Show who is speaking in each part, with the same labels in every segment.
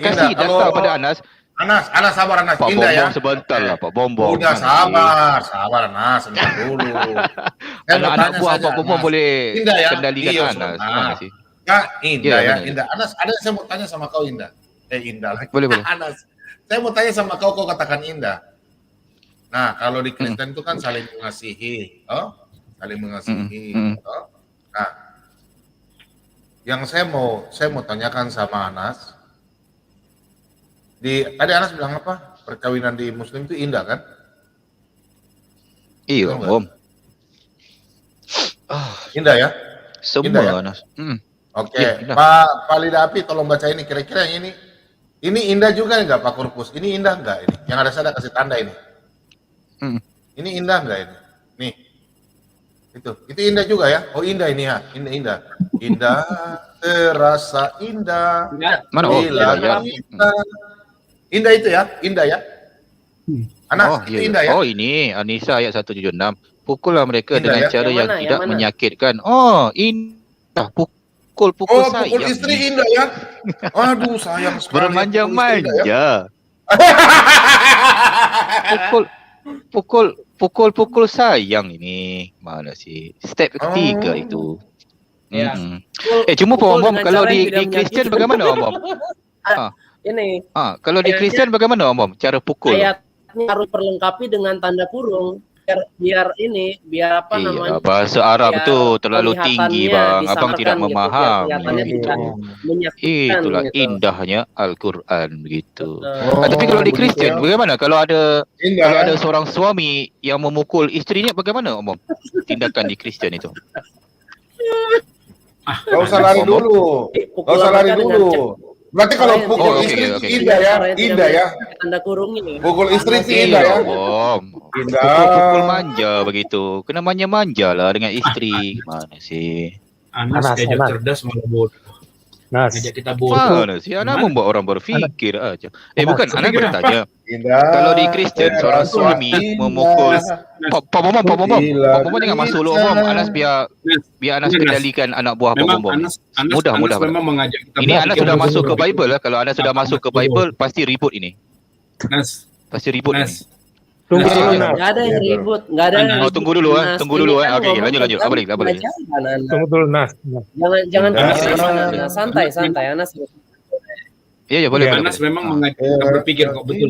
Speaker 1: kasih data pada Anas.
Speaker 2: Anas sabar Anas.
Speaker 1: Pak
Speaker 2: Indah
Speaker 1: Bombom
Speaker 2: ya.
Speaker 1: sebentar lah Pak Bombom.
Speaker 2: Udah sabar Anas, sebentar dulu.
Speaker 1: Anak-anak buah Pak Bombom boleh
Speaker 2: Indah ya?
Speaker 1: kendalikan
Speaker 2: Iya,
Speaker 1: Anas. Mana sih?
Speaker 2: Ya, Indah ya,
Speaker 1: benar.
Speaker 2: Indah. Anas, ada yang saya mau tanya sama kau Indah. Indah lagi.
Speaker 1: Boleh.
Speaker 2: Anas, saya mau tanya sama kau katakan Indah. Nah, kalau di Kristen itu kan saling mengasihi, saling mengasihi. Nah, yang saya mau tanyakan sama Anas, tadi Anas bilang apa? Perkawinan di Muslim itu indah kan?
Speaker 1: Iya, Om.
Speaker 2: Indah ya?
Speaker 1: Semua
Speaker 2: indah ya?
Speaker 1: Anas.
Speaker 2: Oke, Pak Lidapi tolong baca ini. Kira-kira yang ini indah juga nggak Pak Kurpus? Ini indah nggak ini? Yang ada saya kasih tanda ini. Ini indah nggak ini? Nih, itu indah juga ya? Oh indah ini ya, indah. Indah terasa indah.
Speaker 1: Mana?
Speaker 2: Ya. Indah itu ya, indah ya. Anas, itu indah ya.
Speaker 1: Oh ini Anissa ayat 176. Pukullah mereka
Speaker 2: indah,
Speaker 1: dengan
Speaker 2: ya?
Speaker 1: cara yang tidak menyakitkan. Oh indah. Pukul sayang.
Speaker 2: Pukul istri indah ya. Aduh sayang sekali.
Speaker 1: Bermanja-manja. Pukul sayang ini. Mana sih? Step ketiga itu.
Speaker 3: Ya.
Speaker 1: Cuma Pak Om, kalau di Kristen bagaimana Om?
Speaker 3: Ini.
Speaker 1: Kalau di Kristen bagaimana Om? Cara pukul?
Speaker 3: Ayatnya harus perlengkapi dengan tanda kurung. Biar apa namanya?
Speaker 1: Bahasa Arab itu terlalu tinggi bang, abang tidak memahami gitu. Itulah indahnya Al-Quran begitu. Tapi kalau di Kristen bagaimana? Kalau ada seorang suami yang memukul istrinya bagaimana Om? Tindakan di Kristen itu?
Speaker 2: Gak usah lari dulu. Berarti kalau pukul istri indah ya, indah ya.
Speaker 3: Tanda kurungnya.
Speaker 2: Pukul istri indah ya.
Speaker 1: Indah. Pukul manja begitu. Kena manja lah dengan istri. Gimana sih?
Speaker 4: Anas kayak cerdas malah bodoh. Ngajak kita bodoh.
Speaker 1: Mana sih? Anak membuat orang berpikir aja. Bukan, Anak bertanya. Kalau di Kristen seorang suami memukul Pak Bombom jangan masuk dulu Om. Anas biar Anas kendalikan anak buah Pak Bombom. Mudah.
Speaker 4: Memang mengajak kita.
Speaker 1: Ini Anas sudah masuk ke Bible lah. Kalau Anas sudah masuk ke Bible pasti ribut ini. Pasti ribut ini.
Speaker 3: Tunggu dulu. Enggak ada yang ribut, enggak ada.
Speaker 1: Tunggu dulu. Oke, lanjut. Apa lagi?
Speaker 5: Tunggu dulu Nas.
Speaker 3: Jangan santai Anas.
Speaker 1: Iya boleh.
Speaker 4: Anas memang mengajak kita berpikir kok betul.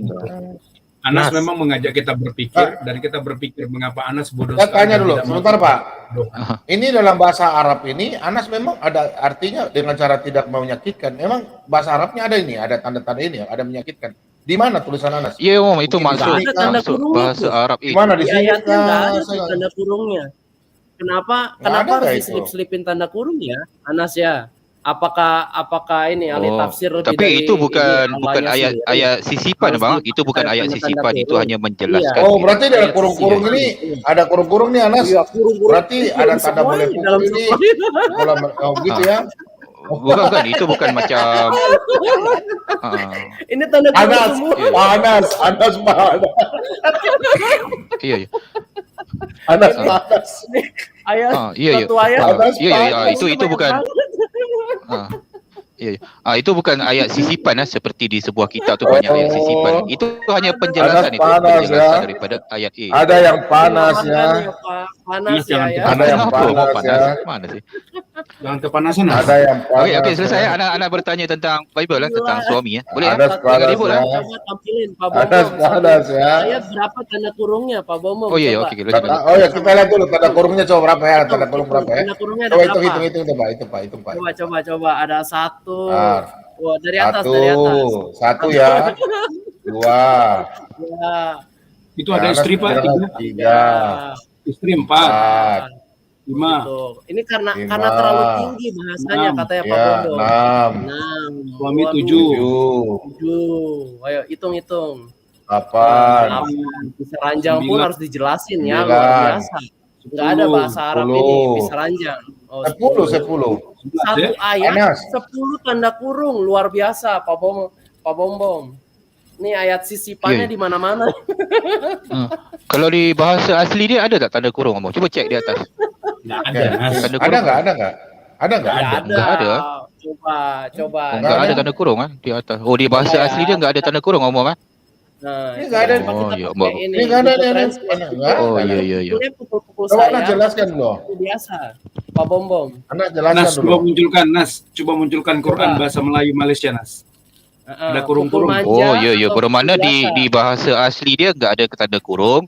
Speaker 4: Anas memang mengajak kita berpikir dan kita berpikir mengapa Anas bodoh.
Speaker 2: Saya tanya dulu, sebentar Pak. Ini dalam bahasa Arab ini Anas memang ada artinya dengan cara tidak menyakitkan. Memang bahasa Arabnya ada ini, ada tanda-tanda ini, ada menyakitkan. Di mana tulisan Anas?
Speaker 1: Iya Om, itu masuk bahasa Arab itu.
Speaker 2: Mana di sini?
Speaker 3: Ayatnya enggak ada tanda kurungnya. Kenapa harus diselip-selipin tanda kurungnya? Anas ya. Apakah ini ahli tafsir lebih
Speaker 1: tapi
Speaker 3: dari
Speaker 1: itu bukan ayat sisipan Bang, itu bukan ayat sisipan, itu hanya menjelaskan.
Speaker 2: Oh, berarti ada kurung-kurung ini, ada kurung-kurung nih Anas. Berarti ada tanda boleh pukul ini. Gitu ya.
Speaker 1: Bukan, itu bukan macam
Speaker 3: ini tanda kurung
Speaker 2: Anas.
Speaker 1: Iya.
Speaker 2: Anas.
Speaker 3: Ayat.
Speaker 1: Itu bukan. Itu bukan ayat sisipan seperti di sebuah kitab tu banyak ayat sisipan. Itu hanya penjelasan daripada ayat A.
Speaker 2: Ada yang panas ya.
Speaker 3: Panas ya.
Speaker 2: Ada yang panas ya.
Speaker 1: Mana sih?
Speaker 4: Jangan kepanasan.
Speaker 2: Ada yang panas.
Speaker 1: Okey, selesai. Anak bertanya tentang Bible lah, tentang suami ya. Boleh
Speaker 2: ada panas ya.
Speaker 3: Coba tampilin Pak Bombom.
Speaker 2: Ada panas ya.
Speaker 3: Ayat berapa tanda kurungnya Pak Bombom?
Speaker 1: Oh iya, okey.
Speaker 2: Oh ya, kita lihat dulu tanda kurungnya coba berapa ya? Tanda kurung berapa ya?
Speaker 3: Tanda kurungnya ada
Speaker 2: Coba
Speaker 3: berapa?
Speaker 2: hitung Pak.
Speaker 3: Coba ada 1. Wah, dari atas.
Speaker 2: Satu ya. 2.
Speaker 3: Ya.
Speaker 4: Itu ada istri Pak.
Speaker 2: 3.
Speaker 4: Istri 4. 5.
Speaker 3: Gitu. Ini karena terlalu tinggi bahasanya
Speaker 4: 6.
Speaker 3: katanya Pak Bombom.
Speaker 2: 6.
Speaker 4: Suami
Speaker 3: 7. Ayo hitung.
Speaker 2: 8.
Speaker 3: Bisa ranjang pun harus dijelasin ya,
Speaker 2: 9.
Speaker 3: luar biasa. Enggak ada bahasa Arab
Speaker 2: 10.
Speaker 3: ini bisa ranjang.
Speaker 2: 10.
Speaker 3: Satu ayat 10 tanda kurung, luar biasa Pak Bombom. Ini ayat sisipannya di mana-mana.
Speaker 1: Kalau di bahasa asli dia ada tak tanda kurung Om? Coba cek di atas.
Speaker 4: Enggak ada.
Speaker 2: Ada enggak?
Speaker 3: Enggak ada. Coba.
Speaker 1: Enggak ada tanda kurung kan di atas. Oh, di bahasa asli dia enggak ada tanda kurung Om kan?
Speaker 3: Nah,
Speaker 2: Ini enggak ada.
Speaker 1: Oh, ya,
Speaker 2: Ini enggak ada nih.
Speaker 1: Oh, iya.
Speaker 3: Pukul
Speaker 2: Coba Anas
Speaker 3: saya.
Speaker 2: jelaskan loh.
Speaker 3: Biasa. Pak Bom.
Speaker 2: Anas jelaskan
Speaker 4: Nas,
Speaker 2: dulu.
Speaker 4: coba munculkan Quran bahasa Melayu Malaysia, Nas. Ada kurung-kurung.
Speaker 1: Oh, iya. Bermakna di bahasa asli dia enggak ada tanda kurung.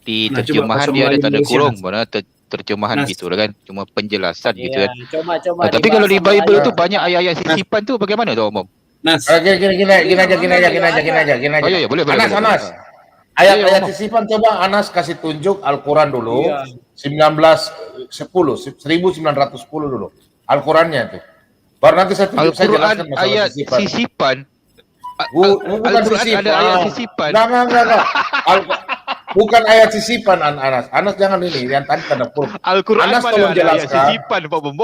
Speaker 1: Di
Speaker 4: Nah,
Speaker 1: terjemahan
Speaker 4: coba
Speaker 1: dia ada
Speaker 4: Melayu
Speaker 1: tanda
Speaker 4: Malaysia,
Speaker 1: kurung.
Speaker 4: Nas.
Speaker 1: Mana terjemahan
Speaker 4: Nas.
Speaker 1: gitu lah kan. Cuma penjelasan gitu kan.
Speaker 3: Coba.
Speaker 1: Tapi kalau di
Speaker 3: bahasa
Speaker 1: Bible
Speaker 3: Melayu.
Speaker 1: tu banyak ayat-ayat sisipan tu bagaimana tu Om?
Speaker 4: Nas,
Speaker 2: Gini aja.
Speaker 1: Oh, iya, boleh.
Speaker 2: Anas. Ayat-ayat sisipan coba Anas kasih tunjuk Al-Quran dulu.
Speaker 3: Iya.
Speaker 2: 1910 dulu. Al-Qurannya itu. Baru nanti saya tunjuk, saya
Speaker 1: Al-Quran
Speaker 2: jelaskan masalah
Speaker 1: ayat
Speaker 2: sisipan.
Speaker 1: sisipan.
Speaker 2: Bukan
Speaker 1: Al-Quran
Speaker 2: sisipan.
Speaker 1: ada ayat sisipan.
Speaker 2: Enggak. Bukan ayat sisipan Anas. Anas jangan ini yang tadi tanda kurung.
Speaker 1: Al-Quran
Speaker 2: Anas
Speaker 1: mana
Speaker 2: tolong
Speaker 1: ada ayat
Speaker 2: jelaskan.
Speaker 1: sisipan Pak Bom.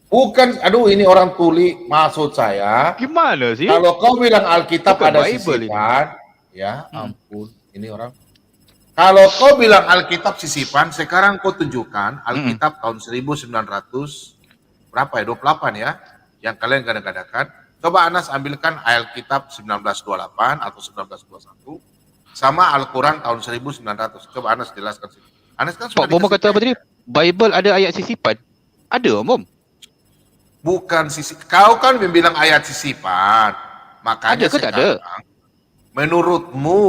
Speaker 2: Bukan, aduh ini orang tuli. Maksud saya,
Speaker 1: Gimana sih?
Speaker 2: kalau kau bilang Alkitab
Speaker 1: Bukan
Speaker 2: ada
Speaker 1: Bible
Speaker 2: sisipan, ya ampun, ini orang. Kalau kau bilang Alkitab sisipan, sekarang kau tunjukkan Alkitab tahun 1900 berapa ya? 28 ya, yang kalian kadang-kadangkan. Coba Anas ambilkan Alkitab 1928 atau 1921 sama Al-Quran tahun 1900. Coba Anas jelaskan sini. Anas kan sudah
Speaker 1: Pak Bom kata apa tadi? Bible ada ayat sisipan. Ada Om.
Speaker 2: bukan kau kan bilang ayat sisipan. Makanya
Speaker 1: Ada ke tak ada?
Speaker 2: Menurutmu.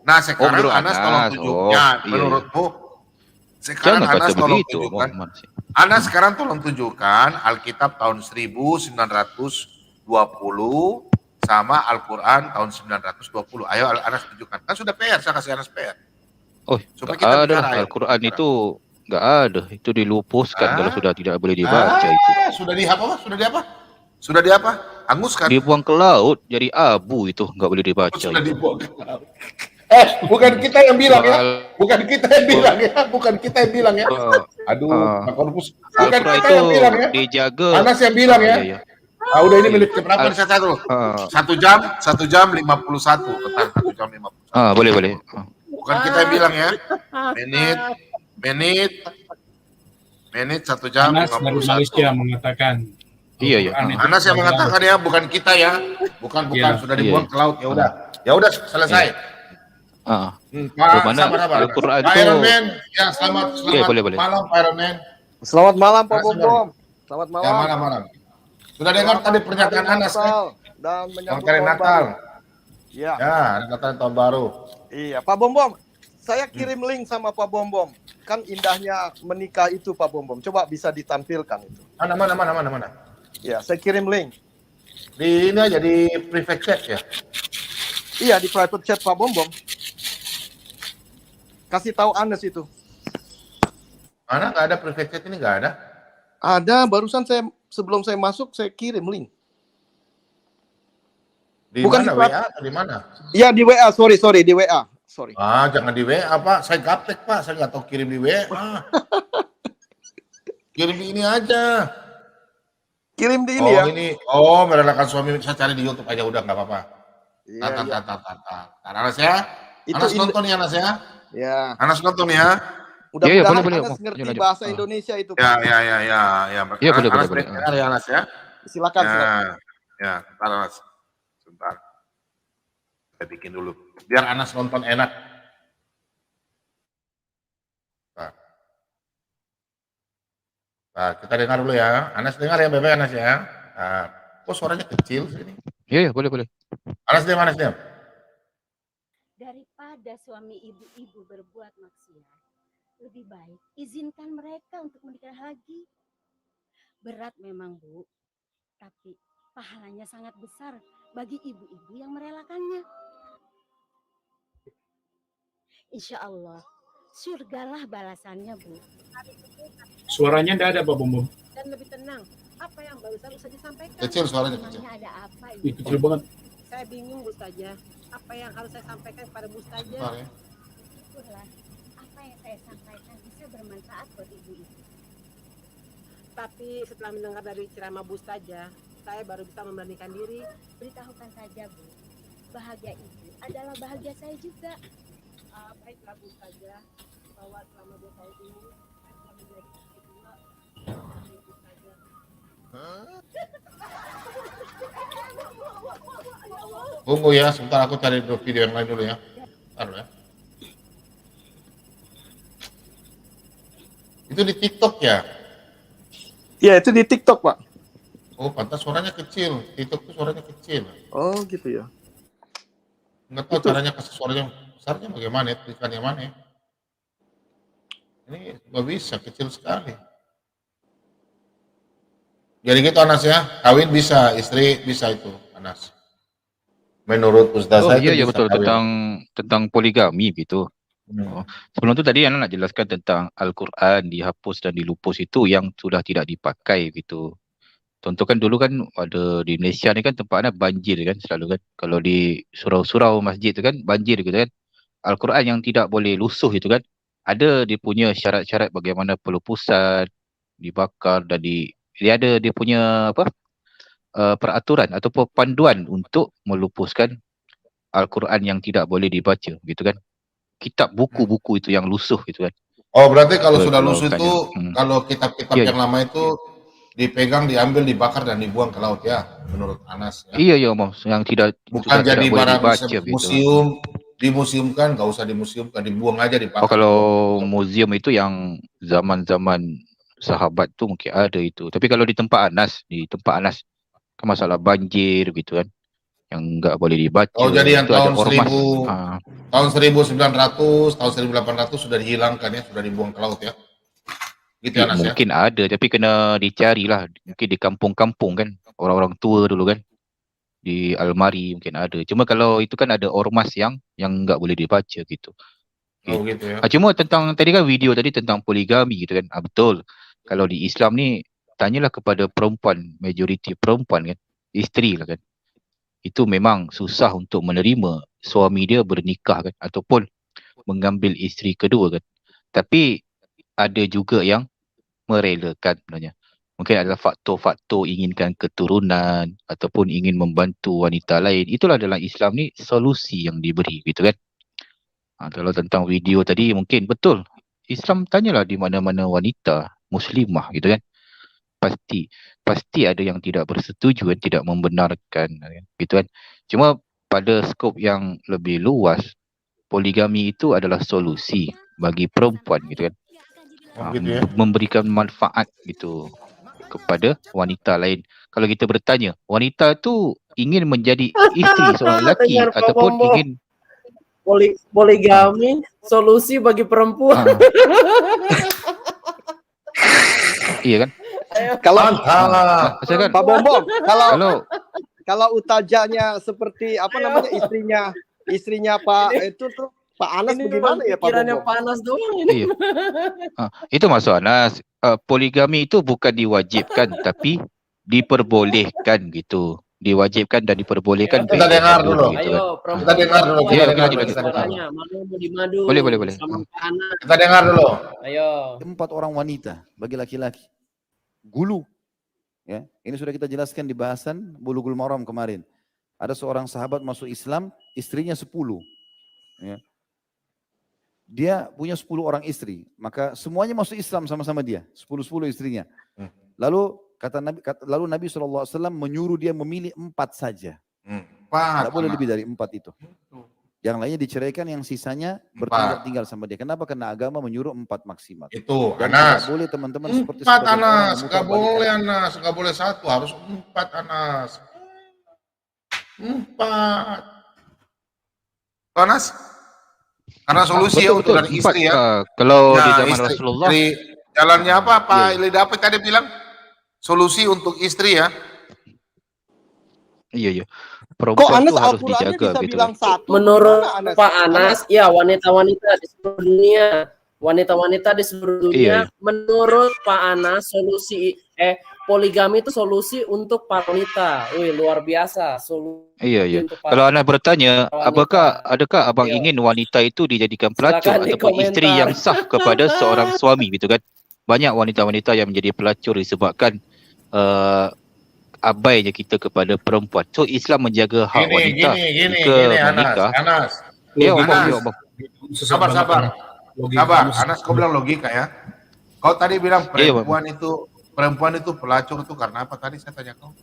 Speaker 2: Nah, sekarang
Speaker 1: menurut
Speaker 2: Anas tolong
Speaker 1: Anas.
Speaker 2: tunjukkan.
Speaker 1: Iya.
Speaker 2: Menurutmu. Sekarang
Speaker 1: Jangan
Speaker 2: Anas
Speaker 1: kata
Speaker 2: tolong
Speaker 1: begitu.
Speaker 2: tunjukkan.
Speaker 1: Om.
Speaker 2: Anas sekarang tolong tunjukkan Alkitab tahun 1920 sama Al-Quran tahun 920. Ayo Anas tunjukkan. Kan sudah PR, saya kasih Anas PR.
Speaker 1: Oh,
Speaker 2: Supaya
Speaker 1: tak
Speaker 2: kita
Speaker 1: ada.
Speaker 2: bicara, ayo.
Speaker 1: Al-Quran itu enggak ada. Itu dilupuskan kalau sudah tidak boleh dibaca itu.
Speaker 2: Sudah di apa? Sudah di apa? Hanguskan.
Speaker 1: Dibuang ke laut jadi abu itu enggak boleh dibaca.
Speaker 2: Sudah
Speaker 1: Itu.
Speaker 2: dibuang ke laut. Bukan kita yang bilang ya. Bukan kita yang bilang ya. Aduh, Pak Korpus. Bukan
Speaker 1: Al-Quran
Speaker 2: kita
Speaker 1: itu
Speaker 2: yang bilang ya.
Speaker 1: dijaga.
Speaker 2: Anas yang bilang ya.
Speaker 1: Iya.
Speaker 2: Udah ini milik berapa nih saya dulu? 1 jam 51 tentang 1 jam 51.
Speaker 1: Boleh.
Speaker 2: Bukan kita yang bilang ya. Menit 1 jam
Speaker 4: Anas dari
Speaker 2: 51.
Speaker 4: Malaysia mengatakan.
Speaker 1: Iya.
Speaker 2: Anas yang mengatakan ya, bukan kita ya. Bukan
Speaker 4: Iya.
Speaker 2: sudah dibuang ke laut. Ya udah selesai. Pak,
Speaker 1: Mana
Speaker 2: sabar.
Speaker 1: Al-Quran
Speaker 2: Pak
Speaker 1: itu
Speaker 2: Iron Man, ya selamat
Speaker 1: boleh.
Speaker 2: malam Pak Iron Man.
Speaker 6: Selamat malam Pak
Speaker 2: Selamat
Speaker 6: Bom. Selamat
Speaker 2: Ya
Speaker 6: malam.
Speaker 2: malam. Sudah dengar tadi pernyataan Anas kan?
Speaker 6: Dan menyambut
Speaker 2: Selamat Natal.
Speaker 6: Ya.
Speaker 2: Ya, ada Natal tahun baru.
Speaker 6: Iya, Pak Bom. Saya kirim link sama Pak Bom. Kan indahnya menikah itu Pak Bom. Coba bisa ditampilkan itu.
Speaker 2: Mana?
Speaker 6: Ya, saya kirim link.
Speaker 2: Di ini aja di private chat ya.
Speaker 6: Iya, di private chat Pak Bom. Kasih tahu Anas itu.
Speaker 2: Mana nggak ada private chat ini nggak ada?
Speaker 6: Ada, barusan sebelum saya masuk saya kirim link.
Speaker 2: Di
Speaker 6: Bukan
Speaker 2: mana
Speaker 6: di
Speaker 2: WA atau di mana?
Speaker 6: Iya di WA, sorry di WA. Sorry.
Speaker 2: Jangan di WA Pak, saya gaptek Pak, saya nggak tahu kirim di WA. Kirim di ini aja.
Speaker 6: Kirim di ini ya.
Speaker 2: Merelakan suami, saya cari di YouTube aja udah nggak apa-apa.
Speaker 6: Iya.
Speaker 2: Anas ya. Anas nonton ya Anas ya.
Speaker 6: Ya.
Speaker 2: Anas nonton ya.
Speaker 6: Mudah-mudahan
Speaker 1: boleh.
Speaker 6: Anas ngerti bahasa Indonesia itu.
Speaker 2: Ya.
Speaker 1: Ya, boleh.
Speaker 2: Dengar ya Anas ya.
Speaker 6: Silakan.
Speaker 2: Ya, sebentar Anas. Sebentar. Saya bikin dulu. Biar Anas nonton enak. Nah, kita dengar dulu ya. Anas dengar ya, Bebe Anas ya. Nah, kok suaranya kecil sini?
Speaker 1: Iya, boleh.
Speaker 2: Anas diam.
Speaker 7: Daripada suami ibu-ibu berbuat maksiat, lebih baik izinkan mereka untuk menikah lagi. Berat memang Bu, tapi pahalanya sangat besar bagi ibu-ibu yang merelakannya. Insya Allah, surgalah balasannya Bu.
Speaker 4: Suaranya tidak ada Pak Bom.
Speaker 7: Dan lebih tenang, apa yang barusan bisa disampaikan?
Speaker 2: Kecil suaranya kecil.
Speaker 7: Memangnya ada apa
Speaker 4: Ih, kecil banget.
Speaker 7: Saya bingung Bu Staja, apa yang harus saya sampaikan kepada Bu Staja?
Speaker 2: Sebentar ya.
Speaker 7: Syukurlah, apa yang saya sampaikan bisa bermanfaat buat ibu-ibu.
Speaker 8: Tapi setelah mendengar dari ceramah Bu Staja, saya baru bisa memberanikan diri.
Speaker 7: Beritahukan saja Bu, bahagia ibu adalah bahagia saya juga.
Speaker 8: Baiklah Bu Staja, bahwa selama 2 tahun ini saya telah menjadi istri kedua dari Bu Staja.
Speaker 2: Tunggu ya, sebentar aku cari dulu video yang lain dulu ya. Bentar ya. Itu di TikTok ya?
Speaker 6: Iya, itu di TikTok, Pak.
Speaker 2: Oh, pantas suaranya kecil. TikTok tuh suaranya kecil.
Speaker 6: Oh, gitu ya.
Speaker 2: Nggak tahu caranya kasih suaranya besarnya bagaimana, tulisannya mana ya. Ini nggak bisa, kecil sekali. Jadi gitu Anas ya, kawin bisa, istri bisa itu Anas. Menurut Ustazah
Speaker 1: iya
Speaker 2: itu
Speaker 1: ya
Speaker 2: bisa
Speaker 1: betul
Speaker 2: kawin.
Speaker 1: tentang poligami gitu.
Speaker 2: Hmm.
Speaker 1: Sebelum itu tadi Ana nak jelaskan tentang Al-Quran dihapus dan dilupus itu yang sudah tidak dipakai gitu. Contoh kan dulu kan ada di Malaysia ni kan tempatnya banjir kan selalu kan. Kalau di surau-surau masjid tu kan banjir gitu kan. Al-Quran yang tidak boleh lusuh itu kan. Ada dia punya syarat-syarat bagaimana pelupusan, dibakar dan dia ada dia punya apa peraturan ataupun panduan untuk melupuskan Al-Quran yang tidak boleh dibaca gitu kan. Kitab buku-buku itu yang lusuh gitu kan.
Speaker 2: Oh, berarti kalau
Speaker 1: Betul,
Speaker 2: sudah
Speaker 1: kalau
Speaker 2: lusuh itu,
Speaker 1: tanya.
Speaker 2: kalau kitab-kitab
Speaker 1: Iya,
Speaker 2: yang lama itu dipegang, diambil, dibakar dan dibuang ke laut ya, menurut Anas ya.
Speaker 1: iya Mas, yang tidak
Speaker 2: Bukan
Speaker 1: sudah
Speaker 2: jadi
Speaker 1: tidak boleh
Speaker 2: barang
Speaker 1: dibaca gitu.
Speaker 2: museum, dimuseumkan, nggak usah dimuseumkan, dibuang aja, dibakar.
Speaker 1: Oh, kalau
Speaker 2: dibuang.
Speaker 1: museum itu yang zaman-zaman sahabat tu mungkin ada itu. Tapi kalau di tempat Anas kan masalah banjir gitu kan, yang enggak boleh dibaca.
Speaker 2: Oh, jadi yang
Speaker 1: itu ada
Speaker 2: tahun
Speaker 1: ormas.
Speaker 2: 1900, tahun 1800 sudah dihilangkan ya, sudah dibuang ke laut ya. Gitu ya, Anas ya.
Speaker 1: Mungkin ada, tapi kena dicarilah. Mungkin di kampung-kampung kan, orang-orang tua dulu kan, di almari mungkin ada. Cuma kalau itu kan ada ormas yang enggak boleh dibaca gitu.
Speaker 2: Oh, gitu ya.
Speaker 1: Cuma tentang tadi kan video tadi tentang poligami gitu kan. Betul. Kalau di Islam ni tanyalah kepada perempuan, majoriti perempuan kan, isteri lah kan. Itu memang susah untuk menerima suami dia bernikah kan ataupun mengambil isteri kedua kan. Tapi ada juga yang merelakan sebenarnya. Mungkin adalah faktor-faktor inginkan keturunan ataupun ingin membantu wanita lain. Itulah dalam Islam ni solusi yang diberi gitu kan. Kalau tentang video tadi mungkin betul. Islam tanyalah di mana-mana wanita muslimah gitu kan. Pasti ada yang tidak bersetuju kan, tidak membenarkan gitu kan. Cuma pada skop yang lebih luas, poligami itu adalah solusi bagi perempuan gitu kan.
Speaker 2: Gitu ya.
Speaker 1: Memberikan manfaat gitu kepada wanita lain. Kalau kita bertanya, wanita tu ingin menjadi isteri seorang lelaki ataupun ingin
Speaker 3: poligami solusi bagi perempuan.
Speaker 1: Iya kan?
Speaker 6: Kalau
Speaker 1: Kan?
Speaker 6: Pak Bombom, kalau utajanya seperti apa namanya istrinya Pak itu tuh Pak Anas ini bagaimana ya Pak
Speaker 3: Pikirannya
Speaker 6: Bombom?
Speaker 3: panas doang ini.
Speaker 1: Iya. Itu maksud Anas. Poligami itu bukan diwajibkan tapi diperbolehkan gitu. Diwajibkan dan diperbolehkan.
Speaker 2: Kita dengar dulu.
Speaker 1: Gitu
Speaker 3: Ayo,
Speaker 1: kan.
Speaker 2: Kita dengar dulu.
Speaker 1: Iya,
Speaker 2: Kita dengar
Speaker 1: kita
Speaker 2: dulu.
Speaker 3: suaranya, Manu mau dimadu.
Speaker 1: Boleh.
Speaker 3: Sama Pak Anas.
Speaker 2: Kita dengar dulu.
Speaker 3: Ayo.
Speaker 9: 4 orang wanita bagi laki-laki. Gulu. Ya, ini sudah kita jelaskan di bahasan Bulughul Maram kemarin. Ada seorang sahabat masuk Islam, istrinya 10. Ya. Dia punya 10 orang istri, maka semuanya masuk Islam sama-sama dia, 10 istrinya. Lalu lalu Nabi SAW menyuruh dia memilih 4 saja.
Speaker 2: 4.
Speaker 9: Tidak boleh lebih dari 4 itu. Yang lainnya diceraikan, yang sisanya tinggal sama dia. Kenapa? Karena agama menyuruh 4 maksimal.
Speaker 2: Itu,
Speaker 9: dan
Speaker 2: Anas.
Speaker 9: tidak boleh teman-teman
Speaker 2: 4
Speaker 9: seperti sebagian orang
Speaker 2: Anas,
Speaker 9: memutar
Speaker 2: nggak boleh
Speaker 9: balikan.
Speaker 2: Anas, nggak boleh 1, harus 4 Anas. 4. Anas? Karena solusi ya untuk dari istri ya.
Speaker 1: Kalau di zaman Rasulullah.
Speaker 2: Jalannya apa Pak Ili David tadi bilang? Solusi untuk istri ya.
Speaker 1: Iya.
Speaker 6: Kok Anas
Speaker 1: harus
Speaker 6: Al-Qurannya
Speaker 1: dijaga
Speaker 6: bisa
Speaker 1: gitu
Speaker 6: bilang
Speaker 1: kan.
Speaker 6: 1?
Speaker 3: Menurut Pak Anas, ya wanita-wanita di seluruh dunia, wanita-wanita di seluruh dunia, menurut Pak Anas poligami itu solusi untuk para wanita. Wih, luar biasa. Solusi.
Speaker 1: Iya. Kalau Ana bertanya, adakah abang ingin wanita itu dijadikan pelacur ataupun isteri yang sah kepada seorang suami gitu kan? Banyak wanita-wanita yang menjadi pelacur disebabkan abainya kita kepada perempuan. So Islam menjaga hak wanita jika menikah.
Speaker 2: Anas.
Speaker 1: Ya,
Speaker 2: Sabar. Anas, kau bilang logika ya. Kau tadi bilang perempuan itu perempuan itu pelacur itu karena apa tadi saya tanya kau?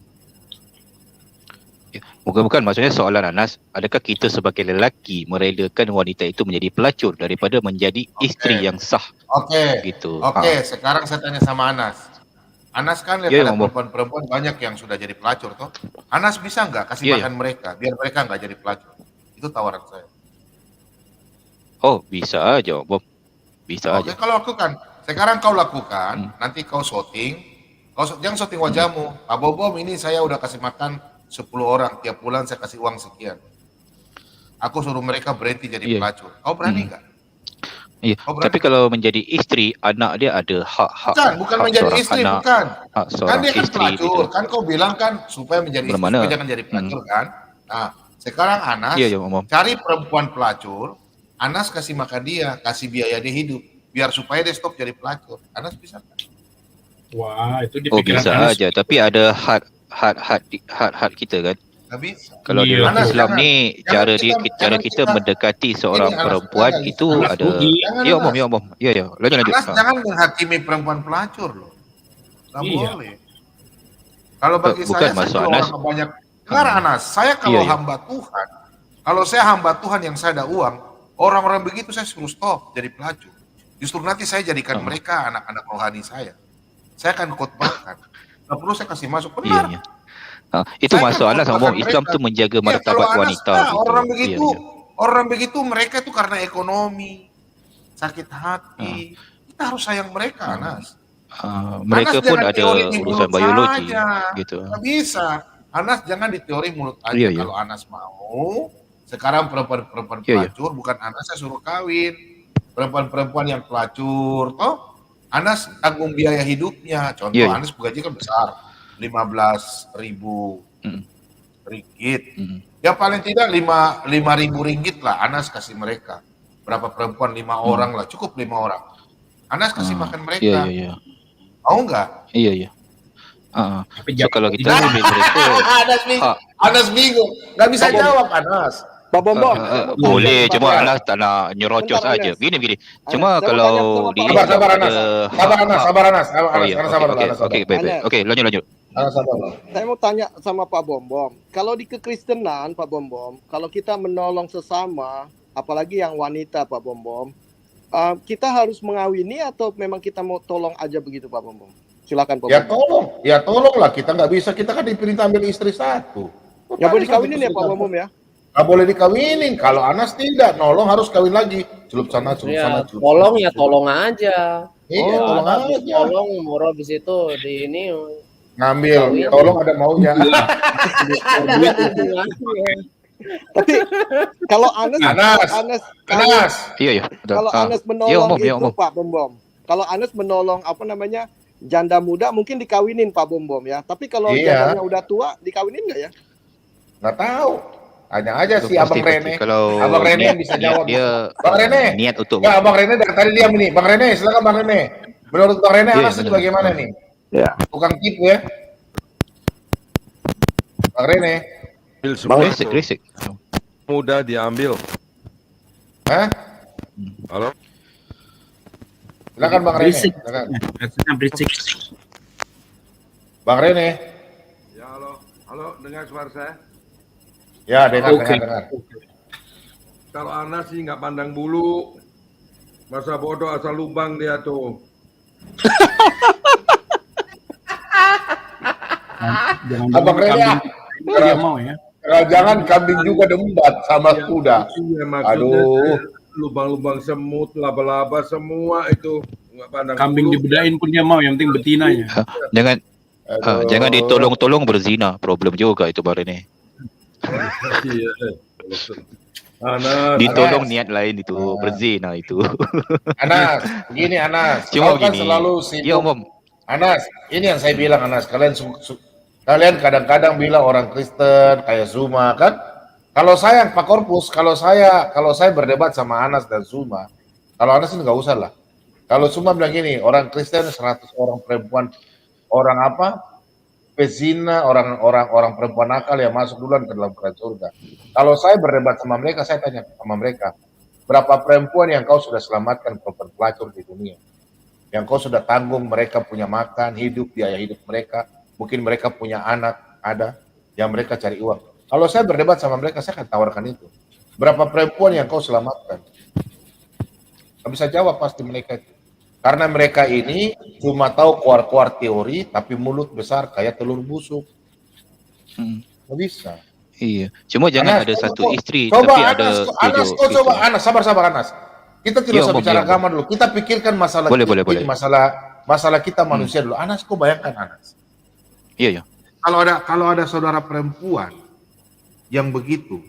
Speaker 1: Bukan, maksudnya soalan Anas, adakah kita sebagai lelaki merelakan wanita itu menjadi pelacur daripada menjadi isteri yang sah? Gitu.
Speaker 2: Oke, sekarang saya tanya sama Anas. Anas kan lihat ada perempuan-perempuan banyak yang sudah jadi pelacur toh. Anas bisa nggak kasih makan mereka biar mereka nggak jadi pelacur? Itu tawaran saya.
Speaker 1: Oh, bisa aja, Bob. Bisa aja.
Speaker 2: Oke, kalau lakukan. Sekarang kau lakukan, nanti kau shooting. Jangan shooting wajahmu. Pak Bobom, ini saya udah kasih makan 10 orang. Tiap bulan saya kasih uang sekian. Aku suruh mereka berhenti jadi pelacur. Kau berani nggak?
Speaker 1: Iya, tapi kalau menjadi istri, anak dia ada hak-hak.
Speaker 2: Bukan menjadi istri,
Speaker 1: anak,
Speaker 2: bukan. Kan dia kan
Speaker 1: istri
Speaker 2: pelacur.
Speaker 1: gitu.
Speaker 2: Kan kau bilang kan supaya menjadi istri, supaya jangan jadi pelacur kan. Nah, sekarang Anas cari perempuan pelacur, Anas kasih makan dia, kasih biaya dia hidup, biar supaya dia stop jadi pelacur. Anas bisa kan?
Speaker 4: Wah, itu di pikiran
Speaker 1: bisa
Speaker 4: Anas.
Speaker 1: aja, tapi ada hak kita kan. Kalau di dalam Islam ni cara kita mendekati seorang perempuan itu ada Omom. Ya. Lanjut.
Speaker 2: Anas jangan menghakimi perempuan pelacur loh. Enggak boleh. Kalau bagi saya orang banyak dengar Anas, saya kalau hamba Tuhan, kalau saya hamba Tuhan yang saya ada uang, orang-orang begitu saya suruh stop jadi pelacur. Justru nanti saya jadikan mereka anak-anak rohani saya. Saya akan khotbahkan. Nggak perlu saya kasih masuk benar.
Speaker 1: Iya. Itu masalah sama Islam tu menjaga martabat wanita.
Speaker 2: Orang begitu mereka itu karena ekonomi, sakit hati. Kita harus sayang mereka, Anas.
Speaker 1: Mereka
Speaker 2: Anas
Speaker 1: pun ada urusan biologi gitu.
Speaker 2: Nggak bisa. Anas jangan di teori mulut aja. Kalau Anas mau, sekarang perempuan pelacur bukan Anas saya suruh kawin. Perempuan-perempuan yang pelacur, toh Anas tanggung biaya hidupnya. Contoh Anas gaji kan besar. 15.000 ringgit. Ya paling tidak 5.000 ringgit lah Anas kasih mereka. Berapa perempuan? 5 orang lah, cukup 5 orang. Anas kasih makan mereka.
Speaker 1: Iya.
Speaker 2: Mau nggak?
Speaker 1: Iya. So, kalau kita lebih mereka
Speaker 2: Anas bingung. Nggak bisa jawab Anas.
Speaker 6: Pak Bombom.
Speaker 1: Boleh, cuma Anas tak nak nyerocos aja. Gini. Cuma kalau di
Speaker 2: sabar Anas.
Speaker 1: Okey, baik. Okey, lanjut.
Speaker 6: Saya mau tanya sama Pak Bombom. Kalau di kekristenan Pak Bombom, kalau kita menolong sesama, apalagi yang wanita Pak Bombom, kita harus mengawini atau memang kita mau tolong aja begitu Pak Bombom? Silakan Pak Bombom.
Speaker 2: Ya tolong lah, kita nggak bisa, kita kan diperintah ambil istri satu.
Speaker 6: Ya boleh dikawinin ya Pak Bombom ya?
Speaker 2: Nggak boleh dikawinin. Kalau Anas tidak, nolong harus kawin lagi. Celup sana.
Speaker 3: Tolong ya tolong aja.
Speaker 2: Iya, tolong aja.
Speaker 3: Tolong moro di situ di ini
Speaker 2: ngambil. Tolong ada maunya.
Speaker 6: Tapi kalau Anas.
Speaker 1: Iya.
Speaker 6: Kalau Anas menolong itu Pak Bombom. Kalau Anas menolong janda muda mungkin dikawinin Pak Bombom ya. Tapi kalau jandanya udah tua dikawinin nggak ya?
Speaker 2: Nggak tahu. Tanya aja si Abang Rene.
Speaker 1: Kalau
Speaker 2: Abang Rene bisa jawab. Bang Rene.
Speaker 1: Niat untuk.
Speaker 2: Ya, Abang Rene dari tadi diam ini. Bang Rene, silakan Bang Rene. Menurut Bang Rene Anas itu bagaimana nih?
Speaker 5: Ya.
Speaker 2: Tukang tipu ya. Bang Rene.
Speaker 1: Berisik.
Speaker 5: Mudah diambil.
Speaker 2: Hah?
Speaker 5: Halo?
Speaker 2: Silakan Bang Rene. Silakan.
Speaker 4: Berisik.
Speaker 2: Bang Rene.
Speaker 5: Ya, halo, dengar suara saya?
Speaker 2: Ya, dengar.
Speaker 5: Kalau Anas sih nggak pandang bulu. Masa bodoh asal lubang dia tuh.
Speaker 2: Abang Rene.
Speaker 4: Dia mau ya.
Speaker 2: Jangan kambing juga debat sama kuda.
Speaker 5: Aduh. Lubang-lubang semut, laba-laba semua itu nggak pandang
Speaker 4: kambing
Speaker 5: bulu.
Speaker 4: dibedain pun dia mau, yang penting betinanya.
Speaker 1: Jangan ditolong-tolong berzina, problem juga itu Bang Rene. Ditolong niat lain itu berzina itu.
Speaker 2: Anas, begini Anas.
Speaker 1: Cuma
Speaker 2: kan
Speaker 1: begini.
Speaker 2: selalu sibuk. Anas, ini yang saya bilang Anas. Kalian kadang-kadang bilang orang Kristen kayak Zuma kan? Kalau saya Pak Korpus, kalau saya berdebat sama Anas dan Zuma, kalau Anas ini nggak usah lah. Kalau Zuma bilang gini, orang Kristen 100 orang perempuan, orang apa? Pezina, orang perempuan nakal yang masuk duluan ke dalam kerajaan surga. Kalau saya berdebat sama mereka, saya tanya sama mereka, berapa perempuan yang kau sudah selamatkan perempuan pelacur di dunia? yang kau sudah tanggung mereka punya makan, hidup, biaya hidup mereka, mungkin mereka punya anak, ada yang mereka cari uang. Kalau saya berdebat sama mereka, saya akan tawarkan itu. Berapa perempuan yang kau selamatkan? Nggak bisa jawab pasti mereka itu. Karena mereka ini cuma tahu keluar-keluar teori, tapi mulut besar kayak telur busuk. Nggak bisa.
Speaker 1: Iya. Cuma jangan ada satu istri
Speaker 2: Coba
Speaker 1: tapi ada
Speaker 2: Anas, coba Anas, sabar Anas. Kita tidak usah bicara agama dulu. Kita pikirkan masalah
Speaker 1: boleh.
Speaker 2: masalah kita manusia dulu. Anas, kau bayangkan Anas.
Speaker 1: Iya.
Speaker 2: Kalau ada saudara perempuan yang begitu,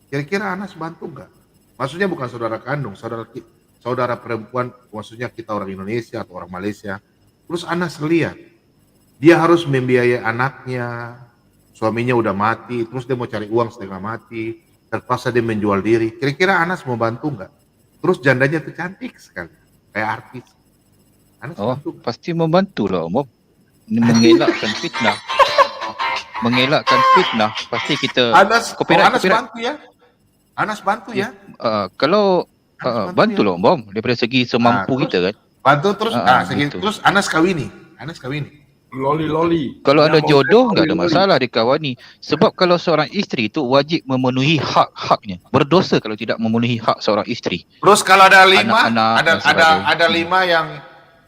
Speaker 2: kira-kira Anas bantu nggak? Maksudnya bukan saudara kandung, saudara perempuan, maksudnya kita orang Indonesia atau orang Malaysia. Terus Anas lihat, dia harus membiayai anaknya, suaminya udah mati, terus dia mau cari uang setengah mati, terpaksa dia menjual diri. Kira-kira Anas mau bantu nggak? Terus jandanya tuh cantik sekali, kayak artis. Anas bantu?
Speaker 1: Pasti membantu lah, Om. Mengelakkan fitnah. Mengelakkan fitnah, pasti kita.
Speaker 2: Anas bantu ya? Anas bantu ya?
Speaker 1: Kalau bantu loh, Om, daripada segi semampu kita kan.
Speaker 2: Bantu terus, terus Anas kawini.
Speaker 5: Loli.
Speaker 1: Kalau ada jodoh nggak ada masalah dikawani. Sebab kalau seorang isteri itu wajib memenuhi hak-haknya. Berdosa kalau tidak memenuhi hak seorang isteri.
Speaker 2: Terus kalau ada 5,
Speaker 1: anak-anak
Speaker 2: ada 5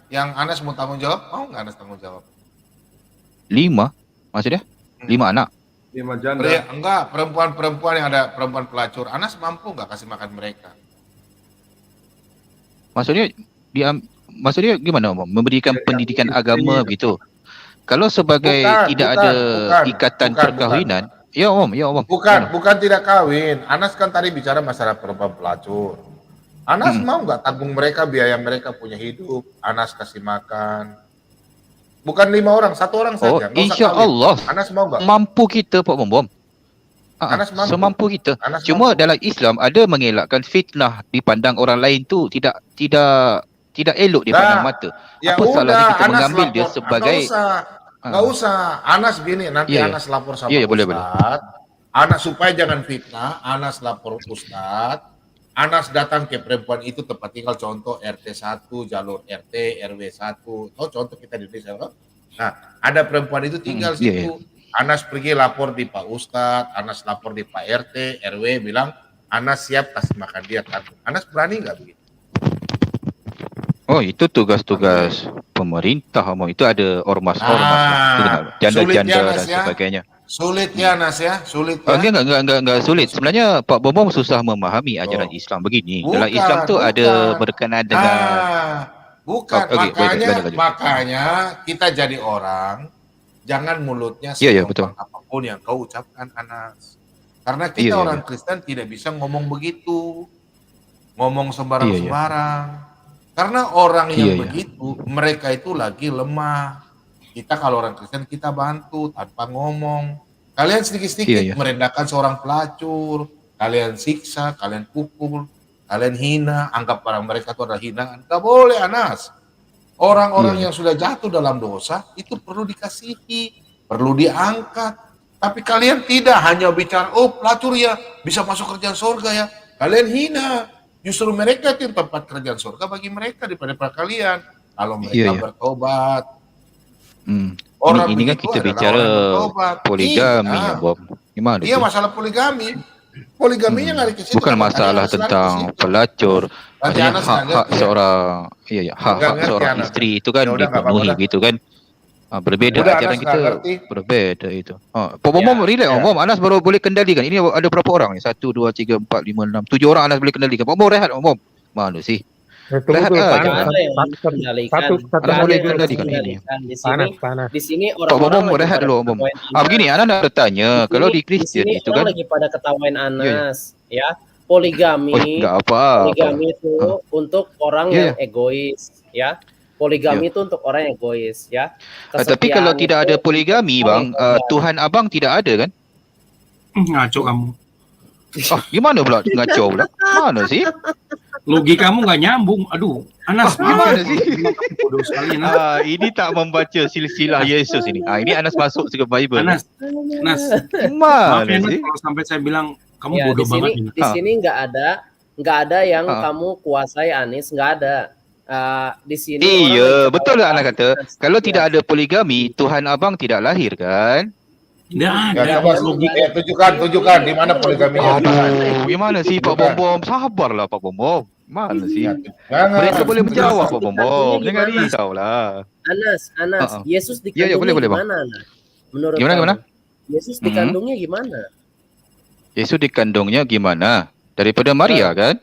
Speaker 2: yang Anas mau tanggung jawab, mau nggak Anas tanggung jawab?
Speaker 1: 5? Maksudnya? 5 anak?
Speaker 5: 5 janda.
Speaker 2: Enggak, perempuan yang ada perempuan pelacur. Anas mampu nggak kasih makan mereka?
Speaker 1: Maksudnya gimana, Om? Memberikan pendidikan agama gitu. Kalau sebagai ada ikatan perkahwinan, ya Om.
Speaker 2: Bukan tidak kawin. Anas kan tadi bicara masalah perempuan pelacur. Anas mau nggak tanggung mereka biaya mereka punya hidup? Anas kasih makan. Bukan 5 orang, 1 orang saja.
Speaker 1: Insya Allah.
Speaker 2: Anas mau nggak?
Speaker 1: Mampu kita, Pak Bom.
Speaker 2: Anas mampu.
Speaker 1: Semampu kita.
Speaker 2: Anas
Speaker 1: Cuma
Speaker 2: mampu.
Speaker 1: dalam Islam ada mengelakkan fitnah dipandang orang lain tu tidak elok dipandang mata. Apa salahnya kita mengambil dia sebagai
Speaker 2: Nggak usah. Anas gini, nanti Anas lapor sama Ustadz. Anas supaya jangan fitnah, Anas lapor Ustadz. Anas datang ke perempuan itu tempat tinggal, contoh RT 1, jalur RT, RW 1. Contoh kita di Indonesia. Nah, ada perempuan itu tinggal situ. Anas pergi lapor di Pak Ustadz, Anas lapor di Pak RT, RW, bilang Anas siap kasih makan dia. Anas berani nggak begitu?
Speaker 1: Oh, itu tugas-tugas pemerintah, Om. Itu ada ormas-ormas, janda-janda dan sebagainya.
Speaker 2: Sulit ya, Nas ya? Sulit ya?
Speaker 1: Enggak sulit. Sebenarnya Pak Bom susah memahami ajaran Islam begini. Dalam Islam tu ada berkenaan dengan
Speaker 2: bukan. Makanya kita jadi orang, jangan mulutnya
Speaker 1: betul.
Speaker 2: apapun yang kau ucapkan, Anas. Karena kita orang Kristen tidak bisa ngomong begitu. Ngomong sembarang-sembarang. Karena orang yang begitu, mereka itu lagi lemah. Kita kalau orang Kristen kita bantu tanpa ngomong. Kalian sedikit-sedikit merendahkan seorang pelacur, kalian siksa, kalian pukul, kalian hina, anggap barang mereka itu adalah hinaan. Gak boleh, Anas. Orang-orang yang sudah jatuh dalam dosa itu perlu dikasihi, perlu diangkat. Tapi kalian tidak hanya bicara, oh pelacur ya bisa masuk kerjaan surga ya. Kalian hina. Justru mereka itu tempat kerjaan surga bagi mereka daripada kalian. Kalau mereka bertobat.
Speaker 1: Orang ini kan kita bicara poligami ya, Bob. Gimana?
Speaker 2: Iya, masalah poligami. Poligaminya nggak di situ.
Speaker 1: Bukan masalah tentang pelacur. Hak seorang hak seorang istri itu kan dipenuhi gitu kan. Berbeda ajaran kita, berbeda itu. Pak Bom, relax Om. Anas baru boleh kendalikan. Ini ada berapa orang ni? 1, 2, 3, 4, 5, 6, 7 orang Anas boleh kendalikan. Pak Bom rehat, Om. Mana sih? Rehat aja. Anas boleh kendalikan ini.
Speaker 3: Di sini
Speaker 1: Pak Bom rehat dulu, Om. Begini, Anas nak bertanya. Kalau di Kristen itu kan
Speaker 3: lagi pada ketawain Anas, ya. Poligami.
Speaker 1: Enggak apa.
Speaker 3: Poligami itu untuk orang yang egois, ya. Poligami itu untuk orang yang egois, ya.
Speaker 1: Tapi kalau tidak ada poligami, Bang, Tuhan Abang tidak ada kan?
Speaker 4: Ngaco kamu.
Speaker 1: Gimana pula ngaco pula? Mana sih?
Speaker 4: Logika kamu nggak nyambung. Aduh, Anas,
Speaker 1: gimana sih?
Speaker 4: Bodoh sekali,
Speaker 1: ini tak membaca silsilah Yesus ini. Ini Anas masuk ke Bible.
Speaker 4: Anas,
Speaker 1: gimana sih?
Speaker 4: Kalau sampai saya bilang kamu bodoh banget.
Speaker 3: Di sini nggak ada yang kamu kuasai, Anis, nggak ada. Di sini
Speaker 1: Iya, betul lah anak kata. Kalau tidak ada poligami, Tuhan abang tidak lahir kan?
Speaker 2: Ya, coba tunjukkan di mana poligaminya.
Speaker 1: Aduh, gimana sih Pak Bom? Sabarlah Pak Bom. Mana sih? Mereka boleh menjawab Pak Bom. Jangan risau lah.
Speaker 3: Anas, Yesus dikandungnya gimana? Menurut
Speaker 1: gimana?
Speaker 3: Yesus dikandungnya gimana?
Speaker 1: Yesus dikandungnya gimana? Daripada Maria kan?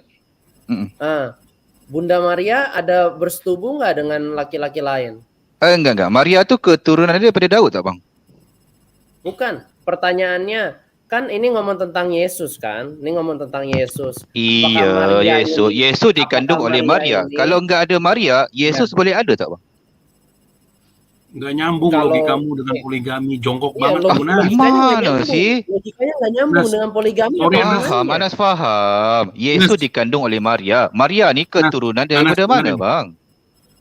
Speaker 3: Bunda Maria ada bersetubuh nggak dengan laki-laki lain?
Speaker 1: Enggak. Maria tuh keturunan dia daripada Daud tak bang?
Speaker 3: Bukan. Pertanyaannya kan ini ngomong tentang Yesus kan? Ini ngomong tentang Yesus.
Speaker 1: Iya, Yesus dikandung oleh Maria. Kalau nggak ada Maria, Yesus boleh ada tak bang?
Speaker 4: Nggak nyambung logikamu dengan poligami, jongkok banget kamu.
Speaker 1: Gimana sih?
Speaker 3: Logikanya nggak nyambung dengan poligami.
Speaker 1: Paham, Anas paham. Yesus dikandung oleh Maria. Maria ni keturunan daripada mana bang?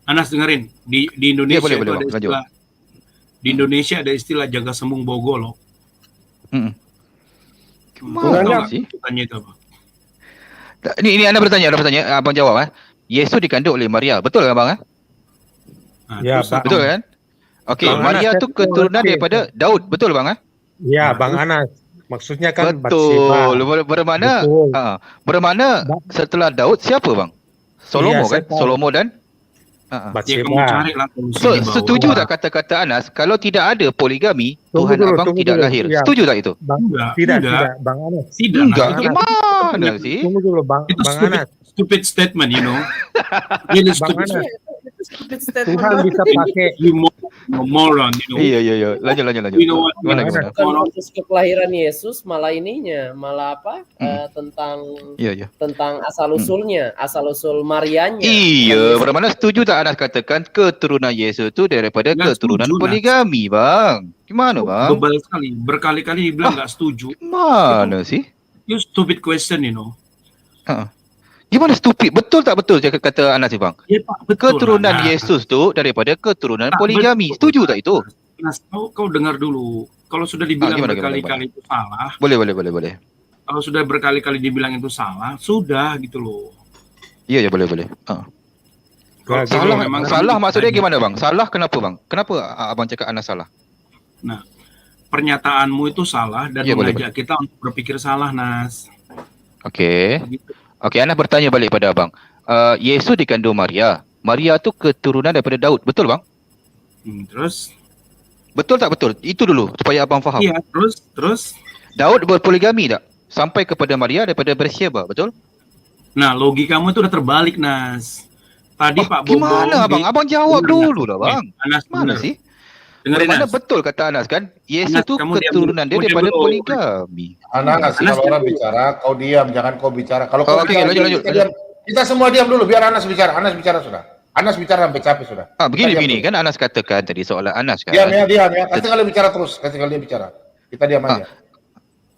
Speaker 4: Anas dengerin, di Indonesia itu ada istilah. Di Indonesia ada istilah jaga sembung bawa golok.
Speaker 1: Gimana sih?
Speaker 4: Tanya itu apa?
Speaker 1: Ini Anda bertanya, abang jawab. Yesus dikandung oleh Maria, betul kan bang?
Speaker 10: Ya,
Speaker 1: betul kan? Okey, Maria tu keturunan daripada Daud, betul bang?
Speaker 10: Ya, Bang Anas. Maksudnya kan
Speaker 1: betul. Bermakna setelah Daud siapa bang? Salomo kan? Salomo dan setuju tak kata-kata Anas kalau tidak ada poligami Tuhan abang tidak lahir? Setuju tak itu?
Speaker 10: Tidak, Bang Anas.
Speaker 1: Enggak, gimana sih?
Speaker 10: Tunggu dulu Bang Anas.
Speaker 4: Stupid statement, you know.
Speaker 10: Bang Anas. Tuhan bisa pakai
Speaker 4: moron, you know.
Speaker 1: Iya. Lanjut.
Speaker 4: You know what?
Speaker 3: Bukan kelahiran Yesus, malah apa? Tentang asal usulnya, asal usul Marianya.
Speaker 1: Iya, bermakna setuju tak Anas katakan keturunan Yesus itu daripada keturunan poligami, bang? Gimana bang?
Speaker 4: Bebal sekali, berkali-kali dibilang nggak setuju.
Speaker 1: Mana sih?
Speaker 4: You stupid question, you know.
Speaker 1: Gimana stupid? Betul tak betul kata Anas bang?
Speaker 4: Ya, Pak, betul
Speaker 1: keturunan
Speaker 4: lah.
Speaker 1: Yesus tu daripada keturunan poligami.
Speaker 4: Betul.
Speaker 1: Setuju tak itu?
Speaker 4: Nah, kau dengar dulu. Kalau sudah dibilang berkali-kali itu salah.
Speaker 1: Boleh.
Speaker 4: Kalau sudah berkali-kali dibilang itu salah, sudah gitu loh.
Speaker 1: Iya, boleh. Salah maksudnya gimana bang? Salah kenapa bang? Kenapa abang cakap Anas salah?
Speaker 4: Nah, pernyataanmu itu salah dan mengajak kita untuk berpikir salah, Nas.
Speaker 1: Okey, Anas bertanya balik pada abang. Yesus dikandung Maria. Maria tu keturunan daripada Daud, betul bang?
Speaker 4: Terus?
Speaker 1: Betul tak betul? Itu dulu supaya abang faham.
Speaker 4: Iya, terus?
Speaker 1: Daud berpoligami tak? Sampai kepada Maria daripada Bersyeba, betul?
Speaker 4: Nah, logikamu itu udah terbalik, Nas. Tadi Pak Bobo.
Speaker 1: Gimana abang? Abang jawab dulu lah bang.
Speaker 4: Anas,
Speaker 1: mana sih?
Speaker 4: Dengerin,
Speaker 1: mana betul kata Anas kan? Yesus tu keturunan dia daripada poligami.
Speaker 2: Anas, kalau orang bicara, kau diam, jangan kau bicara. Kalau kau bicara,
Speaker 1: lanjut.
Speaker 2: Kita semua diam dulu, biar Anas bicara. Anas bicara sudah. Anas bicara sampai capek sudah.
Speaker 1: Begini kan Anas katakan tadi soalan Anas kan.
Speaker 2: Diam ya. Kasih kalian bicara terus. Kasih kalian bicara. Kita diam aja.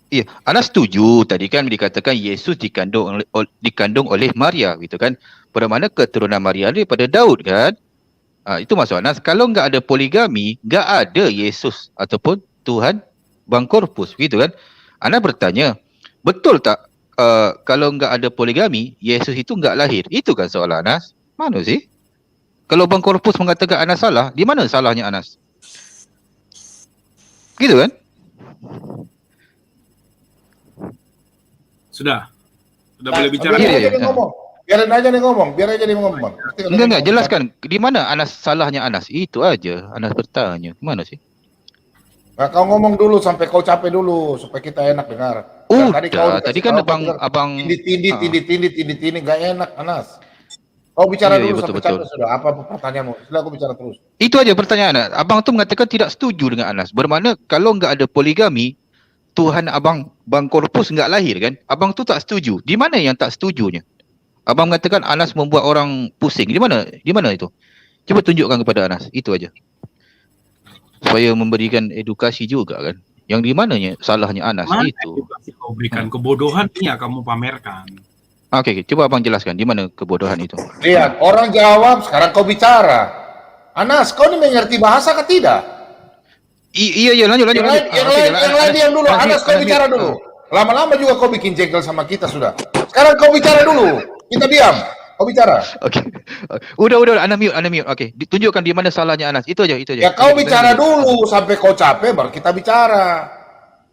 Speaker 1: Iya, Anas setuju tadi kan dikatakan Yesus dikandung oleh Maria gitu kan. Bermakna keturunan Maria daripada Daud kan. Itu maksud Anas. Kalau enggak ada poligami, enggak ada Yesus ataupun Tuhan Bang Korpus gitu kan. Anas bertanya, betul tak kalau enggak ada poligami, Yesus itu enggak lahir? Itu kan soalan Anas. Mana sih? Kalau Bang Korpus mengatakan Anas salah, di mana salahnya Anas? Gitu kan?
Speaker 4: Sudah boleh bicara.
Speaker 2: Biarin aja dia ngomong.
Speaker 1: Enggak, jelaskan di mana Anas salahnya Anas. Itu aja Anas bertanya. Mana sih?
Speaker 2: Nah, kau ngomong dulu sampai kau capek dulu supaya kita enak dengar.
Speaker 1: Tadi kan abang
Speaker 2: tindih enggak enak Anas. Kau bicara dulu sampai capek sudah. Apa pertanyaanmu? Sudah aku bicara terus.
Speaker 1: Itu aja pertanyaan. Abang tu mengatakan tidak setuju dengan Anas. Bermakna kalau enggak ada poligami, Tuhan abang Bang Korpus enggak lahir kan? Abang tu tak setuju. Di mana yang tak setujunya? Abang mengatakan Anas membuat orang pusing. Di mana itu? Cuba tunjukkan kepada Anas. Itu aja. Supaya memberikan edukasi juga kan. Yang di mananya salahnya Anas itu.
Speaker 4: Edukasi kau berikan kebodohan ini kamu pamerkan.
Speaker 1: Okey, coba abang jelaskan di mana kebodohan itu.
Speaker 2: Lihat, orang jawab, sekarang kau bicara. Anas, kau ini mengerti bahasa ke tidak?
Speaker 1: Iya, lanjut.
Speaker 2: Yang lain diam dulu. Anas, kau bicara dulu. Lama-lama juga kau bikin jengkel sama kita sudah. Sekarang kau bicara dulu. Kita diam. Kau bicara.
Speaker 1: Oke. Udah, Anda mute. Oke, tunjukkan di mana salahnya Anas. Itu aja.
Speaker 2: Ya kau bicara dulu sampai kau capek baru kita bicara.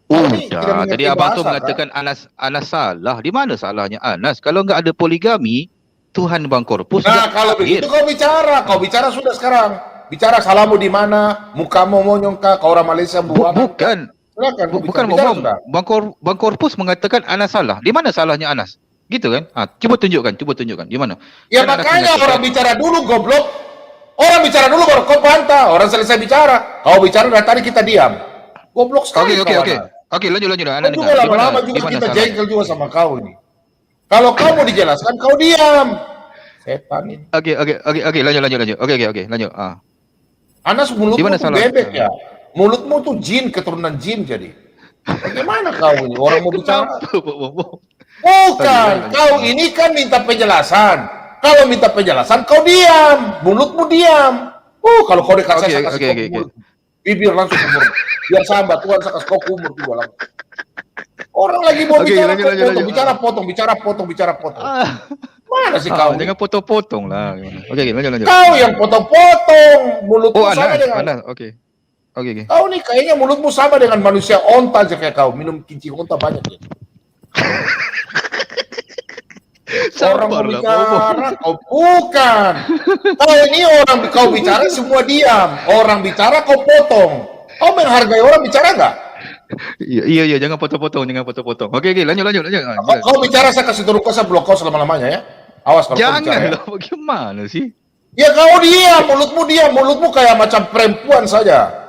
Speaker 1: Udah, tadi abang tu mengatakan Anas salah. Di mana salahnya Anas? Kalau enggak ada poligami, Tuhan Bang Korpus.
Speaker 2: Nah, kalau begitu kau bicara sudah sekarang. Bicara salahmu di mana? Mukamu monyong kah? Kau orang Malaysia buang.
Speaker 1: Bukan.
Speaker 2: Silakan.
Speaker 1: Bukan ngomong. Bang Korpus mengatakan Anas salah. Di mana salahnya Anas? Gitu kan? Coba tunjukkan. Di mana?
Speaker 2: Ya kan makanya orang bicara dulu goblok. Orang bicara dulu baru kau bantah. Orang selesai bicara. Kau bicara dari tadi kita diam. Goblok sekali.
Speaker 1: Oke, lanjut.
Speaker 2: Kau juga lama-lama juga kita jengkel juga sama kau ini. Kalau kau mau dijelaskan, kau diam. Setan ini.
Speaker 1: Oke, lanjut. Oke, lanjut.
Speaker 2: Anas mulutmu tuh bebek ya. Mulutmu tuh jin, keturunan jin jadi. Bagaimana kau ini? Orang mau bicara. Bukan, kau ini kan minta penjelasan. Kalau minta penjelasan, kau diam. Mulutmu diam. Kalau kau dekat saya kasih kau bibir langsung kumur. Biar sahabat Tuhan saya kasih kau kumur juga langsung. Orang lagi mau bicara potong. Mana sih kau?
Speaker 1: Jangan potong-potong lah. Oke, lanjut.
Speaker 2: Kau yang potong-potong. Mulutmu sama dengan.
Speaker 1: Anas, oke.
Speaker 2: Kau nih kayaknya mulutmu sama dengan manusia onta aja kayak kau. Minum kincing onta banyak ya. Orang mau bicara, kau bukan. Kau ini orang kau bicara semua diam. Orang bicara kau potong. Kau menghargai orang bicara nggak?
Speaker 1: Iya, jangan potong-potong. Oke, lanjut.
Speaker 2: Kau bicara saya kasih turun saya blok kau selama-lamanya ya. Awas kalau kau bicara.
Speaker 1: Jangan, bagaimana sih?
Speaker 2: Ya kau diam, mulutmu kayak macam perempuan saja.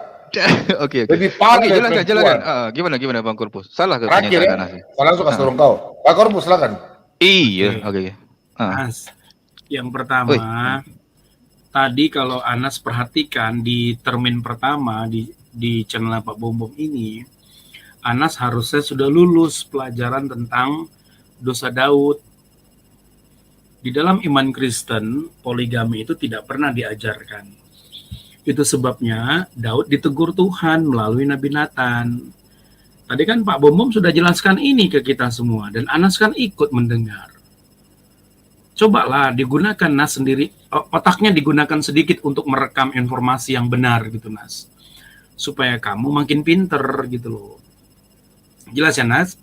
Speaker 1: Oke.
Speaker 2: Lebih parah
Speaker 1: dari perempuan. Gimana Bang Korpus? Salah ke pernyataan Anas?
Speaker 2: Saya langsung kasih turun kau. Pak Korpus silakan.
Speaker 1: Iya, oke.
Speaker 4: Mas, yang pertama, tadi kalau Anas perhatikan di termin pertama di channel Pak Bom ini, Anas harusnya sudah lulus pelajaran tentang dosa Daud. Di dalam iman Kristen, poligami itu tidak pernah diajarkan. Itu sebabnya Daud ditegur Tuhan melalui Nabi Nathan. Tadi kan Pak Bom sudah jelaskan ini ke kita semua, dan Anas kan ikut mendengar. Cobalah digunakan Nas sendiri, otaknya digunakan sedikit untuk merekam informasi yang benar gitu Nas. Supaya kamu makin pinter gitu loh. Jelas ya Nas?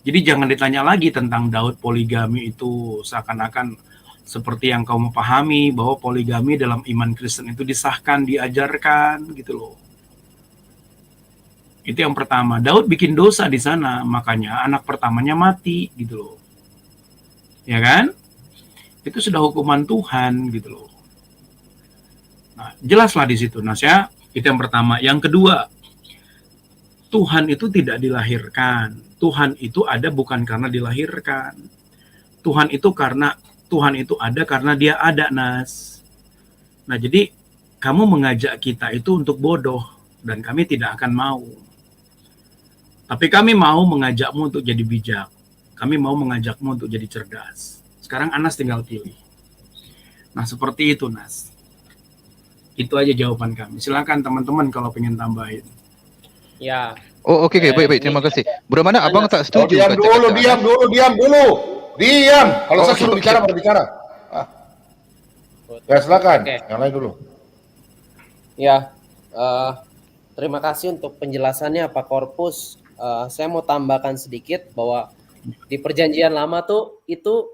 Speaker 4: Jadi jangan ditanya lagi tentang Daud poligami itu seakan-akan seperti yang kau memahami bahwa poligami dalam iman Kristen itu disahkan, diajarkan gitu loh. Itu yang pertama. Daud bikin dosa di sana, makanya anak pertamanya mati gitu loh. Ya kan? Itu sudah hukuman Tuhan gitu loh. Nah, jelaslah di situ Nas ya. Itu yang pertama. Yang kedua, Tuhan itu tidak dilahirkan. Tuhan itu ada bukan karena dilahirkan. Tuhan itu ada karena dia ada, Nas. Nah, jadi kamu mengajak kita itu untuk bodoh dan kami tidak akan mau. Tapi kami mau mengajakmu untuk jadi bijak. Kami mau mengajakmu untuk jadi cerdas. Sekarang Anas tinggal pilih. Nah, seperti itu, Nas. Itu aja jawaban kami. Silakan teman-teman kalau pengen tambahin.
Speaker 3: Ya.
Speaker 1: Oh, oke, baik. Terima kasih. Bro, mana abang tak setuju?
Speaker 2: Diam dulu. Diam. Kalau saya suruh bicara, baru bicara. Ya, silakan. Yang lain dulu.
Speaker 3: Ya, terima kasih untuk penjelasannya Pak Korpus. Saya mau tambahkan sedikit bahwa di Perjanjian Lama tuh itu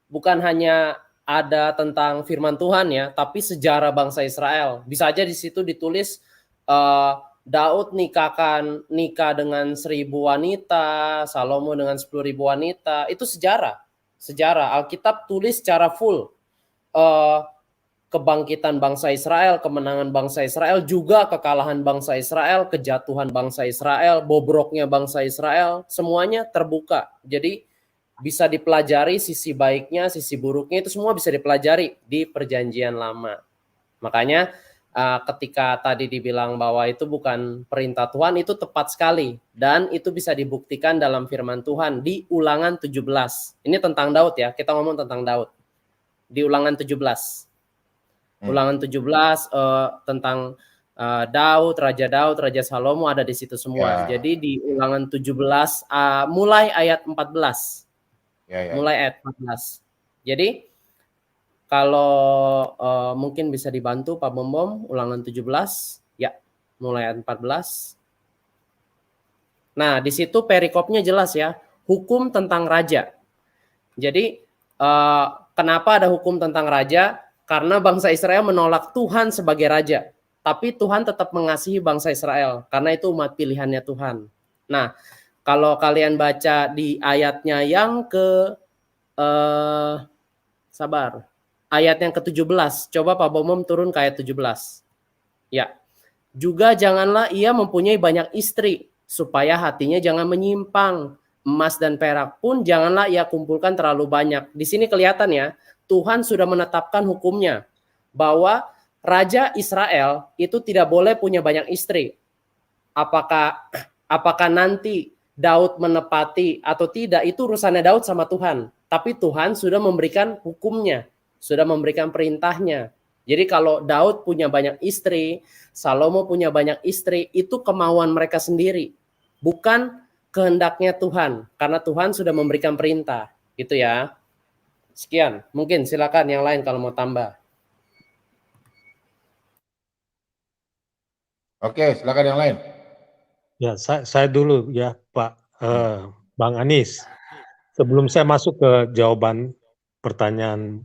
Speaker 3: bukan hanya ada tentang firman Tuhan ya, tapi sejarah bangsa Israel. Bisa aja di situ ditulis Daud nikah dengan 1.000 wanita, Salomo dengan 10.000 wanita. Itu sejarah. Alkitab tulis secara full. Kebangkitan bangsa Israel, kemenangan bangsa Israel, juga kekalahan bangsa Israel, kejatuhan bangsa Israel, bobroknya bangsa Israel, semuanya terbuka. Jadi bisa dipelajari sisi baiknya, sisi buruknya, itu semua bisa dipelajari di Perjanjian Lama. Makanya ketika tadi dibilang bahwa itu bukan perintah Tuhan, itu tepat sekali. Dan itu bisa dibuktikan dalam firman Tuhan di Ulangan 17. Ini tentang Daud ya, kita ngomong tentang Daud. Di Ulangan 17. Ulangan 17 tentang Daud, Raja Salomo ada di situ semua. Ya. Jadi di Ulangan 17 mulai ayat 14. Mulai ayat 14. Jadi kalau mungkin bisa dibantu Pak Bombom, ulangan 17, ya, mulai ayat 14. Nah, di situ perikopnya jelas ya, hukum tentang raja. Jadi kenapa ada hukum tentang raja? Karena bangsa Israel menolak Tuhan sebagai raja. Tapi Tuhan tetap mengasihi bangsa Israel, karena itu umat pilihannya Tuhan. Nah, kalau kalian baca di ayatnya yang ayat yang ke-17. Coba Pak Bomom turun ke ayat 17. Ya. Juga janganlah ia mempunyai banyak istri, supaya hatinya jangan menyimpang. Emas dan perak pun janganlah ia kumpulkan terlalu banyak. Di sini kelihatan ya, Tuhan sudah menetapkan hukumnya bahwa Raja Israel itu tidak boleh punya banyak istri. Apakah nanti Daud menepati atau tidak, itu urusannya Daud sama Tuhan. Tapi Tuhan sudah memberikan hukumnya, sudah memberikan perintahnya. Jadi kalau Daud punya banyak istri, Salomo punya banyak istri, itu kemauan mereka sendiri, bukan kehendaknya Tuhan, karena Tuhan sudah memberikan perintah, gitu ya. Sekian, mungkin silakan yang lain kalau mau tambah.
Speaker 2: Oke, silakan yang lain.
Speaker 10: Ya, saya dulu ya Pak Bang Anies. Sebelum saya masuk ke jawaban pertanyaan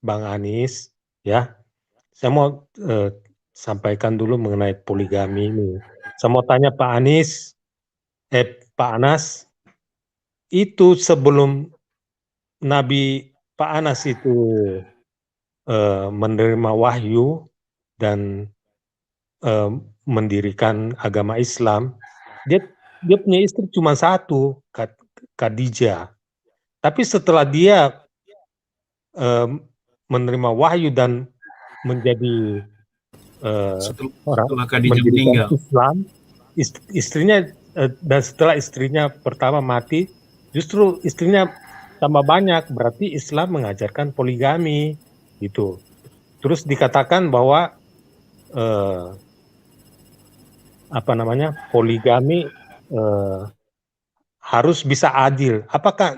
Speaker 10: Bang Anies, ya, saya mau sampaikan dulu mengenai poligami ini. Saya mau tanya Pak Anies, Pak Anas, itu sebelum Nabi Pak Anas itu menerima wahyu dan mendirikan agama Islam, dia punya istri cuma satu, Khadijah. Tapi setelah dia menerima wahyu dan menjadi
Speaker 4: setelah Khadijah meninggal,
Speaker 10: Islam, istrinya dan setelah istrinya pertama mati, justru istrinya tambah banyak. Berarti Islam mengajarkan poligami, gitu. Terus dikatakan bahwa poligami harus bisa adil. Apakah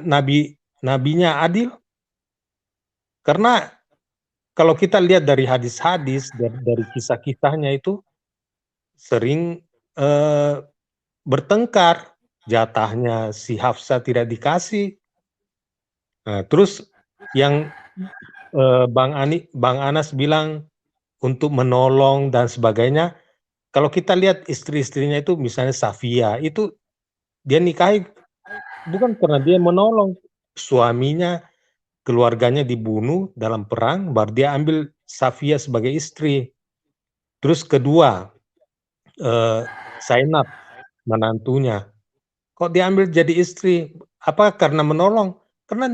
Speaker 10: nabinya adil? Karena kalau kita lihat dari hadis-hadis, dari kisah-kisahnya itu sering bertengkar, jatahnya si Hafsah tidak dikasih. Nah, terus yang Bang Anas bilang untuk menolong dan sebagainya, kalau kita lihat istri-istrinya itu misalnya Safia, itu dia nikahi bukan karena dia menolong, suaminya, keluarganya dibunuh dalam perang, baru dia ambil Safia sebagai istri. Terus kedua, Zainab, menantunya, kok diambil jadi istri? Apa karena menolong? Karena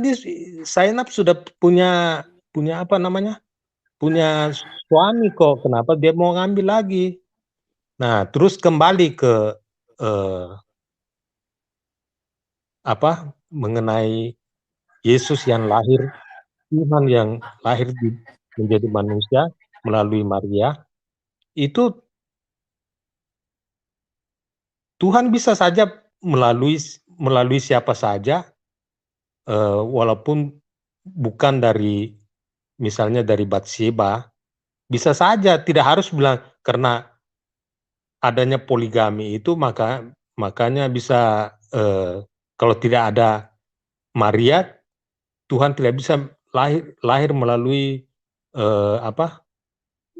Speaker 10: Zainab sudah punya punya suami kok, kenapa dia mau ngambil lagi? Nah, terus kembali ke mengenai Yesus yang lahir, Tuhan yang lahir menjadi manusia melalui Maria, itu Tuhan bisa saja melalui siapa saja, walaupun bukan dari, misalnya dari Batsheba, bisa saja, tidak harus bilang karena adanya poligami itu makanya bisa kalau tidak ada Maria, Tuhan tidak bisa lahir melalui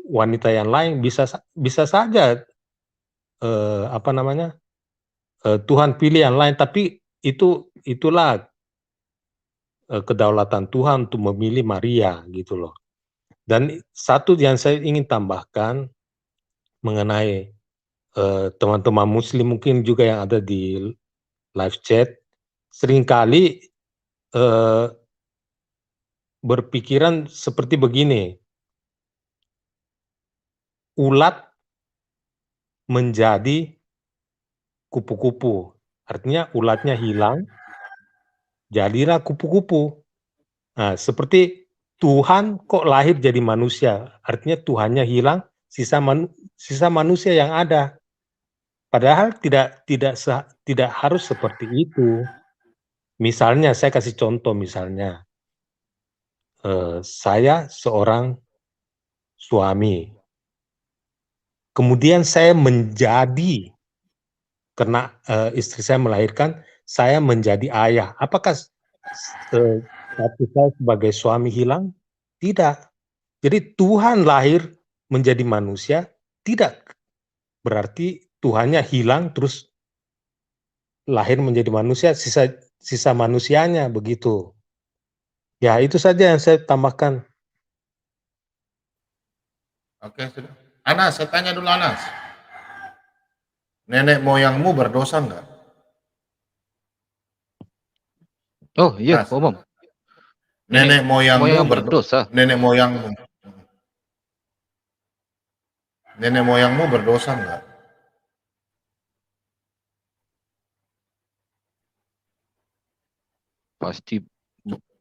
Speaker 10: wanita yang lain. Bisa saja Tuhan pilih yang lain, tapi itulah kedaulatan Tuhan untuk memilih Maria, gitu loh. Dan satu yang saya ingin tambahkan mengenai teman-teman Muslim mungkin juga yang ada di live chat, seringkali berpikiran seperti begini, ulat menjadi kupu-kupu, artinya ulatnya hilang, jadilah kupu-kupu. Nah, seperti Tuhan kok lahir jadi manusia, artinya Tuhannya hilang, sisa manusia yang ada. Padahal tidak harus seperti itu. Misalnya, saya kasih contoh misalnya, saya seorang suami. Kemudian saya menjadi, karena istri saya melahirkan, saya menjadi ayah. Apakah status saya sebagai suami hilang? Tidak. Jadi Tuhan lahir menjadi manusia, tidak berarti Tuhannya hilang terus lahir menjadi manusia, sisa manusianya begitu. Ya, itu saja yang saya tambahkan.
Speaker 2: Oke, sudah. Anas, saya tanya dulu Anas. Nenek moyangmu berdosa enggak?
Speaker 1: Oh iya, Pak Umum.
Speaker 2: Nenek moyangmu
Speaker 1: berdosa.
Speaker 2: Nenek moyangmu. Nenek moyangmu berdosa enggak?
Speaker 1: Pasti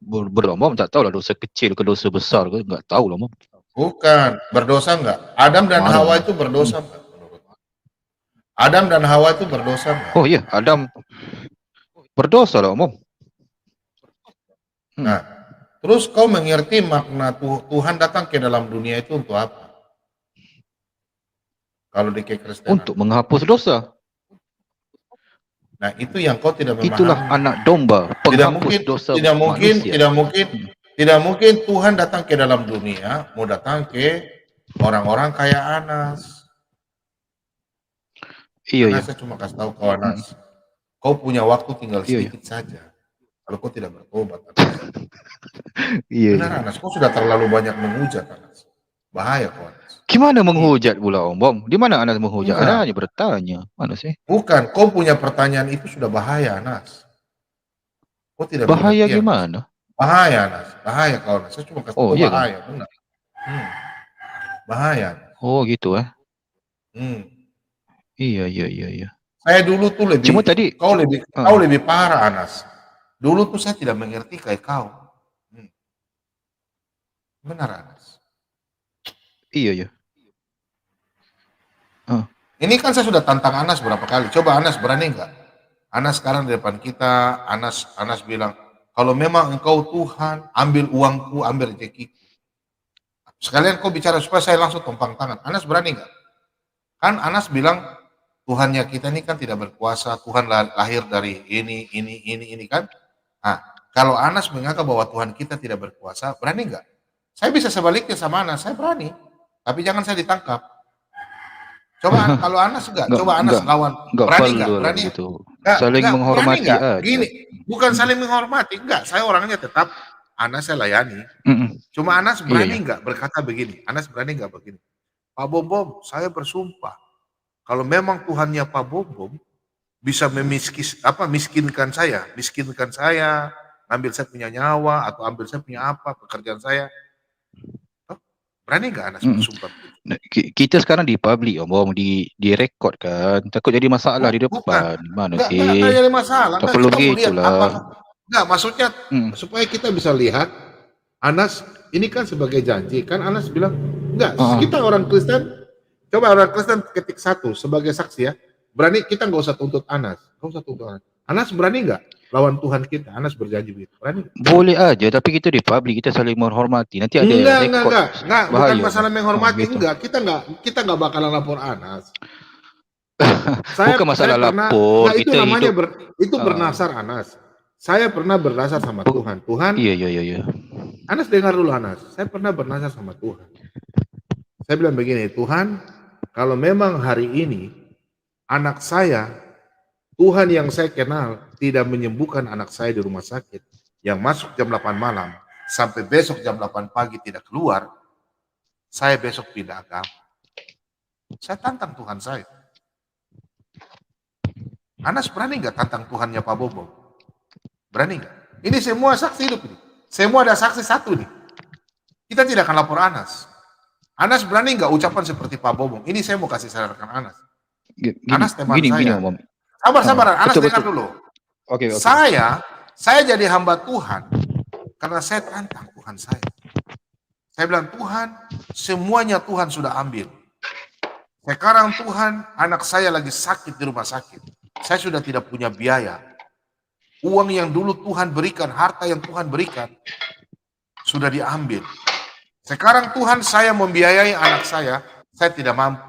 Speaker 1: Om tak tahu lah dosa kecil ke dosa besar ke, enggak tahu lah Om.
Speaker 2: Bukan, berdosa enggak? Adam dan Hawa itu berdosa enggak? Adam dan Hawa itu berdosa enggak?
Speaker 1: Oh iya, Adam berdosa lah Om.
Speaker 2: Nah, terus kau mengerti makna Tuhan datang ke dalam dunia itu untuk apa? Kalau di Kekristenan.
Speaker 1: Untuk menghapus dosa.
Speaker 2: Nah, itu yang kau tidak memahami.
Speaker 1: Itulah anak domba, penghapus dosa manusia.
Speaker 2: Tidak mungkin Tuhan datang ke dalam dunia, mau datang ke orang-orang kayak Anas.
Speaker 1: Iya,
Speaker 2: Saya cuma kasih tahu kau Anas, kau punya waktu tinggal sedikit saja. Kalau kau tidak bertobat, benar Anas, kau sudah terlalu banyak menghujat Anas. Bahaya kau Anas.
Speaker 1: Gimana menghujat pula Om? Di mana Anas menghujat? Anas hanya bertanya. Mana sih?
Speaker 2: Bukan, kau punya pertanyaan itu sudah bahaya Anas. Kau tidak
Speaker 1: bahaya
Speaker 2: mengerti,
Speaker 1: gimana?
Speaker 2: Bahaya Anas, bahaya kau Anas. Saya cuma kasih tahu
Speaker 1: iya
Speaker 2: bahaya, benar. Bahaya.
Speaker 1: Oh gitu Iya.
Speaker 2: Saya dulu tuh lebih,
Speaker 1: cuma tadi
Speaker 2: kau lebih parah Anas. Dulu tuh saya tidak mengerti kayak kau. Benar Anas.
Speaker 1: Iya.
Speaker 2: Ini kan saya sudah tantang Anas berapa kali. Coba Anas berani enggak? Anas sekarang di depan kita, Anas bilang, kalau memang engkau Tuhan, ambil uangku, ambil rezekiku. Sekalian kau bicara supaya saya langsung tumpang tangan. Anas berani enggak? Kan Anas bilang, Tuhannya kita ini kan tidak berkuasa, Tuhan lahir dari ini kan. Nah, kalau Anas menganggap bahwa Tuhan kita tidak berkuasa, berani enggak? Saya bisa sebaliknya sama Anas, saya berani. Tapi jangan saya ditangkap. Coba kalau Anas enggak, coba Anas lawan. Berani enggak? Berani
Speaker 1: gitu. Saling menghormati aja.
Speaker 2: Gini, bukan saling menghormati, enggak. Saya orangnya tetap Anas saya layani. Cuma Anas berani enggak berkata begini? Anas berani enggak begini? Pak Bom, saya bersumpah kalau memang Tuhannya Pak Bom bisa miskinkan saya, ambil saya punya nyawa atau ambil saya punya apa, pekerjaan saya. Berani enggak Anas bersumpah?
Speaker 1: Kita sekarang di publik Om, di record kan. Takut jadi masalah di depan. Mana sih?
Speaker 2: Enggak jadi masalah.
Speaker 1: Tak perlu gitulah.
Speaker 2: Enggak, maksudnya supaya kita bisa lihat Anas ini kan sebagai janji. Kan Anas bilang, enggak, kita orang Kristen. Coba orang Kristen ketik 1 sebagai saksi ya. Berani kita enggak usah tuntut Anas. Enggak usah tuntut Anas. Anas berani enggak lawan Tuhan kita? Anas berjanji begitu. Berani?
Speaker 1: Boleh aja, tapi kita di publik kita saling menghormati. Nanti ada record.
Speaker 2: Enggak, bukan masalah menghormati, gitu. Enggak. Kita enggak bakalan lapor Anas.
Speaker 1: Bukan masalah lapor.
Speaker 2: Itu namanya itu bernasar Anas. Saya pernah bernasar sama Tuhan. Tuhan.
Speaker 1: Iya.
Speaker 2: Anas dengar dulu Anas. Saya pernah bernasar sama Tuhan. Saya bilang begini, Tuhan, kalau memang hari ini anak saya, Tuhan yang saya kenal tidak menyembuhkan anak saya di rumah sakit, yang masuk jam 8 malam sampai besok jam 8 pagi tidak keluar, saya besok pindah agama. Saya tantang Tuhan saya. Anas berani nggak tantang Tuhannya Pak Bobo? Berani nggak? Ini semua saksi hidup ini. Semua ada saksi satu nih. Kita tidak akan lapor Anas. Anas berani nggak ucapan seperti Pak Bobo? Ini saya mau kasih sarankan Anas. Anas teman saya. Sabar, Anas dengar dulu.
Speaker 1: Oke.
Speaker 2: Saya jadi hamba Tuhan karena saya tantang Tuhan saya. Saya bilang, Tuhan, semuanya Tuhan sudah ambil. Sekarang Tuhan, anak saya lagi sakit di rumah sakit. Saya sudah tidak punya biaya. Uang yang dulu Tuhan berikan, harta yang Tuhan berikan, sudah diambil. Sekarang Tuhan saya membiayai anak saya tidak mampu.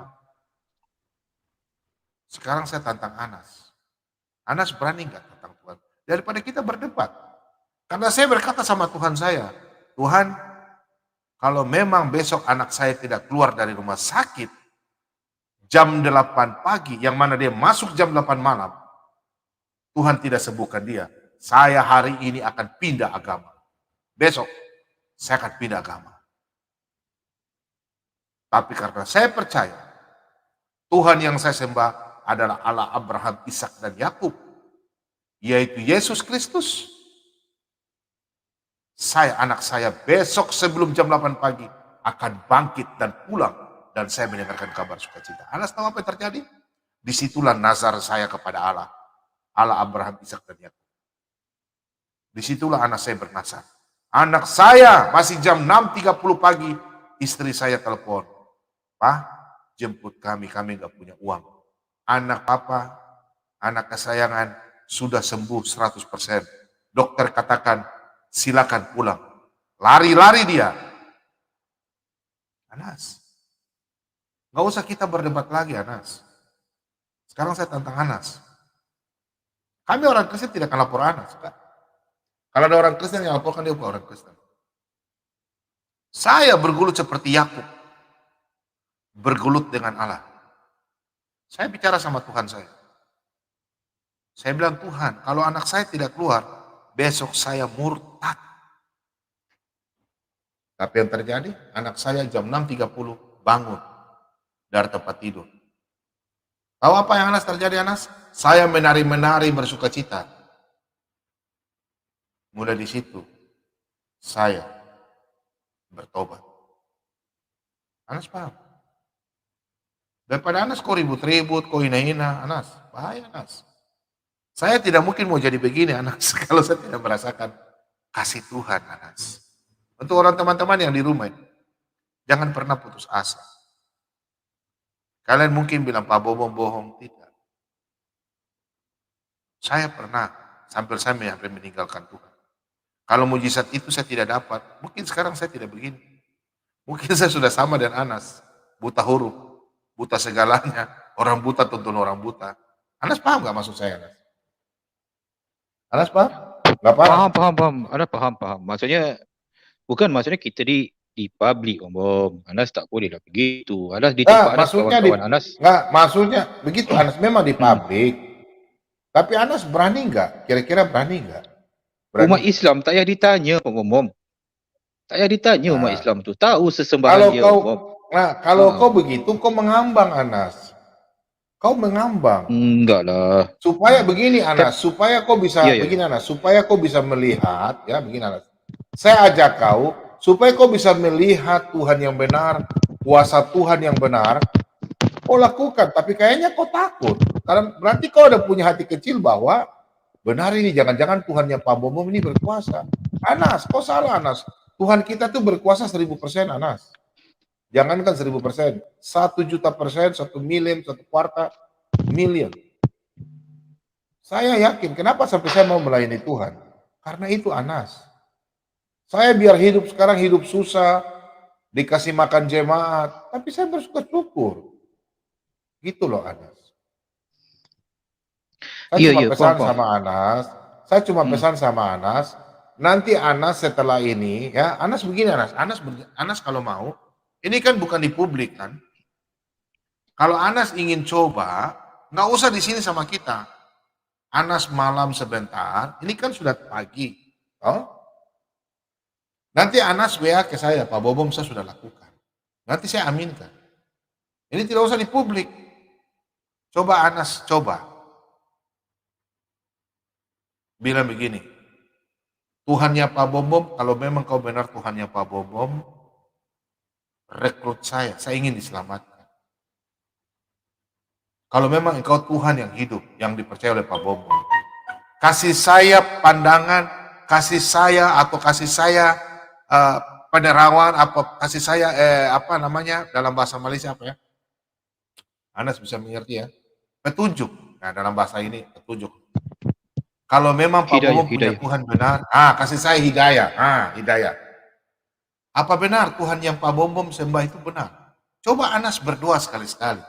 Speaker 2: Sekarang saya tantang Anas. Anas berani nggak tantang Tuhan? Daripada kita berdebat. Karena saya berkata sama Tuhan saya, Tuhan, kalau memang besok anak saya tidak keluar dari rumah sakit, jam 8 pagi, yang mana dia masuk jam 8 malam, Tuhan tidak sembuhkan dia. Saya hari ini akan pindah agama. Besok, saya akan pindah agama. Tapi karena saya percaya, Tuhan yang saya sembah adalah Allah Abraham, Ishak, dan Yakub, yaitu Yesus Kristus. Anak saya besok sebelum jam 8 pagi akan bangkit dan pulang. Dan saya mendengarkan kabar sukacita. Anas tahu apa yang terjadi? Disitulah nazar saya kepada Allah. Allah Abraham, Ishak, dan Yakub. Disitulah anak saya bernazar. Anak saya masih jam 6.30 pagi, istri saya telepon. Pak, jemput kami nggak punya uang. Anak papa, anak kesayangan sudah sembuh 100%. Dokter katakan, silakan pulang. Lari-lari dia. Anas, nggak usah kita berdebat lagi, Anas. Sekarang saya tantang Anas. Kami orang Kristen tidak akan lapor Anas. Kalau ada orang Kristen yang laporkan, dia bukan orang Kristen. Saya bergulut seperti Yakub. Bergulut dengan Allah. Saya bicara sama Tuhan saya. Saya bilang, Tuhan, kalau anak saya tidak keluar, besok saya murtad. Tapi yang terjadi, anak saya jam 6.30 bangun dari tempat tidur. Tahu apa yang Anas terjadi, Anas? Saya menari-menari bersuka cita. Mulai di situ, saya bertobat. Anas paham? Daripada Anas kau ribut-ribut, kau hina-hina, Anas, bahaya Anas. Saya tidak mungkin mau jadi begini, Anas, kalau saya tidak merasakan kasih Tuhan, Anas. Untuk orang teman-teman yang di rumah, jangan pernah putus asa. Kalian mungkin bilang, Pak bohong, tidak. Saya pernah, sampai saya hampir meninggalkan Tuhan. Kalau mujizat itu saya tidak dapat, mungkin sekarang saya tidak begini. Mungkin saya sudah sama dengan Anas, buta huruf, buta segalanya, orang buta tuntun orang buta. Anas paham gak maksud saya, Anas? Anas paham? Gak paham?
Speaker 1: Paham. Anas paham. Maksudnya, maksudnya kita di publik, Om. Anas tak boleh lah begitu. Anas di tempat Anas, kawan-kawan Anas.
Speaker 2: Maksudnya begitu, Anas memang di publik. Tapi Anas berani nggak? Kira-kira berani nggak?
Speaker 1: Umat Islam tak payah ditanya, Om. Tak payah ditanya umat Islam tu. Tahu sesembahan dia, Om.
Speaker 2: Kalau kau begitu, kau mengambang, Anas. Kau mengambang.
Speaker 1: Enggak lah.
Speaker 2: Supaya begini, Anas. Supaya kau bisa begini, Anas. Supaya kau bisa melihat, ya begini, Anas. Saya ajak kau supaya kau bisa melihat Tuhan yang benar, kuasa Tuhan yang benar. Kau lakukan, tapi kayaknya kau takut. Karena berarti kau udah punya hati kecil bahwa benar ini, jangan-jangan Tuhan yang Pak Bombom ini berkuasa. Anas, kau salah, Anas. Tuhan kita tuh berkuasa 1000%, Anas. Jangankan 1000%, 1.000.000%, 1 million, 1 kuarta million. Saya yakin, kenapa sampai saya mau melayani Tuhan? Karena itu, Anas. Saya biar hidup sekarang hidup susah, dikasih makan jemaat, tapi saya bersyukur. Gitu loh, Anas. Saya cuma pesan sama Anas. Saya cuma pesan sama Anas. Nanti Anas setelah ini, ya Anas begini, Anas. Anas kalau mau, ini kan bukan di publik kan. Kalau Anas ingin coba, nggak usah di sini sama kita. Anas malam sebentar. Ini kan sudah pagi. Oh? Nanti Anas WA ke saya, Pak Bobom saya sudah lakukan. Nanti saya aminkan. Ini tidak usah di publik. Coba Anas, coba. Bilang begini, Tuhannya Pak Bobom, kalau memang kau benar Tuhannya Pak Bobom, rekrut saya ingin diselamatkan. Kalau memang engkau Tuhan yang hidup, yang dipercaya oleh Pak Bobom, kasih saya pandangan, kasih saya penerawan, kasih saya apa namanya dalam bahasa Malaysia apa ya? Anas bisa mengerti ya? Petunjuk. Nah dalam bahasa ini petunjuk. Kalau memang Pak Bobo punya Tuhan benar, kasih saya hidayah. Hidayah. Apa benar Tuhan yang Pak Bom Bom sembah itu benar? Coba Anas berdoa sekali-sekali.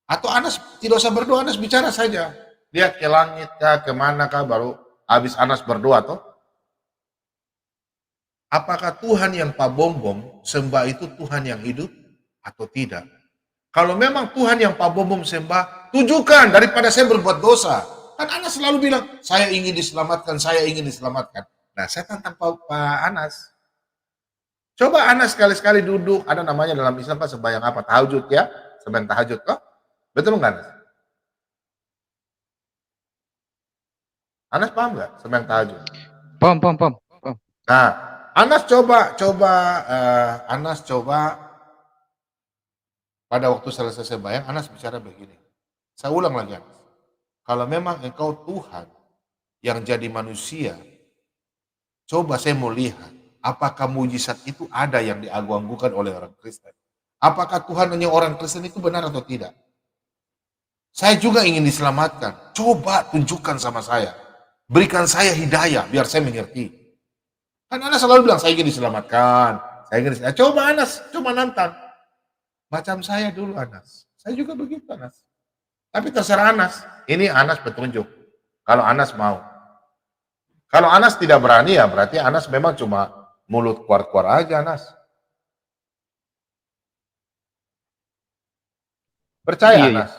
Speaker 2: Atau Anas tidak usah berdoa, Anas bicara saja. Lihat ke langit kah, kemana kah, baru habis Anas berdoa toh. Apakah Tuhan yang Pak Bom Bom sembah itu Tuhan yang hidup atau tidak? Kalau memang Tuhan yang Pak Bom Bom sembah, tunjukkan daripada saya berbuat dosa. Kan Anas selalu bilang, saya ingin diselamatkan, saya ingin diselamatkan. Nah, saya tantang Pak Anas. Coba Anas sekali-sekali duduk, ada namanya dalam Islam Pak sembahyang apa? Tahajud ya, sembahyang tahajud kok. Betul nggak Anas? Anas paham nggak sembahyang tahajud?
Speaker 1: Paham.
Speaker 2: Nah, Anas coba pada waktu selesai sembahyang, Anas bicara begini. Saya ulang lagi Anas. Kalau memang engkau Tuhan yang jadi manusia, coba saya mau lihat. Apakah mujizat itu ada yang diagung-agungkan oleh orang Kristen? Apakah Tuhan hanya orang Kristen itu benar atau tidak? Saya juga ingin diselamatkan. Coba tunjukkan sama saya. Berikan saya hidayah biar saya mengerti. Kan Anas selalu bilang, saya ingin diselamatkan. Saya ingin diselamatkan. Coba Anas, coba nantang. Macam saya dulu Anas. Saya juga begitu Anas. Tapi terserah Anas. Ini Anas petunjuk. Kalau Anas mau. Kalau Anas tidak berani ya berarti Anas memang cuma mulut keluar-keluar aja, Anas. Percaya, Anas?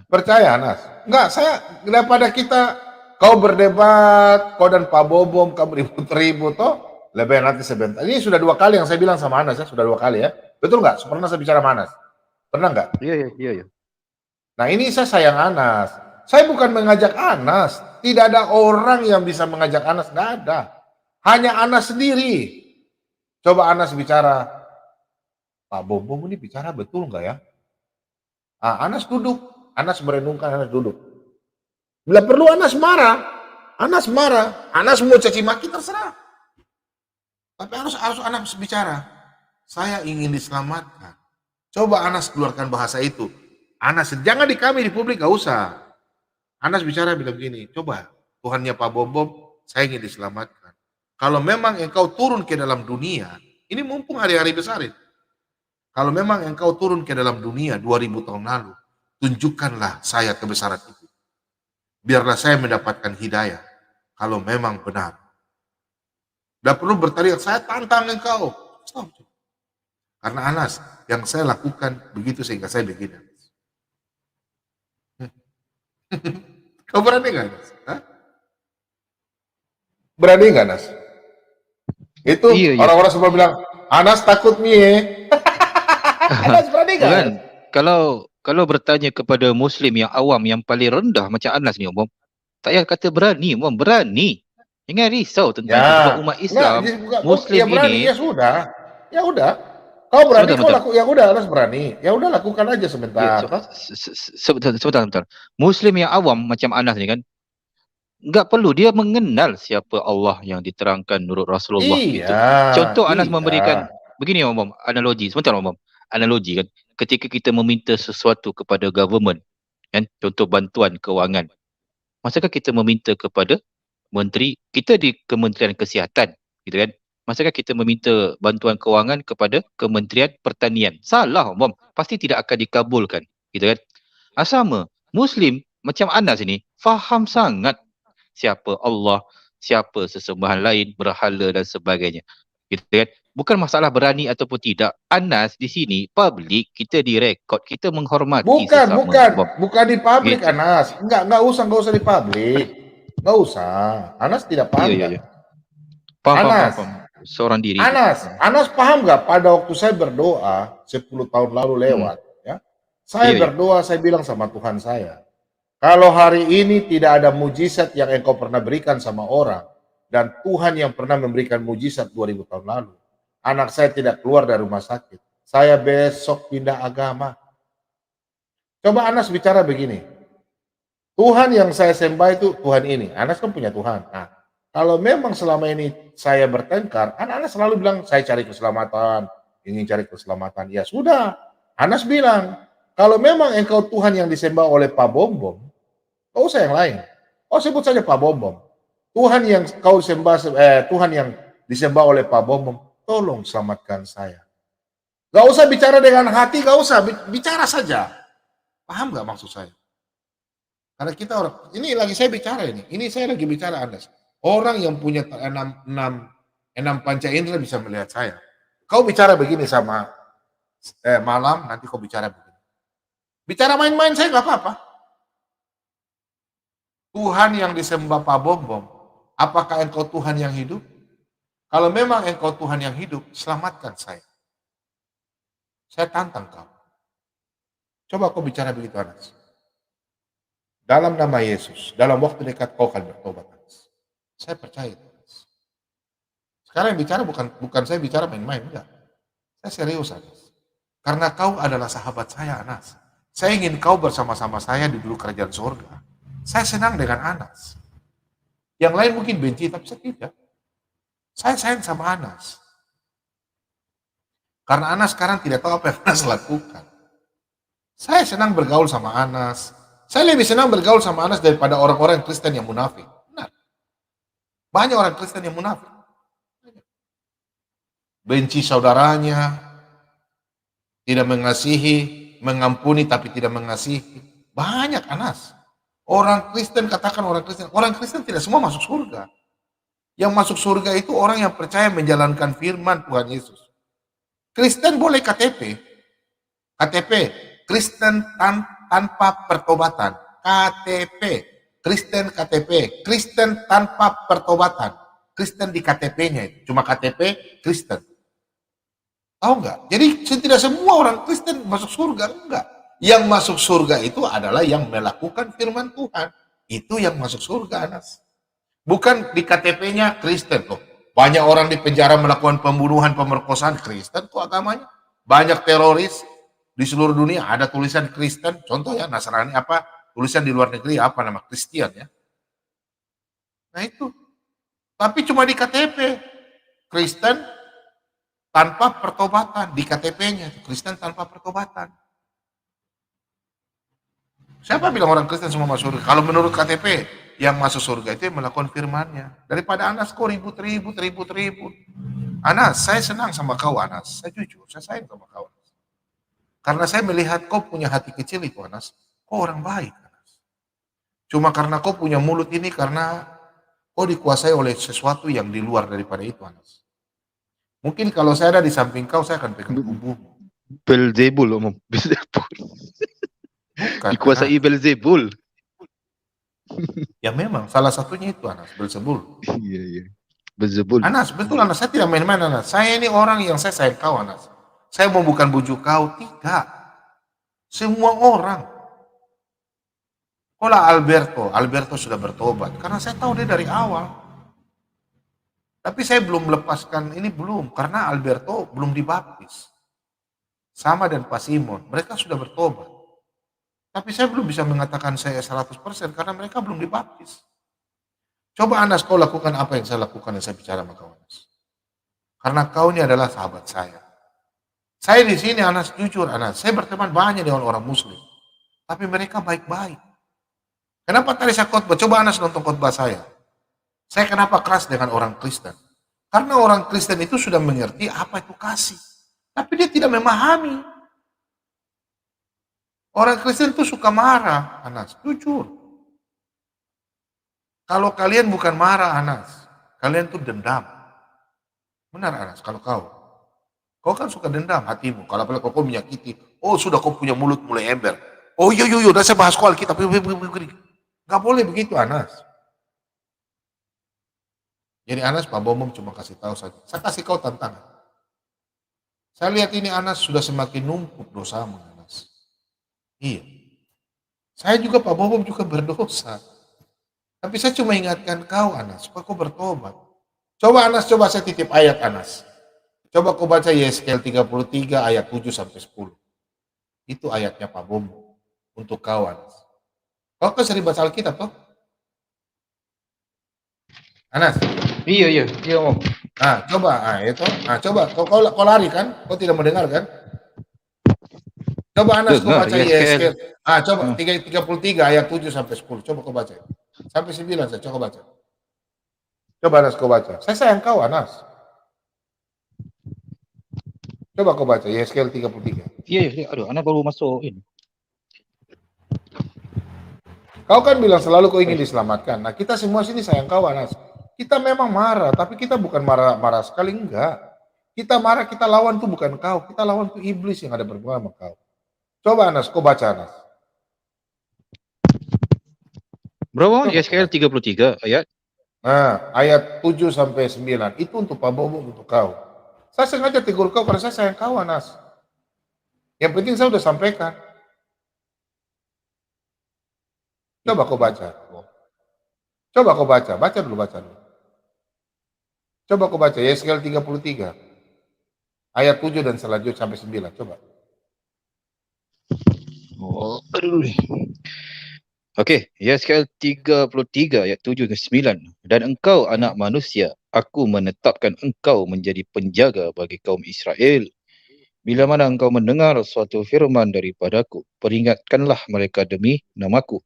Speaker 2: Percaya, Anas? Enggak, saya daripada kita, kau berdebat, kau dan Pak Bobom, kau ribut-ribut, toh, lebih nanti sebentar. Ini sudah 2 kali yang saya bilang sama Anas, ya, sudah 2 kali ya. Betul nggak? Pernah saya bicara sama Anas? Pernah nggak?
Speaker 1: Iya.
Speaker 2: Nah, ini saya sayang Anas. Saya bukan mengajak Anas. Tidak ada orang yang bisa mengajak Anas, nggak ada. Hanya Anas sendiri. Coba Anas bicara. Pak Bom ini bicara betul nggak ya? Anas duduk. Anas merenungkan, Anas duduk. Bila perlu Anas marah. Anas marah. Anas mau caci maki terserah. Tapi harus Anas bicara. Saya ingin diselamatkan. Coba Anas keluarkan bahasa itu. Anas, jangan di kami di publik, gak usah. Anas bicara bilang begini. Coba Tuhannya Pak Bom, saya ingin diselamatkan. Kalau memang engkau turun ke dalam dunia, ini mumpung hari-hari besar ini. Kalau memang engkau turun ke dalam dunia 2000 tahun lalu, tunjukkanlah saya kebesaran itu. Biarlah saya mendapatkan hidayah. Kalau memang benar. Tidak perlu berteriak, saya tantang engkau. Stop. Karena Anas, yang saya lakukan begitu sehingga saya begini. Kau berani nggak, Anas? Berani nggak, Anas? Itu orang-orang semua bilang, Anas takut mie. Anas berani nggak?
Speaker 1: Kan, kalau bertanya kepada Muslim yang awam yang paling rendah macam Anas ni, Om, tak payah kata berani, Om, berani. Jangan risau tentang itu. Sebab umat Islam, Muslim
Speaker 2: ya berani,
Speaker 1: ini.
Speaker 2: Ya udah. Kau berani, kau laku, ya udah Anas berani. Ya udah lakukan aja sebentar.
Speaker 1: Sebentar. Muslim yang awam macam Anas ni kan, enggak perlu dia mengenal siapa Allah yang diterangkan menurut Rasulullah gitu. Contoh Anas memberikan begini Om, analogi. Sebentar Om. Analogi kan, ketika kita meminta sesuatu kepada government kan, contoh bantuan kewangan. Masakah kita meminta kepada menteri kita di Kementerian Kesihatan gitu kan? Masakah kita meminta bantuan kewangan kepada Kementerian Pertanian? Salah Om. Pasti tidak akan dikabulkan gitu kan? Sama Muslim macam Anas ini faham sangat siapa Allah, siapa sesembahan lain, berhala dan sebagainya. Gitu kan? Bukan masalah berani ataupun tidak. Anas di sini public, kita direkod, kita menghormati sesama.
Speaker 2: Bukan di public gitu. Anas. Enggak usah di public. Enggak usah. Anas tidak paham.
Speaker 1: Iya. Paham. Seorang diri.
Speaker 2: Anas paham nggak pada waktu saya berdoa 10 tahun lalu lewat ya. Saya berdoa, saya bilang sama Tuhan saya, kalau hari ini tidak ada mujizat yang engkau pernah berikan sama orang, dan Tuhan yang pernah memberikan mujizat 2000 tahun lalu, anak saya tidak keluar dari rumah sakit, saya besok pindah agama. Coba Anas bicara begini, Tuhan yang saya sembah itu Tuhan ini. Anas kan punya Tuhan. Nah, kalau memang selama ini saya bertengkar, Anas selalu bilang, saya cari keselamatan, ingin cari keselamatan. Ya sudah, Anas bilang, kalau memang engkau Tuhan yang disembah oleh Pak Bom, kau usah yang lain. Oh, sebut saja Pak Bom. Tuhan yang kau sembah, Tuhan yang disembah oleh Pak Bom, tolong selamatkan saya. Gak usah bicara dengan hati, gak usah, bicara saja. Paham gak maksud saya? Karena kita orang, ini lagi saya bicara ini saya lagi bicara Anda. Orang yang punya enam panca indera bisa melihat saya. Kau bicara begini sama malam, nanti kau bicara begini. Bicara main-main saya gak apa-apa. Tuhan yang disembah Pak Bombom, apakah engkau Tuhan yang hidup? Kalau memang engkau Tuhan yang hidup, selamatkan saya. Saya tantang kau. Coba kau bicara begitu, Anas. Dalam nama Yesus, dalam waktu dekat kau akan bertobat, Anas. Saya percaya itu, Anas. Sekarang yang bicara bukan saya bicara main-main, enggak. Saya serius, Anas. Karena kau adalah sahabat saya, Anas. Saya ingin kau bersama-sama saya di dulu kerajaan surga. Saya senang dengan Anas. Yang lain mungkin benci, tapi saya tidak. Saya sayang sama Anas. Karena Anas sekarang tidak tahu apa yang Anas lakukan. Saya senang bergaul sama Anas. Saya lebih senang bergaul sama Anas daripada orang-orang Kristen yang munafik. Benar. Banyak orang Kristen yang munafik. Benci saudaranya, tidak mengasihi, mengampuni tapi tidak mengasihi. Banyak, Anas. Orang Kristen, katakan orang Kristen tidak semua masuk surga. Yang masuk surga itu orang yang percaya menjalankan firman Tuhan Yesus. Kristen boleh KTP, Kristen tanpa pertobatan, KTP, Kristen KTP, Kristen tanpa pertobatan, Kristen di KTP-nya, cuma KTP Kristen. Tahu nggak? Jadi tidak semua orang Kristen masuk surga, enggak. Yang masuk surga itu adalah yang melakukan firman Tuhan. Itu yang masuk surga, Anas. Bukan di KTP-nya Kristen loh. Banyak orang di penjara melakukan pembunuhan, pemerkosaan, Kristen tuh agamanya. Banyak teroris di seluruh dunia ada tulisan Kristen. Contoh ya, Nasrani apa? Tulisan di luar negeri apa nama? Kristen ya. Nah itu. Tapi cuma di KTP. Kristen tanpa pertobatan. Di KTP-nya. Kristen tanpa pertobatan. Siapa bilang orang Kristen semua masuk surga? Kalau menurut KTP, yang masuk surga itu yang melakukan firman-Nya. Daripada Anas kau ribut. Anas, saya senang sama kau, Anas. Saya jujur, saya sayang sama kau, Anas. Karena saya melihat kau punya hati kecil itu, Anas. Kau orang baik, Anas. Cuma karena kau punya mulut ini, karena kau dikuasai oleh sesuatu yang di luar daripada itu, Anas. Mungkin kalau saya ada di samping kau, saya akan pegang tubuhmu.
Speaker 1: Belzebul, Om. Belzebul.
Speaker 2: Bukan,
Speaker 1: dikuasai Belzebul.
Speaker 2: Ya memang salah satunya itu, Anas, Belzebul.
Speaker 1: Iya. Belzebul.
Speaker 2: Anas, betul Anas, saya tidak main-main, Anas. Saya ini orang yang saya sayang kau, Anas. Saya mau bukan bujuk kau, tidak. Semua orang. Kalau Alberto sudah bertobat, karena saya tahu dia dari awal. Tapi saya belum melepaskan ini belum, karena Alberto belum dibaptis. Sama dan Pak Simon, mereka sudah bertobat. Tapi saya belum bisa mengatakan saya 100% karena mereka belum dibaptis. Coba Anas kau lakukan apa yang saya lakukan yang saya bicara sama kau, Anas. Karena kau ini adalah sahabat saya. Saya di sini, Anas, jujur Anas, saya berteman banyak dengan orang Muslim. Tapi mereka baik-baik. Kenapa tadi saya khotbah? Coba Anas nonton khotbah saya. Saya kenapa keras dengan orang Kristen? Karena orang Kristen itu sudah mengerti apa itu kasih. Tapi dia tidak memahami. Orang Kristen itu suka marah, Anas, jujur. Kalau kalian bukan marah, Anas, kalian tuh dendam. Benar, Anas, kalau kau kan suka dendam hatimu. Kalau kau menyakiti, oh sudah kau punya mulut mulai ember. Oh iya, udah saya bahas soal kita. Gak boleh begitu, Anas. Jadi Anas, Pak Bombom cuma kasih tahu saja. Saya kasih kau tantangan. Saya lihat ini Anas sudah semakin numpuk dosamu, Anas. Iya. Saya juga Pak Bombom juga berdosa. Tapi saya cuma ingatkan kau, Anas, supaya kau bertobat. Coba Anas, coba saya titip ayat Anas. Coba kau baca Yeskel 33 ayat 7 sampai 10. Itu ayatnya Pak Bombom untuk kau, Anas. Kau kan sering baca Alkitab toh? Anas?
Speaker 1: Iya, Om.
Speaker 2: Coba, itu. Coba, kau lari kan? Kau tidak mendengar kan? Coba Anas, kau baca Yeskel. Coba 33 ayat 7 sampai 10. Coba kau baca. Sampai 9 saya coba baca. Coba Anas kau baca. Saya sayang kau, Anas. Coba kau baca Yeskel 33.
Speaker 1: Iya, aduh, anak baru masuk ini.
Speaker 2: Kau kan bilang selalu kau ingin diselamatkan. Nah, kita semua sini sayang kau, Anas. Kita memang marah, tapi kita bukan marah sekali, enggak. Kita marah, kita lawan tuh bukan kau. Kita lawan tuh iblis yang ada berbuat sama kau. Coba Anas, kau baca Anas.
Speaker 1: Berapa? Yeskel 33 ayat.
Speaker 2: Nah, ayat 7 sampai 9. Itu untuk Pak Bobo, untuk kau. Saya sengaja tegur kau karena saya sayang kau, Anas. Yang penting saya sudah sampaikan. Coba kau baca. Coba kau baca. Baca dulu. Coba kau baca Yeskel 33. Ayat 7 dan selanjutnya sampai 9. Coba.
Speaker 1: Oh, aduh. Okey, Yeskel 33 ayat 7 ke 9. Dan engkau anak manusia, aku menetapkan engkau menjadi penjaga bagi kaum Israel. Bila mana engkau mendengar suatu firman daripadaku, peringatkanlah mereka demi namaku.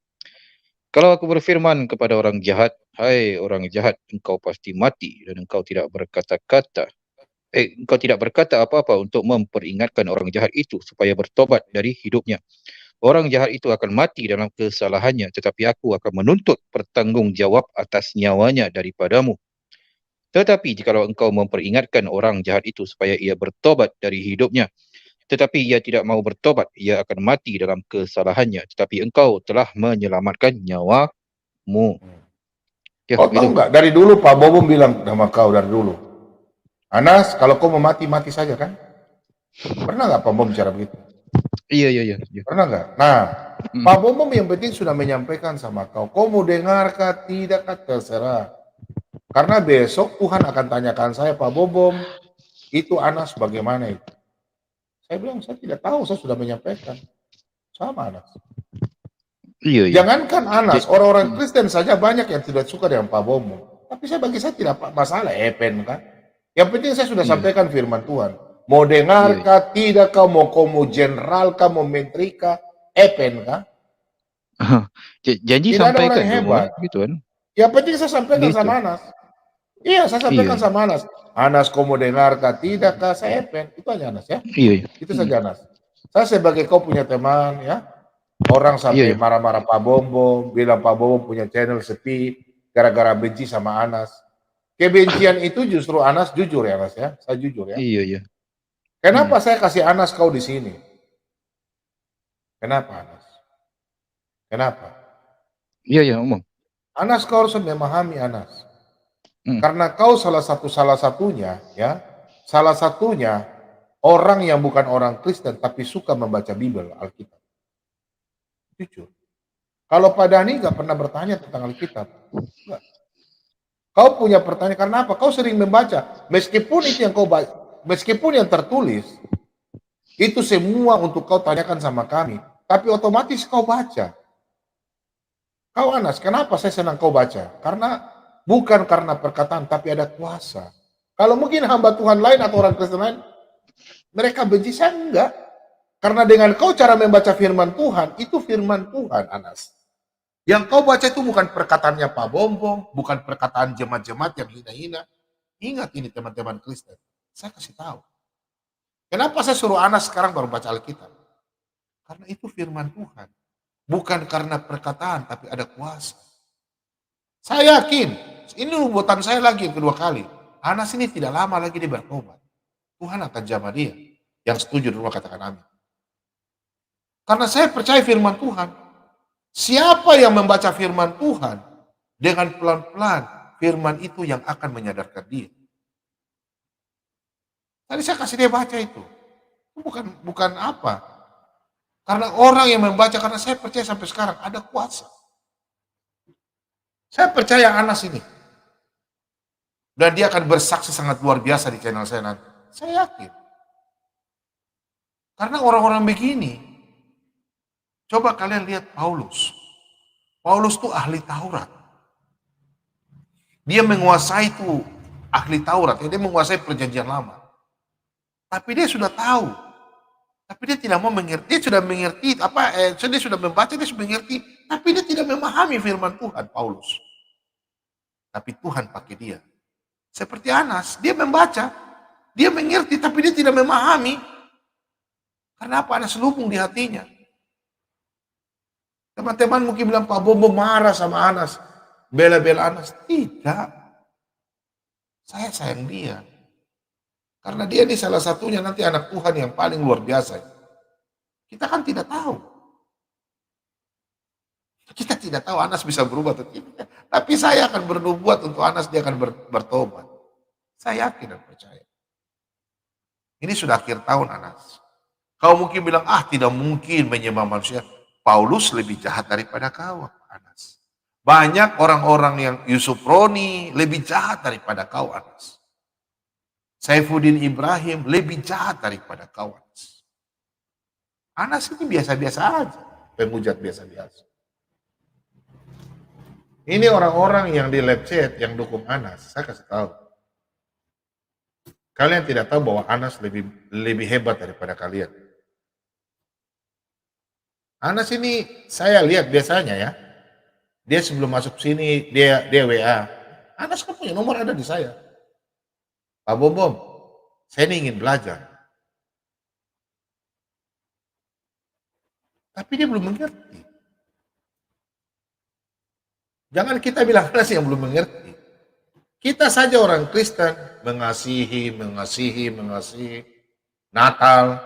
Speaker 1: Kalau aku berfirman kepada orang jahat, hai orang jahat, engkau pasti mati, dan engkau tidak berkata apa-apa untuk memperingatkan orang jahat itu supaya bertobat dari hidupnya. Orang jahat itu akan mati dalam kesalahannya, tetapi aku akan menuntut pertanggungjawab atas nyawanya daripadamu. Tetapi jikalau engkau memperingatkan orang jahat itu supaya ia bertobat dari hidupnya, tetapi ia tidak mau bertobat, ia akan mati dalam kesalahannya, tetapi engkau telah menyelamatkan nyawamu. Ya,
Speaker 2: Kau tahu nggak, dari dulu Pak Bobo bilang sama kau dari dulu, Anas, kalau kau mau mati, mati saja kan? Pernah nggak Pak Bobo bicara begitu?
Speaker 1: Iya.
Speaker 2: Pernah nggak? Nah, Pak Bobo yang penting sudah menyampaikan sama kau. Kau mau dengar kah, tidak kah, terserah. Karena besok Tuhan akan tanyakan saya, Pak Bobo, itu Anas bagaimana itu? Saya bilang, saya tidak tahu, saya sudah menyampaikan. Sama Anas.
Speaker 1: Iya.
Speaker 2: Jangankan Anas, orang-orang Kristen saja banyak yang tidak suka dengan Pak Bobo. Tapi bagi saya tidak masalah, kan? Yang penting saya sudah sampaikan firman Tuhan. Mau dengar kah, tidak kah, mau jenderal kah, mau menteri kah, kah?
Speaker 1: Janji
Speaker 2: tidak
Speaker 1: sampaikan
Speaker 2: ada orang hebat.
Speaker 1: Gitu kan.
Speaker 2: Yang penting saya sampaikan gitu. Sama Anas. Iya, saya sampaikan sama Anas. Anas, kau mau dengar kah, tidak kah, saya itu aja Anas ya.
Speaker 1: Iya.
Speaker 2: Itu saja Anas. Saya sebagai kau punya teman ya. Orang sampai marah-marah Pak Bobo, bilang Pak Bobo punya channel sepi, gara-gara benci sama Anas. Kebencian itu justru Anas jujur ya Anas ya. Saya jujur ya.
Speaker 1: Iya.
Speaker 2: Kenapa saya kasih Anas kau di sini? Kenapa Anas? Kenapa?
Speaker 1: Iya, Om.
Speaker 2: Anas, kau harus memahami Anas. Karena kau salah satunya ya, salah satunya orang yang bukan orang Kristen tapi suka membaca Bible, Alkitab. Jujur. Kalau Pak Dani nggak pernah bertanya tentang Alkitab. Enggak. Kau punya pertanyaan karena apa? Kau sering membaca. Meskipun itu yang kau baca, meskipun yang tertulis, itu semua untuk kau tanyakan sama kami. Tapi otomatis kau baca. Kau Anas, kenapa saya senang kau baca? Karena bukan karena perkataan, tapi ada kuasa. Kalau mungkin hamba Tuhan lain atau orang Kristen lain, mereka benci, saya enggak. Karena dengan kau cara membaca firman Tuhan, itu firman Tuhan, Anas. Yang kau baca itu bukan perkataannya Pak Bombong, bukan perkataan jemaat-jemaat yang hina-hina. Ingat ini teman-teman Kristen, saya kasih tahu. Kenapa saya suruh Anas sekarang baru baca Alkitab? Karena itu firman Tuhan. Bukan karena perkataan, tapi ada kuasa. Saya yakin, ini buatan saya lagi yang kedua kali. Anas ini tidak lama lagi dia bertobat. Tuhan akan jamah dia. Yang setuju di rumah katakan amin. Karena saya percaya firman Tuhan. Siapa yang membaca firman Tuhan, dengan pelan-pelan, firman itu yang akan menyadarkan dia. Tadi saya kasih dia baca itu. Bukan apa. Karena orang yang membaca, karena saya percaya sampai sekarang ada kuasa. Saya percaya Anas ini. Dan dia akan bersaksi sangat luar biasa di channel saya nanti. Saya yakin. Karena orang-orang begini, coba kalian lihat Paulus. Paulus itu ahli Taurat. Dia menguasai itu ahli Taurat. Dia menguasai perjanjian lama. Tapi dia sudah tahu. Tapi dia tidak mau mengerti. Dia sudah mengerti dia sudah membaca, dia sudah mengerti. Tapi dia tidak memahami firman Tuhan, Paulus. Tapi Tuhan pakai dia. Seperti Anas, dia membaca. Dia mengerti tapi dia tidak memahami. Karena apa? Ada selubung di hatinya. Teman-teman mungkin bilang Pak Bobo marah sama Anas, bela-bela Anas. Tidak. Saya sayang dia. Karena dia ini salah satunya nanti anak Tuhan yang paling luar biasa. Kita kan tidak tahu. Kita tidak tahu Anas bisa berubah atau tidak. Tapi saya akan bernubuat untuk Anas, dia akan bertobat. Saya yakin dan percaya. Ini sudah akhir tahun Anas. Kau mungkin bilang, tidak mungkin menyembah manusia. Paulus lebih jahat daripada kau, Anas. Banyak orang-orang yang Yusuf Roni lebih jahat daripada kau, Anas. Saifuddin Ibrahim lebih jahat daripada kau, Anas. Anas ini biasa-biasa aja. Pemujat biasa-biasa. Ini orang-orang yang di live chat yang dukung Anas, saya kasih tahu. Kalian tidak tahu bahwa Anas lebih hebat daripada kalian. Anas ini saya lihat biasanya ya, dia sebelum masuk sini dia WA. Anas kan punya nomor ada di saya. Pak Bom, saya ini ingin belajar. Tapi dia belum mengerti. Jangan kita bilang Anas yang belum mengerti. Kita saja orang Kristen mengasihi Natal.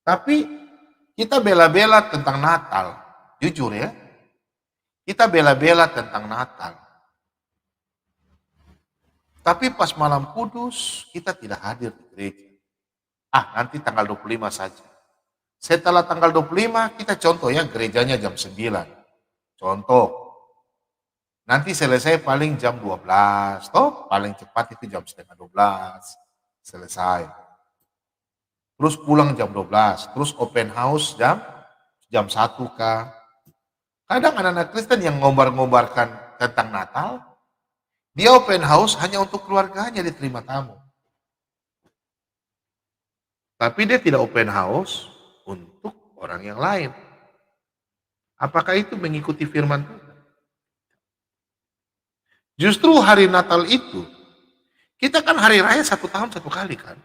Speaker 2: Tapi kita bela-bela tentang Natal. Jujur ya. Kita bela-bela tentang Natal. Tapi pas malam kudus, kita tidak hadir di gereja. Nanti tanggal 25 saja. Setelah tanggal 25, kita contoh ya gerejanya jam 9. Contoh. Nanti selesai paling jam 12. Toh paling cepat itu jam setengah 12. Selesai. Terus pulang jam 12, terus open house jam 1 kah. Kadang anak-anak Kristen yang ngobar-ngobarkan tentang Natal, dia open house hanya untuk keluarganya diterima tamu. Tapi dia tidak open house untuk orang yang lain. Apakah itu mengikuti firman Tuhan? Justru hari Natal itu, kita kan hari raya 1 tahun 1 kali kan.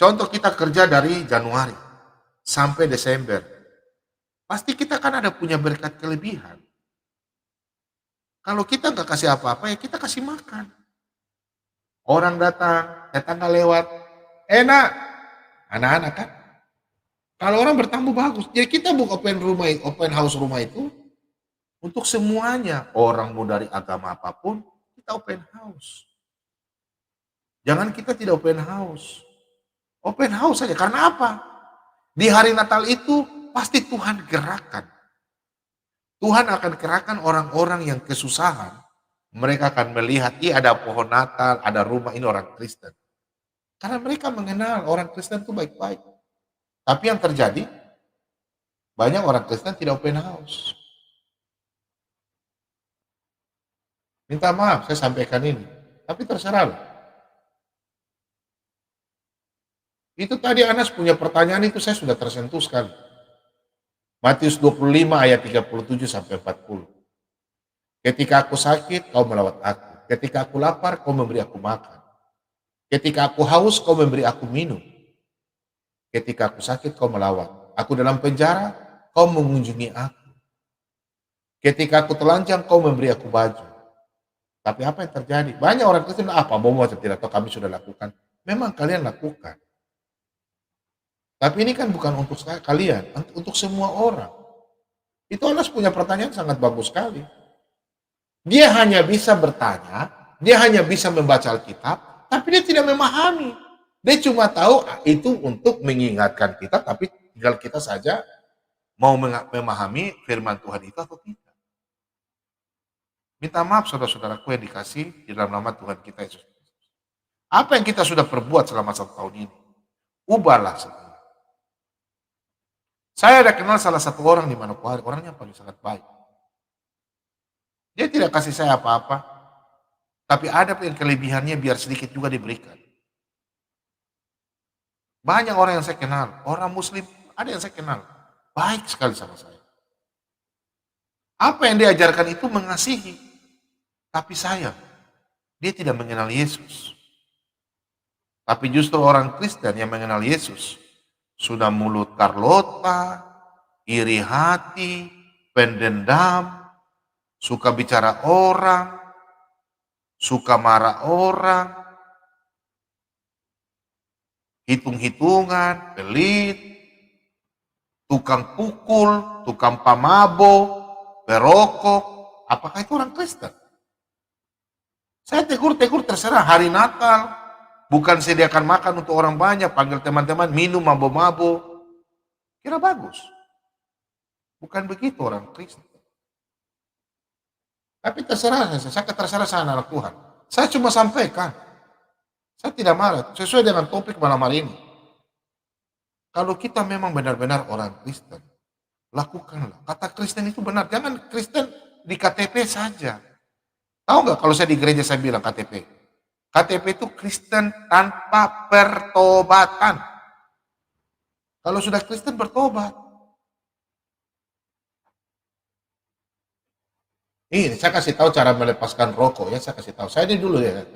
Speaker 2: Contoh kita kerja dari Januari sampai Desember. Pasti kita kan ada punya berkat kelebihan. Kalau kita nggak kasih apa-apa ya kita kasih makan. Orang datang, tetangga lewat. Enak. Anak-anak kan. Kalau orang bertamu bagus. Jadi kita buka open house rumah itu untuk semuanya. Orang mau dari agama apapun, kita open house. Jangan kita tidak open house. Open house saja. Karena apa? Di hari Natal itu pasti Tuhan gerakan. Tuhan akan gerakan orang-orang yang kesusahan. Mereka akan melihat, ada pohon Natal, ada rumah, ini orang Kristen. Karena mereka mengenal orang Kristen itu baik-baik. Tapi yang terjadi, banyak orang Kristen tidak open house. Minta maaf, saya sampaikan ini. Tapi terserah. Itu tadi Anas punya pertanyaan itu saya sudah tersentuh sekali. Matius 25 ayat 37 sampai 40. Ketika aku sakit, kau melawat aku. Ketika aku lapar, kau memberi aku makan. Ketika aku haus, kau memberi aku minum. Ketika aku sakit, kau melawat. Aku dalam penjara, kau mengunjungi aku. Ketika aku telanjang, kau memberi aku baju. Tapi apa yang terjadi? Banyak orang Kristen, apa bomo tidak tahu kami sudah lakukan. Memang kalian lakukan. Tapi ini kan bukan untuk kalian, untuk semua orang. Itu Anas punya pertanyaan sangat bagus sekali. Dia hanya bisa bertanya, dia hanya bisa membaca Alkitab, tapi dia tidak memahami. Dia cuma tahu itu untuk mengingatkan kita, tapi tinggal kita saja mau memahami firman Tuhan itu atau tidak. Minta maaf saudara-saudaraku yang dikasih di dalam nama Tuhan kita Yesus Kristus. Apa yang kita sudah perbuat selama 1 tahun ini? Ubahlah semua. Saya ada kenal salah satu orang di Manokwari, orangnya paling sangat baik. Dia tidak kasih saya apa-apa, tapi ada yang kelebihannya biar sedikit juga diberikan. Banyak orang yang saya kenal, orang Muslim, ada yang saya kenal, baik sekali sama saya. Apa yang diajarkan itu mengasihi, tapi sayang, dia tidak mengenal Yesus. Tapi justru orang Kristen yang mengenal Yesus sudah mulut Carlota, iri hati, pendendam, suka bicara orang, suka marah orang, hitung-hitungan, pelit, tukang pukul, tukang pamabo, perokok. Apakah itu orang Kristen? Saya tegur-tegur terserah, hari Natal, bukan sediakan makan untuk orang banyak, panggil teman-teman, minum mabo-mabo. Kira bagus. Bukan begitu orang Kristen. Tapi terserah saya terserah saya anak Tuhan. Saya cuma sampaikan. Saya tidak marah, sesuai dengan topik malam hari ini. Kalau kita memang benar-benar orang Kristen, lakukanlah. Kata Kristen itu benar, jangan Kristen di KTP saja. Tahu nggak kalau saya di gereja saya bilang KTP? KTP itu Kristen tanpa pertobatan. Kalau sudah Kristen bertobat. Ini saya kasih tahu cara melepaskan rokok ya, saya kasih tahu. Saya ini dulu ya,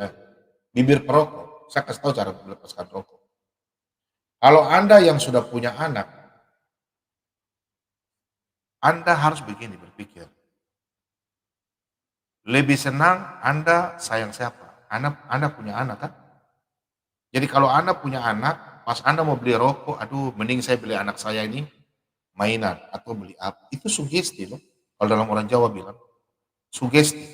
Speaker 2: bibir perokok. Saya kasih tahu cara melepaskan rokok. Kalau Anda yang sudah punya anak, Anda harus begini berpikir. Lebih senang Anda sayang siapa? Anda punya anak kan? Jadi kalau Anda punya anak, pas Anda mau beli rokok, aduh mending saya beli anak saya ini mainan atau beli apa. Itu sugesti loh. Kalau dalam orang Jawa bilang. Sugesti.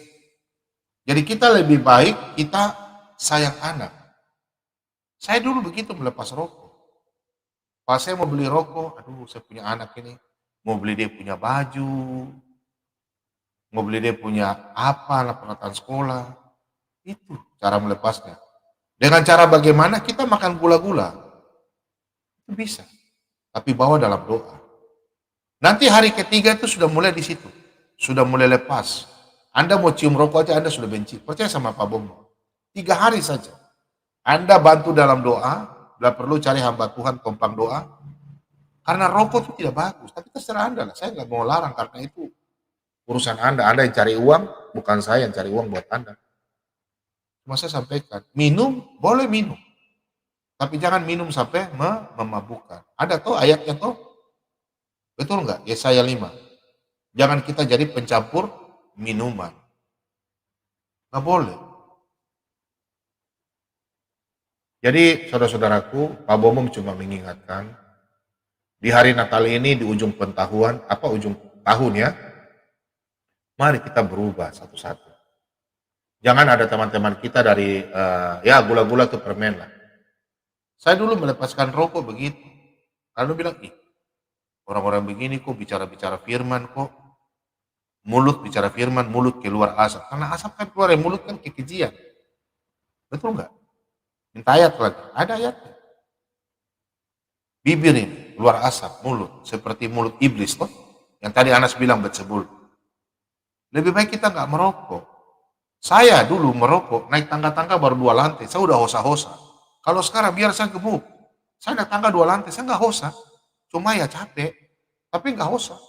Speaker 2: Jadi kita lebih baik kita sayang anak. Saya dulu begitu melepas rokok. Pas saya mau beli rokok, aduh saya punya anak ini. Mau beli dia punya baju, mau beli dia punya apa, peralatan sekolah. Itu cara melepasnya. Dengan cara bagaimana kita makan gula-gula. Itu bisa. Tapi bawa dalam doa. Nanti hari ketiga itu sudah mulai di situ. Sudah mulai lepas. Anda mau cium rokok aja Anda sudah benci. Percaya sama Pak Bomo. 3 hari saja. Anda bantu dalam doa. Bila perlu cari hamba Tuhan tumpang doa. Karena rokok itu tidak bagus. Tapi terserah Anda lah. Saya nggak mau larang karena itu urusan Anda. Anda yang cari uang, bukan saya yang cari uang buat Anda. Cuma saya sampaikan, minum boleh minum. Tapi jangan minum sampai memabukkan. Ada tuh ayatnya tuh? Betul nggak? Yesaya 5. Jangan kita jadi pencampur minuman. Nggak boleh. Jadi saudara-saudaraku, Pak Bomom cuma mengingatkan, di hari Natal ini, di ujung pentahuan, ujung tahun ya, mari kita berubah satu-satu. Jangan ada teman-teman kita dari, ya gula-gula itu permen lah. Saya dulu melepaskan rokok begitu. Lalu bilang, orang-orang begini kok bicara-bicara firman kok. Mulut bicara firman, mulut keluar asap. Karena asap kan keluar dari mulut kan kekejian. Betul nggak? Minta ayat lagi. Ada ayatnya. Bibir ini keluar asap, mulut. Seperti mulut iblis toh. Yang tadi Anas bilang bersebul. Lebih baik kita nggak merokok. Saya dulu merokok, naik tangga-tangga baru 2 lantai. Saya udah hosa-hosa. Kalau sekarang biar saya gemuk. Saya naik tangga 2 lantai, saya nggak hosa. Cuma ya capek. Tapi nggak hosa.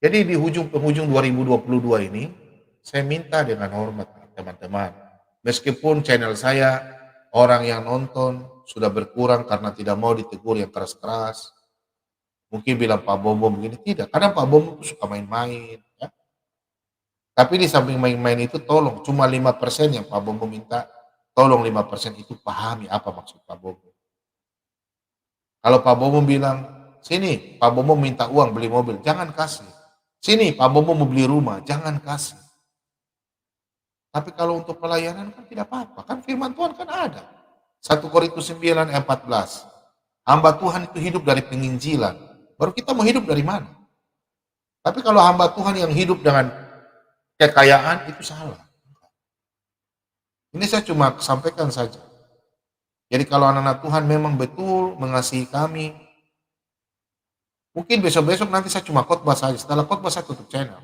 Speaker 2: Jadi di penghujung 2022 ini, saya minta dengan hormat teman-teman. Meskipun channel saya, orang yang nonton sudah berkurang karena tidak mau ditegur yang keras-keras. Mungkin bilang Pak Bombom begini, tidak. Kadang Pak Bombom suka main-main. Ya. Tapi di samping main-main itu tolong, cuma 5% yang Pak Bombom minta, tolong 5% itu pahami apa maksud Pak Bombom. Kalau Pak Bombom bilang, sini Pak Bombom minta uang beli mobil, jangan kasih. Sini Pak Bombom mau beli rumah, jangan kasih. Tapi kalau untuk pelayanan kan tidak apa-apa. Kan firman Tuhan kan ada. 1 Korintus 9 ayat 14. Hamba Tuhan itu hidup dari penginjilan. Baru kita mau hidup dari mana? Tapi kalau hamba Tuhan yang hidup dengan kekayaan itu salah. Ini saya cuma sampaikan saja. Jadi kalau anak-anak Tuhan memang betul mengasihi kami, mungkin besok-besok nanti saya cuma khotbah saja. Setelah khotbah saya tutup channel.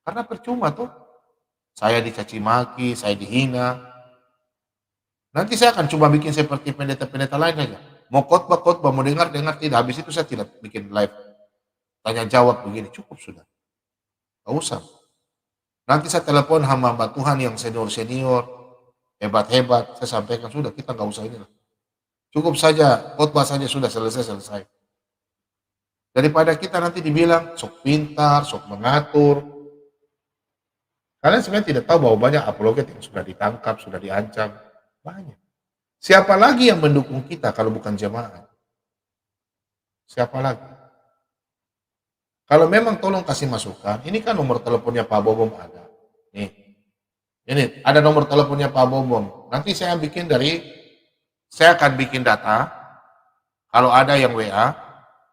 Speaker 2: Karena percuma tuh. Saya dicaci maki, saya dihina. Nanti saya akan coba bikin seperti pendeta-pendeta lain aja. Mau khotbah, mau dengar, tidak. Habis itu saya tidak bikin live. Tanya jawab begini, cukup sudah. Gak usah. Nanti saya telepon hamba Tuhan yang senior-senior. hebat-hebat, saya sampaikan, sudah kita nggak usah ini lah. Cukup saja, khotbah saja sudah selesai. Daripada kita nanti dibilang sok pintar, sok mengatur. Kalian sebenarnya tidak tahu bahwa banyak apologet yang sudah ditangkap, sudah diancam. Banyak. Siapa lagi yang mendukung kita kalau bukan jemaah? Siapa lagi? Kalau memang tolong kasih masukan, ini kan nomor teleponnya Pak Bobom ada. Nih, ini ada nomor teleponnya Pak Bobom. Nanti saya akan bikin data. Kalau ada yang WA,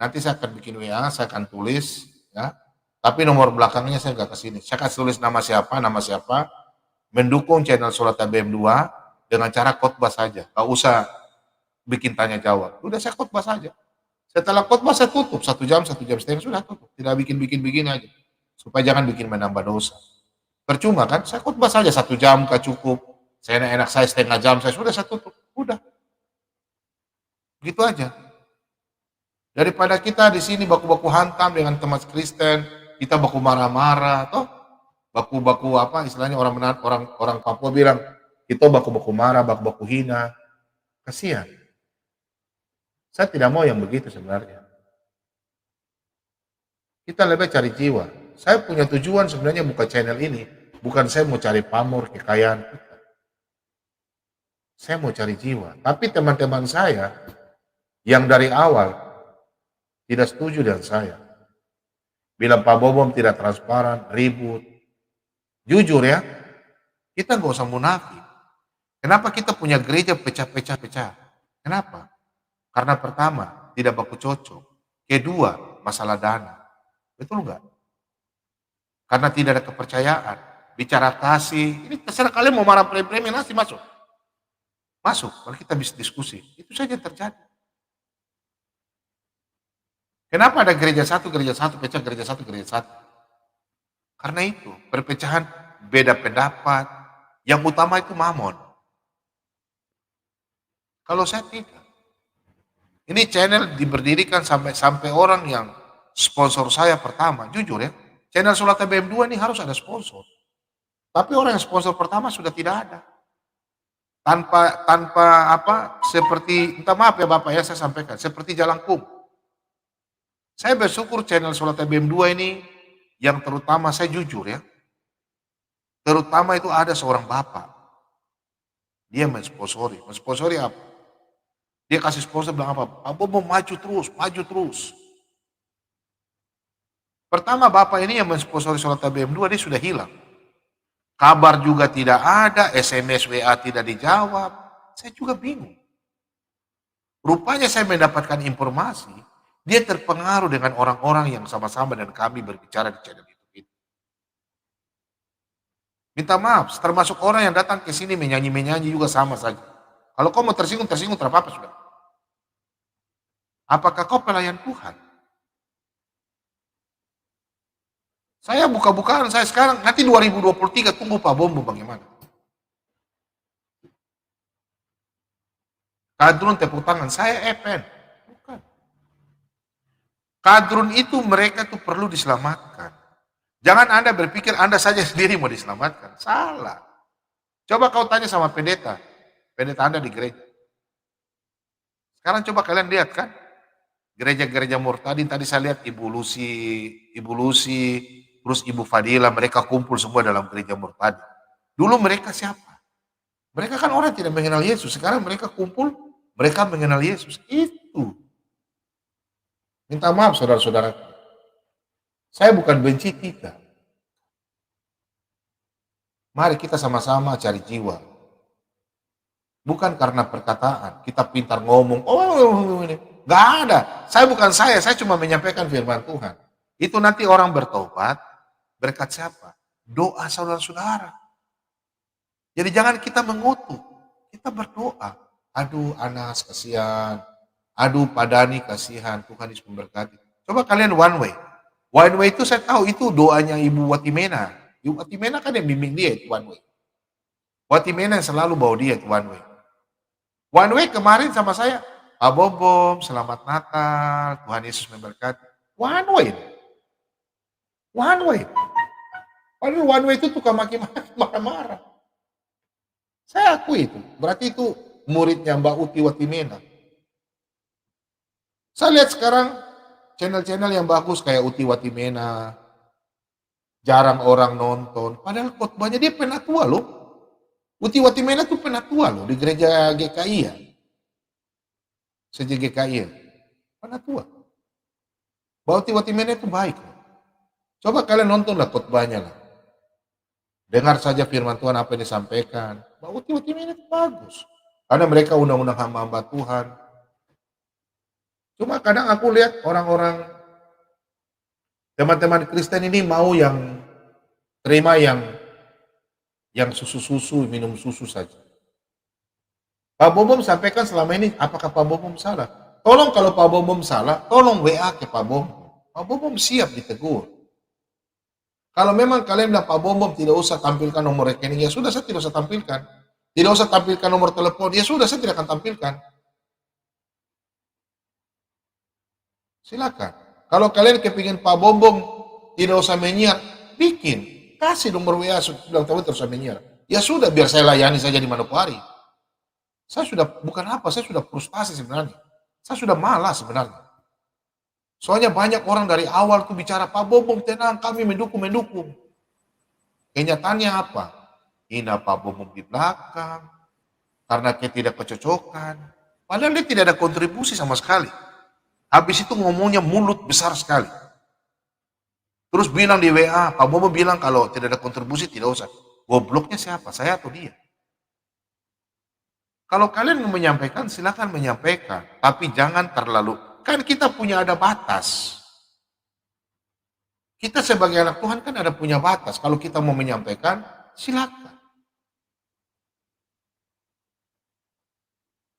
Speaker 2: nanti saya akan bikin WA, saya akan tulis, ya. Tapi nomor belakangnya saya nggak kesini. Saya akan tulis nama siapa, mendukung channel Sholat TBM 2 dengan cara khotbah saja. Nggak usah bikin tanya jawab. Udah saya khotbah saja. Setelah khotbah saya tutup 1 jam setengah sudah tutup. Tidak bikin aja. Supaya jangan bikin menambah dosa. Percuma kan? Saya khotbah saja 1 jam nggak cukup. Saya enak saya setengah jam saya sudah saya tutup. Udah. Gitu aja. Daripada kita di sini baku-baku hantam dengan teman Kristen, kita baku marah-marah, toh baku-baku apa istilahnya orang Papua bilang kita baku-baku marah, baku-baku hina, kasihan. Saya tidak mau yang begitu sebenarnya. Kita lebih cari jiwa. Saya punya tujuan sebenarnya buka channel ini, bukan saya mau cari pamor, kekayaan. Saya mau cari jiwa. Tapi teman-teman saya yang dari awal tidak setuju dengan saya. Bilang Pak Bobom tidak transparan, ribut. Jujur ya, kita nggak usah munafik. Kenapa kita punya gereja pecah-pecah? Kenapa? Karena pertama, tidak baku cocok. Kedua, masalah dana. Betul nggak? Karena tidak ada kepercayaan. Bicara kasih, ini terserah kalian mau marah prem-prem, nanti masuk. Masuk, kalau kita bisa diskusi. Itu saja yang terjadi. Kenapa ada gereja satu pecah, gereja satu? Karena itu, perpecahan beda pendapat, yang utama itu mamon. Kalau saya tidak. Ini channel diberdirikan sampai orang yang sponsor saya pertama, jujur ya, channel Sholat TBM 2 ini harus ada sponsor. Tapi orang yang sponsor pertama sudah tidak ada. Tanpa apa, seperti, minta maaf ya Bapak ya saya sampaikan, seperti Jalangkung. Saya bersyukur channel Sholat TBM 2 ini, yang terutama saya jujur ya, terutama itu ada seorang bapak, dia mensponsori apa? Dia kasih sponsor bilang apa? Pak Bobom maju terus. Pertama bapak ini yang mensponsori Sholat TBM 2 dia sudah hilang. Kabar juga tidak ada, SMS, WA tidak dijawab. Saya juga bingung. Rupanya saya mendapatkan informasi, dia terpengaruh dengan orang-orang yang sama-sama dan kami berbicara di channel itu. Minta maaf, termasuk orang yang datang ke sini menyanyi juga sama saja. Kalau kau mau tersinggung, tidak apa-apa sudah. Apakah kau pelayan Tuhan? Saya buka-bukaan, saya sekarang, nanti 2023 tunggu Pak Bobom bagaimana. Kadrun tepuk tangan, saya Epen. Bukan. Kadrun itu mereka tuh perlu diselamatkan. Jangan Anda berpikir Anda saja sendiri mau diselamatkan. Salah. Coba kau tanya sama pendeta Anda di gereja. Sekarang coba kalian lihat kan, gereja-gereja Murtadin tadi saya lihat Ibu Lucy, terus Ibu Fadila, mereka kumpul semua dalam gereja Murtadin. Dulu mereka siapa? Mereka kan orang tidak mengenal Yesus. Sekarang mereka kumpul, mereka mengenal Yesus. Itu. Minta maaf saudara-saudara. Saya bukan benci kita. Mari kita sama-sama cari jiwa. Bukan karena perkataan, kita pintar ngomong, ini. Gak ada. Saya cuma menyampaikan firman Tuhan. Itu nanti orang bertobat, berkat siapa? Doa saudara-saudara. Jadi jangan kita mengutuk, kita berdoa. Aduh Anas kasihan, aduh Pak Dani kasihan, Tuhan Yesus memberkati. Coba kalian one way. One way itu saya tahu itu doanya Ibu Watimena. Ibu Watimena kan yang bimbing dia itu one way. Watimena yang selalu bawa dia itu one way. One way kemarin sama saya, Pak Bobom, selamat Natal, Tuhan Yesus memberkati. One way. One way. Padahal one way itu tukang maki-maki, marah-marah. Saya akui itu. Berarti itu muridnya Mbak Uti Watimena. Saya lihat sekarang channel-channel yang bagus kayak Uti Watimena, jarang orang nonton. Padahal khotbahnya dia penatua loh. Uti Watimena itu penatua loh di gereja GKI ya. GKI ya. Penatua. Mbak Uti Watimena itu baik loh. Coba kalian nontonlah khotbahnya lah. Dengar saja firman Tuhan apa yang disampaikan. Mbak Uti Watimena itu bagus. Karena mereka undang-undang hamba-hamba Tuhan. Cuma kadang aku lihat orang-orang, teman-teman Kristen ini mau yang terima yang susu-susu, minum susu saja. Pak Bombom sampaikan selama ini, apakah Pak Bombom salah? Tolong kalau Pak Bombom salah, tolong WA ke Pak Bombom. Pak Bombom siap ditegur. Kalau memang kalian bilang Pak Bombom tidak usah tampilkan nomor rekening, ya sudah saya tidak usah tampilkan. Tidak usah tampilkan nomor telepon, ya sudah saya tidak akan tampilkan. Silakan. Kalau kalian kepingin Pak Bombom tidak usah menyiar, bikin. Kasih nomor WA, bilang tahu terus menyiar. Ya sudah, biar saya layani saja di Manokwari. Saya sudah, bukan apa, saya sudah frustasi sebenarnya. Saya sudah malas sebenarnya. Soalnya banyak orang dari awal tuh bicara, Pak Bombom tenang, kami mendukung. Kenyataannya apa? Hina Pak Bombom di belakang, karena tidak kecocokan. Padahal dia tidak ada kontribusi sama sekali. Habis itu ngomongnya mulut besar sekali. Terus bilang di WA, Pak Bombom bilang kalau tidak ada kontribusi tidak usah. Gobloknya siapa? Saya atau dia? Kalau kalian mau menyampaikan, silakan menyampaikan. Tapi jangan terlalu, kan kita punya ada batas. Kita sebagai anak Tuhan kan ada punya batas. Kalau kita mau menyampaikan, silakan.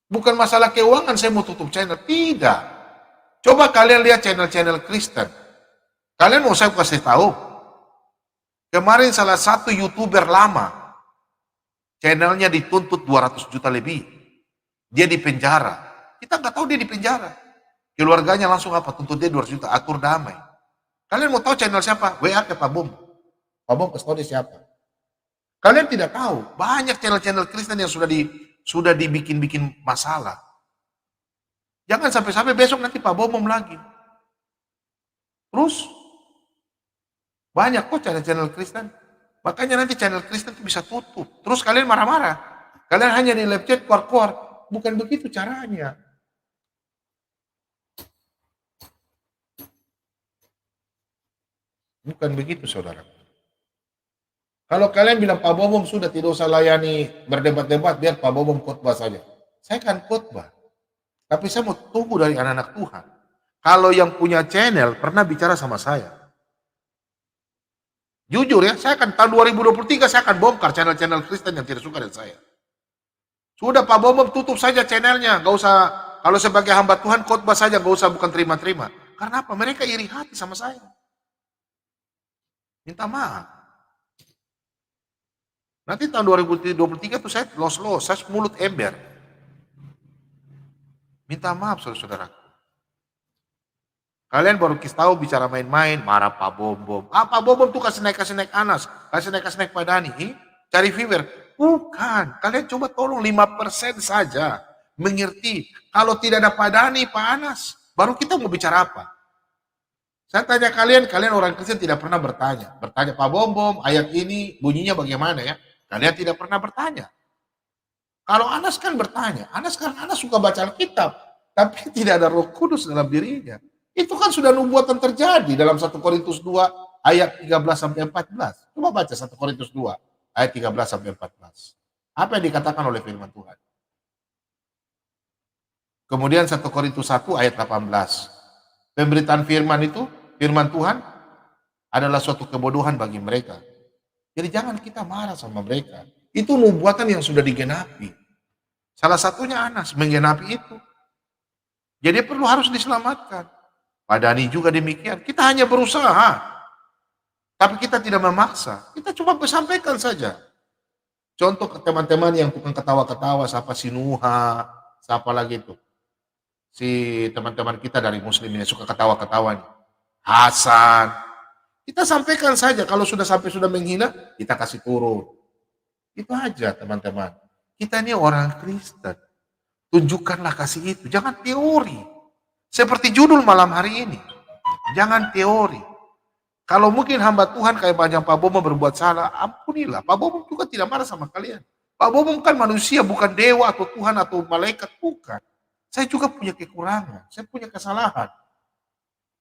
Speaker 2: Bukan masalah keuangan saya mau tutup channel, tidak. Coba kalian lihat channel-channel Kristen. Kalian mau saya kasih tahu. Kemarin salah satu YouTuber lama, channelnya dituntut 200 juta lebih. Dia di penjara. Kita nggak tahu dia di penjara. Keluarganya langsung apa? Tuntut dia 200 juta, atur damai. Kalian mau tahu channel siapa? WA ke Pak Bom. Pak Bom kasih tahu dia siapa. Kalian tidak tahu, banyak channel-channel Kristen yang sudah dibikin masalah. Jangan sampai-sampai besok nanti Pak Bom lagi. Terus, banyak kok channel-channel Kristen. Makanya nanti channel Kristen itu bisa tutup. Terus kalian marah-marah. Kalian hanya di live chat keluar-keluar. Bukan begitu caranya. Bukan begitu, saudara. Kalau kalian bilang Pak Bom sudah tidak usah layani berdebat-debat, biar Pak Bom khotbah saja. Saya kan khotbah. Tapi saya mau tunggu dari anak-anak Tuhan. Kalau yang punya channel pernah bicara sama saya. Jujur ya, saya akan tahun 2023 saya akan bongkar channel-channel Kristen yang tidak suka dengan saya. Sudah Pak Bom tutup saja channelnya, gak usah, kalau sebagai hamba Tuhan khotbah saja, gak usah bukan terima-terima. Karena apa? Mereka iri hati sama saya. Minta maaf. Nanti tahun 2023 tuh saya los-los, saya mulut ember. Minta maaf saudara-saudara. Kalian baru tahu bicara main-main, marah Pak Bom. Pak Bom tuh kasih naik Anas, kasih naik Pak Dhani. Cari viewer. Bukan, kalian coba tolong 5% saja. Mengerti, kalau tidak ada Pak Dhani, Pak Anas, baru kita mau bicara apa? Saya tanya kalian orang Kristen tidak pernah bertanya. Bertanya Pak Bom, ayat ini bunyinya bagaimana ya? Kalian tidak pernah bertanya. Kalau Anas kan bertanya, Anas suka baca Alkitab, tapi tidak ada Roh Kudus dalam dirinya. Itu kan sudah nubuatan terjadi dalam 1 Korintus 2 ayat 13 sampai 14. Coba baca 1 Korintus 2 ayat 13 sampai 14. Apa yang dikatakan oleh firman Tuhan? Kemudian 1 Korintus 1 ayat 18. Pemberitaan firman itu, firman Tuhan adalah suatu kebodohan bagi mereka. Jadi jangan kita marah sama mereka. Itu nubuatan yang sudah digenapi. Salah satunya Anas menggenapi itu. Jadi harus diselamatkan. Pak Dhani juga demikian. Kita hanya berusaha. Tapi kita tidak memaksa. Kita cuma sampaikan saja. Contoh ke teman-teman yang tukang ketawa-ketawa. Siapa si Nuha. Siapa lagi itu. Si teman-teman kita dari Muslim ini suka ketawa-ketawa nih. Hasan. Kita sampaikan saja. Kalau sudah sampai sudah menghina, kita kasih turun. Itu aja teman-teman. Kita ini orang Kristen. Tunjukkanlah kasih itu. Jangan teori. Seperti judul malam hari ini. Jangan teori. Kalau mungkin hamba Tuhan kayak macam Pak Bobo berbuat salah, ampunilah. Pak Bobo juga tidak marah sama kalian. Pak Bobo kan manusia, bukan dewa atau Tuhan atau malaikat, bukan. Saya juga punya kekurangan, saya punya kesalahan.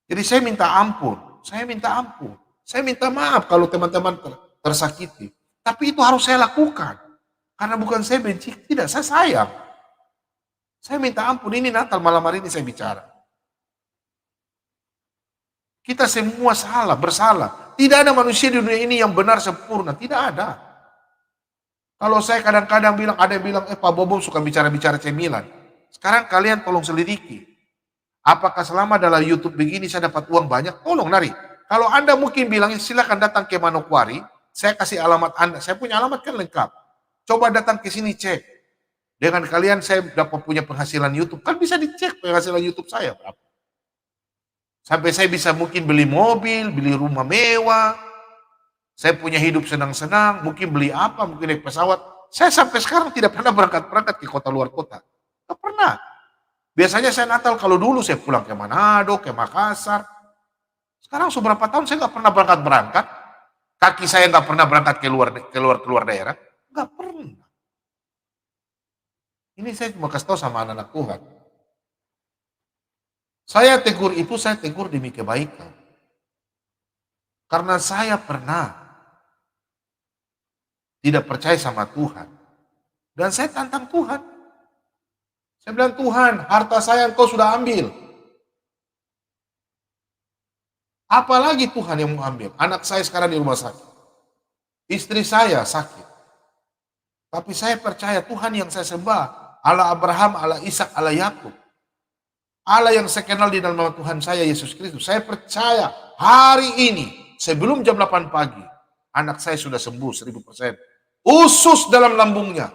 Speaker 2: Jadi saya minta ampun, saya minta ampun. Saya minta maaf kalau teman-teman tersakiti. Tapi itu harus saya lakukan. Karena bukan saya benci, tidak, saya sayang. Saya minta ampun, ini Natal malam hari ini saya bicara. Kita semua salah, bersalah. Tidak ada manusia di dunia ini yang benar sempurna, tidak ada. Kalau saya kadang-kadang bilang, ada yang bilang, Pak Bobo suka bicara-bicara cemilan. Sekarang kalian tolong selidiki. Apakah selama dalam YouTube begini saya dapat uang banyak? Tolong nari. Kalau Anda mungkin bilang, silakan datang ke Manokwari, saya kasih alamat Anda. Saya punya alamat kan lengkap. Coba datang ke sini cek. Dengan kalian saya dapat punya penghasilan YouTube. Kan bisa dicek penghasilan YouTube saya berapa. Sampai saya bisa mungkin beli mobil, beli rumah mewah. Saya punya hidup senang-senang, mungkin beli apa, mungkin naik pesawat. Saya sampai sekarang tidak pernah berangkat-berangkat ke kota luar kota. Tidak pernah. Biasanya saya Natal kalau dulu saya pulang ke Manado, ke Makassar. Sekarang seberapa tahun saya nggak pernah berangkat-berangkat. Kaki saya nggak pernah berangkat keluar daerah. Nggak pernah. Ini saya cuma kasih tahu sama anak-anak Tuhan. Saya tegur itu, saya tegur demi kebaikan. Karena saya pernah tidak percaya sama Tuhan. Dan saya tantang Tuhan. Saya bilang, Tuhan, harta saya Engkau sudah ambil. Apalagi Tuhan yang mau ambil? Anak saya sekarang di rumah sakit. Istri saya sakit. Tapi saya percaya Tuhan yang saya sembah, Allah Abraham, Allah Ishak, Allah Yakub. Allah yang saya kenal di dalam nama Tuhan saya, Yesus Kristus. Saya percaya hari ini, sebelum jam 8 pagi, anak saya sudah sembuh 1000%. Usus dalam lambungnya,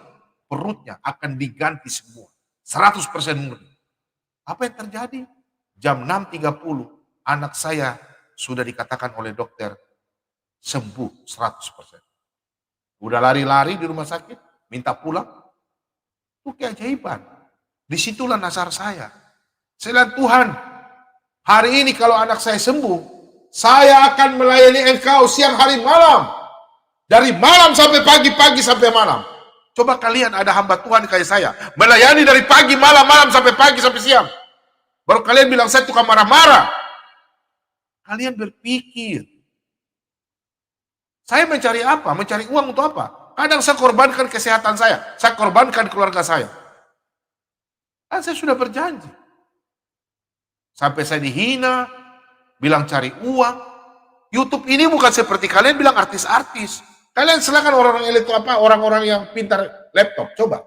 Speaker 2: perutnya akan diganti semua. 100% murni. Apa yang terjadi? Jam 6.30, anak saya sudah dikatakan oleh dokter sembuh 100%. Udah lari-lari di rumah sakit, minta pulang. Itu keajaiban. Disitulah nazar saya. Saya bilang, Tuhan, hari ini kalau anak saya sembuh, saya akan melayani Engkau siang hari malam. Dari malam sampai pagi sampai malam. Coba kalian ada hamba Tuhan kayak saya, melayani dari pagi, malam sampai pagi, sampai siang. Baru kalian bilang saya tukang marah-marah. Kalian berpikir. Saya mencari apa? Mencari uang untuk apa? Kadang saya korbankan kesehatan saya korbankan keluarga saya. Kan saya sudah berjanji. Sampai saya dihina, bilang cari uang. YouTube ini bukan seperti kalian bilang artis-artis. Kalian silakan orang-orang yang pintar laptop, coba.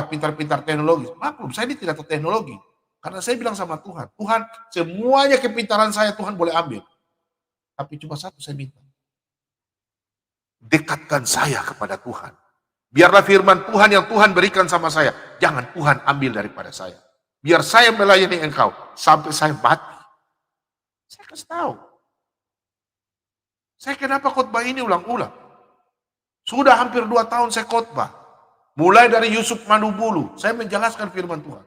Speaker 2: Pintar-pintar teknologi. Maklum, saya ini tidak tahu teknologi. Karena saya bilang sama Tuhan, Tuhan, semuanya kepintaran saya Tuhan boleh ambil. Tapi cuma satu saya minta. Dekatkan saya kepada Tuhan. Biarlah firman Tuhan yang Tuhan berikan sama saya, jangan Tuhan ambil daripada saya. Biar saya melayani Engkau sampai saya mati. Saya kasih tahu. Saya kenapa khotbah ini ulang-ulang? Sudah hampir 2 tahun saya khotbah. Mulai dari Yusuf Manubulu, saya menjelaskan firman Tuhan.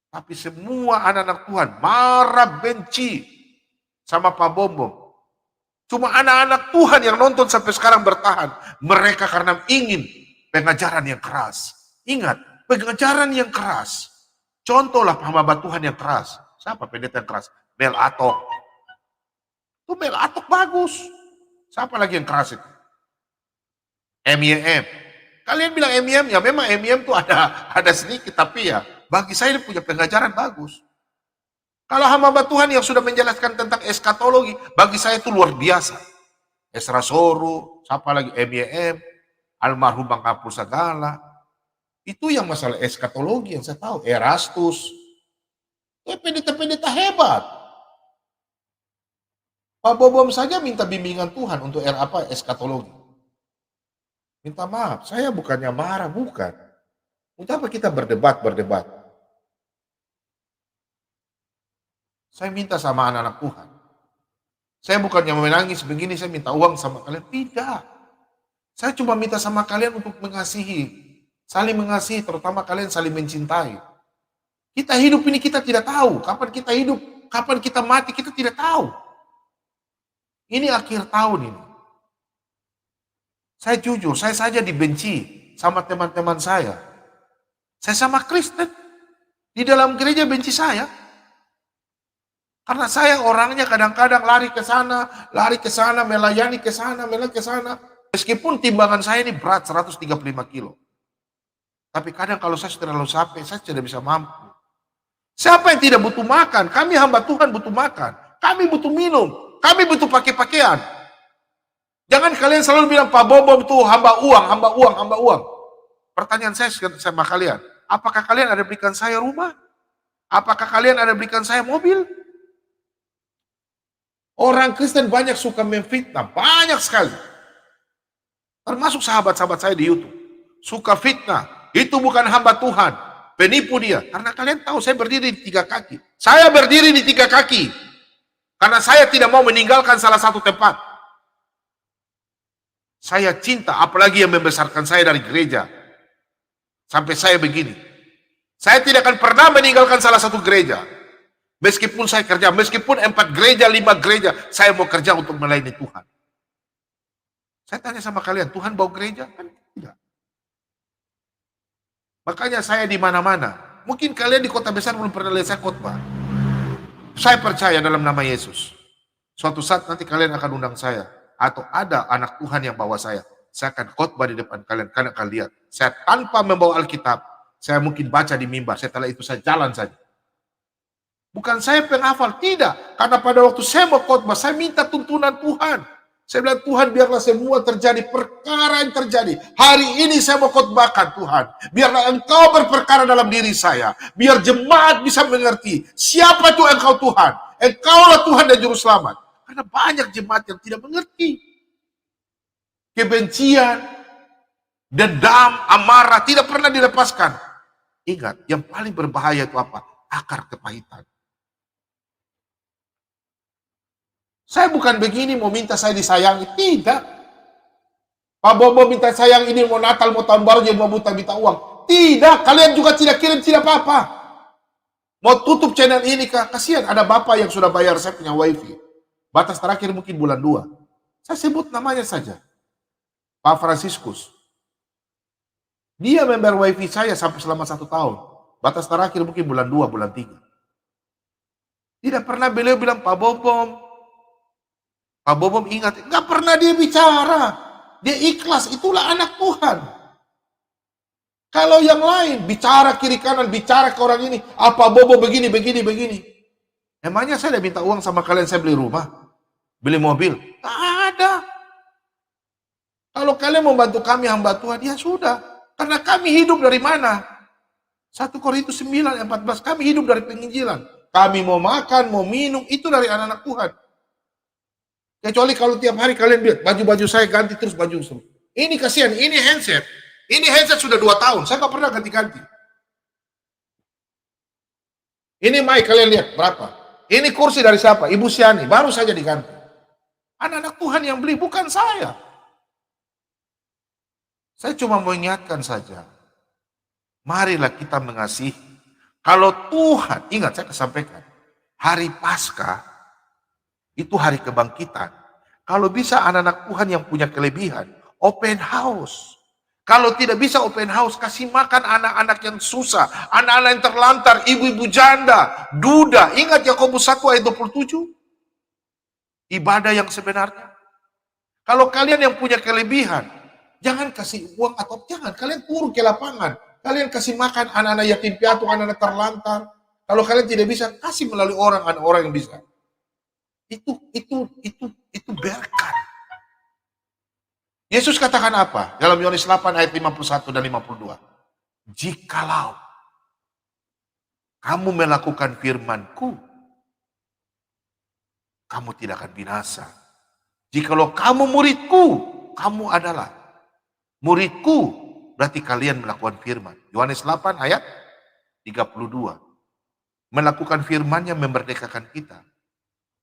Speaker 2: Tapi semua anak-anak Tuhan marah, benci sama Pak Bombom. Cuma anak-anak Tuhan yang nonton sampai sekarang bertahan. Mereka karena ingin pengajaran yang keras. Ingat, pengajaran yang keras. Contohlah hamba Tuhan yang keras. Siapa pendeta yang keras? Mel Atok. Itu Mel Atok bagus. Siapa lagi yang keras itu? M.Y.M. Kalian bilang M.Y.M, ya memang M.Y.M itu ada sedikit, tapi ya bagi saya dia punya pengajaran bagus. Kalau hamba Tuhan yang sudah menjelaskan tentang eskatologi, bagi saya itu luar biasa. Esra Soru, siapa lagi? M.Y.M, almarhum Bang Kapul Sagala. Itu yang masalah eskatologi yang saya tahu. Erastus. Pendeta-pendeta hebat. Pak Bobom saja minta bimbingan Tuhan untuk eskatologi. Minta maaf, saya bukannya marah, bukan. Untuk apa kita berdebat? Saya minta sama anak-anak Tuhan. Saya bukannya menangis begini, saya minta uang sama kalian. Tidak. Saya cuma minta sama kalian untuk mengasihi, saling mengasihi, terutama kalian saling mencintai. Kita hidup ini kita tidak tahu, kapan kita hidup, kapan kita mati, kita tidak tahu. Ini akhir tahun ini. Saya jujur, saya saja dibenci sama teman-teman saya. Saya sama Kristen. Di dalam gereja benci saya. Karena saya orangnya kadang-kadang lari ke sana, melayani ke sana, melayani ke sana. Meskipun timbangan saya ini berat 135 kilo. Tapi kadang kalau saya sudah terlalu capek, saya tidak bisa mampu. Siapa yang tidak butuh makan? Kami hamba Tuhan butuh makan. Kami butuh minum. Kami butuh pakai pakaian. Jangan kalian selalu bilang, Pak Bobom itu hamba uang, hamba uang, hamba uang. Pertanyaan saya sama kalian, apakah kalian ada berikan saya rumah? Apakah kalian ada berikan saya mobil? Orang Kristen banyak suka memfitnah, banyak sekali. Termasuk sahabat-sahabat saya di YouTube. Suka fitnah, itu bukan hamba Tuhan, penipu dia. Karena kalian tahu saya berdiri di 3 kaki. Saya berdiri di 3 kaki. Karena saya tidak mau meninggalkan salah satu tempat. Saya cinta, apalagi yang membesarkan saya dari gereja. Sampai saya begini. Saya tidak akan pernah meninggalkan salah satu gereja. Meskipun saya kerja, meskipun 4 gereja, 5 gereja, saya mau kerja untuk melayani Tuhan. Saya tanya sama kalian, Tuhan bau gereja? Kan tidak. Makanya saya di mana-mana. Mungkin kalian di kota besar belum pernah lihat saya khotbah. Saya percaya dalam nama Yesus. Suatu saat nanti kalian akan undang saya. Atau ada anak Tuhan yang bawa saya. Saya akan khotbah di depan kalian. Kalian akan lihat. Saya tanpa membawa Alkitab. Saya mungkin baca di mimbar. Setelah itu saya jalan saja. Bukan saya penghafal, tidak. Karena pada waktu saya mau khotbah, saya minta tuntunan Tuhan. Saya bilang, Tuhan biarlah semua terjadi, perkara yang terjadi. Hari ini saya mau khotbahkan Tuhan. Biarlah Engkau berperkara dalam diri saya. Biar jemaat bisa mengerti, siapa itu Engkau Tuhan. Engkaulah Tuhan dan Juru Selamat. Karena banyak jemaat yang tidak mengerti. Kebencian, dendam, amarah tidak pernah dilepaskan. Ingat, yang paling berbahaya itu apa? Akar kepahitan. Saya bukan begini mau minta saya disayangi, tidak. Pak Bobo minta sayang ini mau Natal, mau tahun baru, jadi mau minta uang. Tidak, kalian juga tidak kirim, tidak apa-apa. Mau tutup channel ini, kasihan ada bapak yang sudah bayar saya punya wifi. Batas terakhir mungkin bulan 2. Saya sebut namanya saja. Pak Franciscus. Dia membayar wifi saya sampai selama 1 tahun. Batas terakhir mungkin bulan 2, bulan 3. Tidak pernah beliau bilang, Pak Bobom ingat, nggak pernah dia bicara. Dia ikhlas, itulah anak Tuhan. Kalau yang lain, bicara kiri kanan, bicara ke orang ini, apa Bobo begini. Emangnya saya udah minta uang sama kalian, saya beli rumah, beli mobil? Tak ada. Kalau kalian membantu kami hamba Tuhan, ya sudah. Karena kami hidup dari mana? 1 Korintus 9:14, kami hidup dari penginjilan. Kami mau makan, mau minum, itu dari anak-anak Tuhan. Kecuali kalau tiap hari kalian lihat, baju-baju saya ganti terus baju semua. Ini kasihan, ini handset. Ini handset sudah 2 tahun, saya nggak pernah ganti-ganti. Ini mic kalian lihat, berapa? Ini kursi dari siapa? Ibu Siani, baru saja diganti. Anak-anak Tuhan yang beli, bukan saya. Saya cuma mau ingatkan saja. Marilah kita mengasihi. Kalau Tuhan, ingat saya sampaikan, hari Paskah, itu hari kebangkitan. Kalau bisa anak-anak Tuhan yang punya kelebihan, open house. Kalau tidak bisa open house, kasih makan anak-anak yang susah, anak-anak yang terlantar, ibu-ibu janda, duda. Ingat Yakobus 1 ayat 27? Ibadah yang sebenarnya. Kalau kalian yang punya kelebihan, jangan kasih uang atau jangan. Kalian turun ke lapangan. Kalian kasih makan anak-anak yatim piatu, anak-anak terlantar. Kalau kalian tidak bisa, kasih melalui orang yang bisa. Itu berkat. Yesus katakan apa? Dalam Yohanes 8 ayat 51 dan 52. Jikalau kamu melakukan firman-Ku, kamu tidak akan binasa. Jikalau kamu murid-Ku, kamu adalah murid-Ku, berarti kalian melakukan firman. Yohanes 8 ayat 32. Melakukan firman-Nya memerdekakan kita.